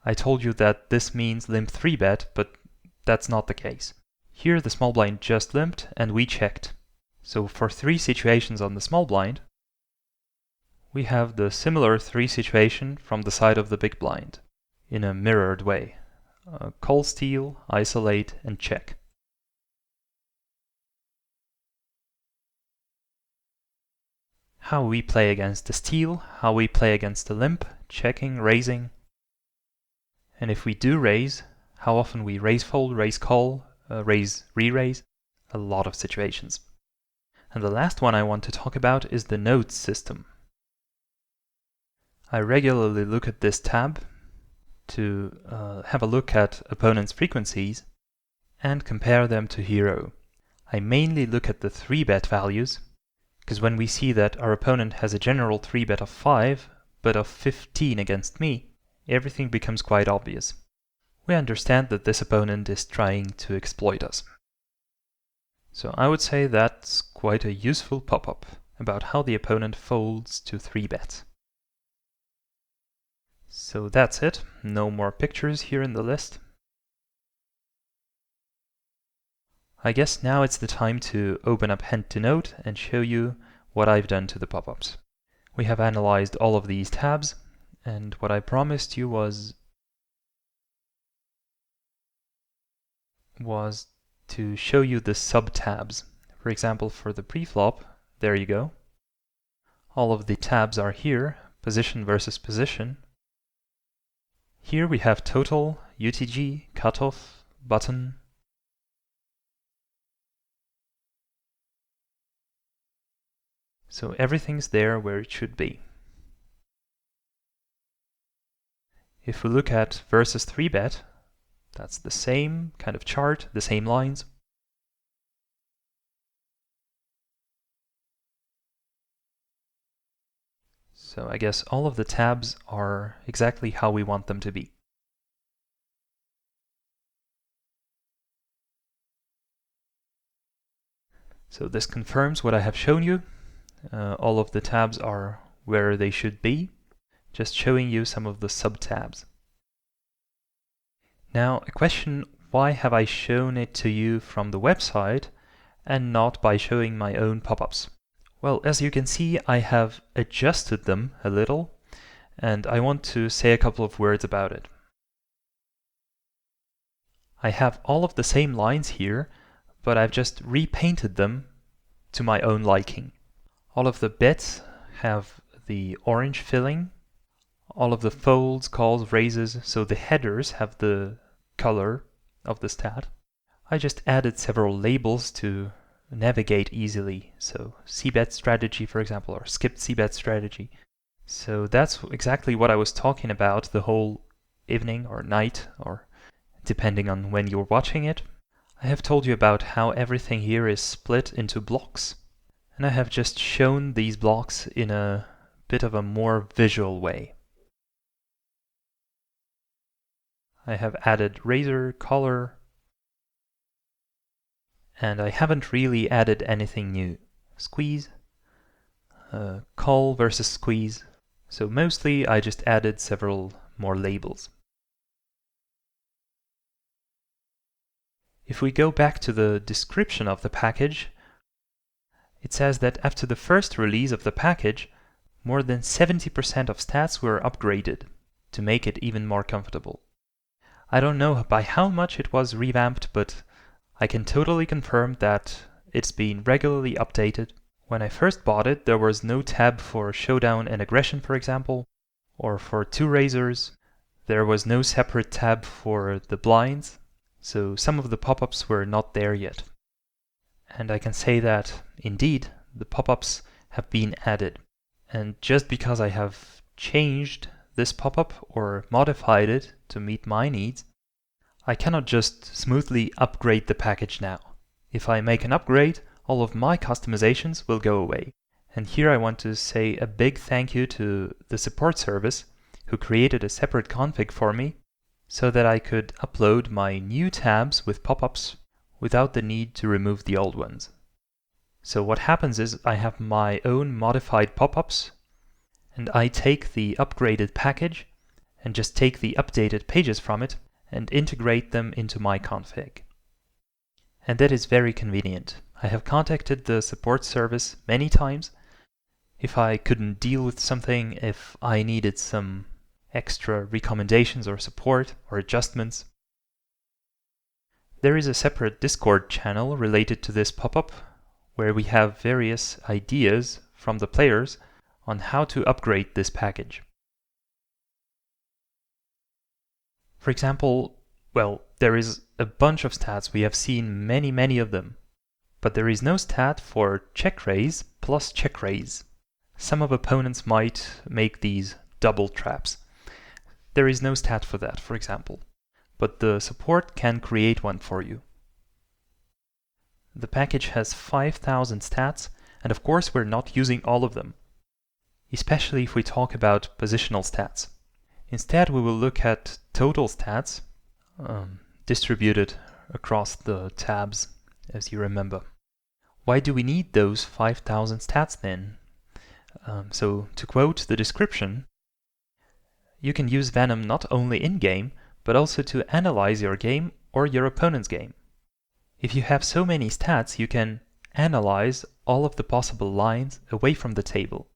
I told you that this means Limp 3-bet, but that's not the case. Here the small blind just limped and we checked. So for 3 situations on the small blind, we have the similar 3 situation from the side of the big blind, in a mirrored way. Call steal, isolate, and check. How we play against the steal, how we play against the limp, checking, raising. And if we do raise, how often we raise fold, raise call, raise, re-raise. A lot of situations. And the last one I want to talk about is the nodes system. I regularly look at this tab to have a look at opponents' frequencies and compare them to hero. I mainly look at the 3-bet values, because when we see that our opponent has a general 3-bet of 5, but of 15 against me, everything becomes quite obvious. We understand that this opponent is trying to exploit us. So I would say that's quite a useful pop-up about how the opponent folds to 3-bets. So that's it, no more pictures here in the list. I guess now it's the time to open up Hand to Note and show you what I've done to the pop-ups. We have analyzed all of these tabs, and what I promised you was to show you the sub-tabs. For example, for the preflop, there you go. All of the tabs are here, position versus position. Here we have total, UTG, cutoff, button. So everything's there where it should be. If we look at versus 3-bet, that's the same kind of chart, the same lines. So I guess all of the tabs are exactly how we want them to be. So this confirms what I have shown you. All of the tabs are where they should be, just showing you some of the sub-tabs. Now, a question, why have I shown it to you from the website and not by showing my own pop-ups? Well, as you can see, I have adjusted them a little, and I want to say a couple of words about it. I have all of the same lines here, but I've just repainted them to my own liking. All of the bits have the orange filling, all of the folds, calls, raises, so the headers have the color of the stat. I just added several labels to navigate easily, so cbet strategy, for example, or skipped cbet strategy. So that's exactly what I was talking about the whole evening or night, or depending on when you're watching it. I have told you about how everything here is split into blocks, and I have just shown these blocks in a bit of a more visual way. I have added razor, color, and I haven't really added anything new. Squeeze, call versus squeeze. So mostly I just added several more labels. If we go back to the description of the package, it says that after the first release of the package, more than 70% of stats were upgraded to make it even more comfortable. I don't know by how much it was revamped, but I can totally confirm that it's been regularly updated. When I first bought it, there was no tab for showdown and aggression, for example, or for two razors. There was no separate tab for the blinds, so some of the pop-ups were not there yet. And I can say that, indeed, the pop-ups have been added. And just because I have changed this pop-up or modified it to meet my needs, I cannot just smoothly upgrade the package now. If I make an upgrade, all of my customizations will go away. And here I want to say a big thank you to the support service who created a separate config for me so that I could upload my new tabs with pop-ups without the need to remove the old ones. So what happens is I have my own modified pop-ups, and I take the upgraded package and just take the updated pages from it and integrate them into my config. And that is very convenient. I have contacted the support service many times if I couldn't deal with something, if I needed some extra recommendations or support or adjustments. There is a separate Discord channel related to this pop-up where we have various ideas from the players on how to upgrade this package. For example, well, there is a bunch of stats. We have seen many of them. But there is no stat for check raise plus check raise. Some of opponents might make these double traps. There is no stat for that, for example. But the support can create one for you. The package has 5,000 stats, and of course we're not using all of them, especially if we talk about positional stats. Instead, we will look at total stats, distributed across the tabs, as you remember. Why do we need those 5,000 stats then? So to quote the description, you can use Venom not only in-game, but also to analyze your game or your opponent's game. If you have so many stats, you can analyze all of the possible lines away from the table.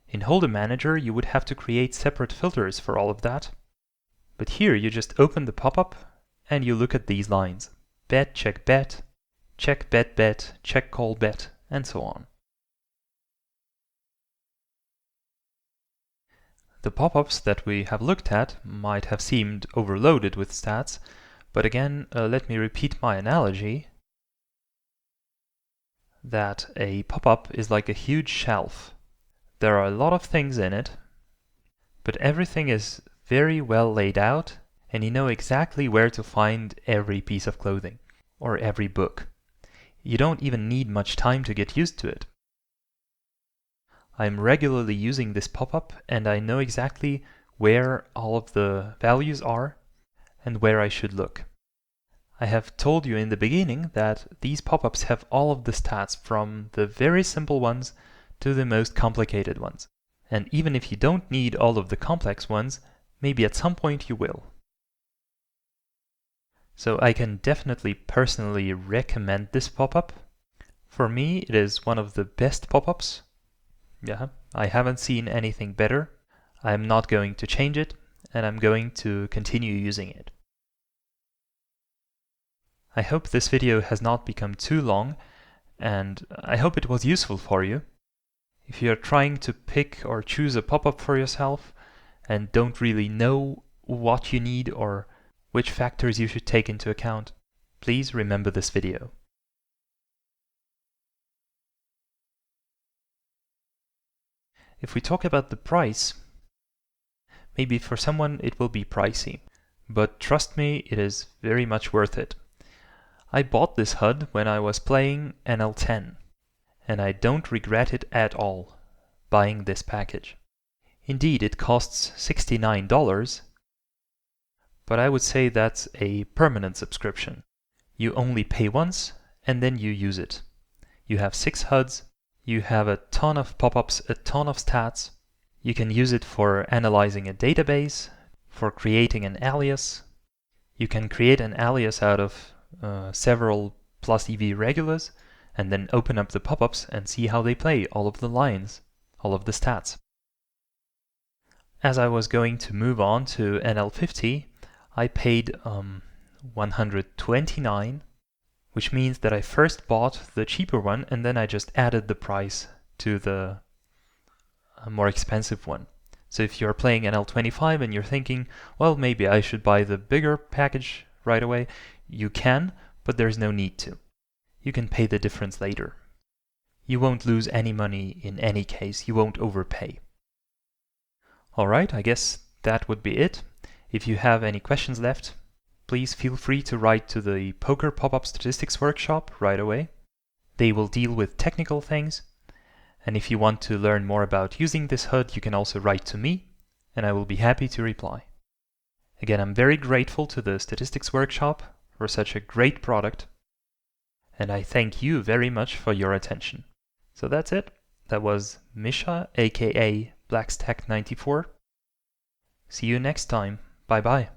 In Hold'em Manager, you would have to create separate filters for all of that. But here you just open the pop-up and you look at these lines. Bet, check, bet, check, call, bet, and so on. The pop-ups that we have looked at might have seemed overloaded with stats, but again, let me repeat my analogy that a pop-up is like a huge shelf. There are a lot of things in it, but everything is very well laid out, and you know exactly where to find every piece of clothing or every book. You don't even need much time to get used to it. I'm regularly using this pop-up, and I know exactly where all of the values are and where I should look. I have told you in the beginning that these pop-ups have all of the stats from the very simple ones to the most complicated ones. And even if you don't need all of the complex ones, maybe at some point you will. So I can definitely personally recommend this pop-up. For me, it is one of the best pop-ups. Yeah, I haven't seen anything better. I'm not going to change it, and I'm going to continue using it. I hope this video has not become too long, and I hope it was useful for you. If you're trying to pick or choose a pop-up for yourself and don't really know what you need or which factors you should take into account, please remember this video. If we talk about the price, maybe for someone it will be pricey, but trust me, it is very much worth it. I bought this HUD when I was playing NL10, and I don't regret it at all, buying this package. Indeed, it costs $69, but I would say that's a permanent subscription. You only pay once, and then you use it. You have 6 HUDs, you have a ton of pop-ups, a ton of stats. You can use it for analyzing a database, for creating an alias. You can create an alias out of several +EV regulars, and then open up the pop-ups and see how they play, all of the lines, all of the stats. As I was going to move on to NL50, I paid $129, which means that I first bought the cheaper one and then I just added the price to the more expensive one. So if you're playing NL25 and you're thinking, well, maybe I should buy the bigger package right away, you can, but there's no need to. You can pay the difference later. You won't lose any money in any case, you won't overpay. Alright, I guess that would be it. If you have any questions left, please feel free to write to the Poker Pop-Up Statistics Workshop right away. They will deal with technical things. And if you want to learn more about using this HUD, you can also write to me, and I will be happy to reply. Again, I'm very grateful to the Statistics Workshop for such a great product, and I thank you very much for your attention. So that's it. That was Misha, aka Blackstack94. See you next time. Bye bye.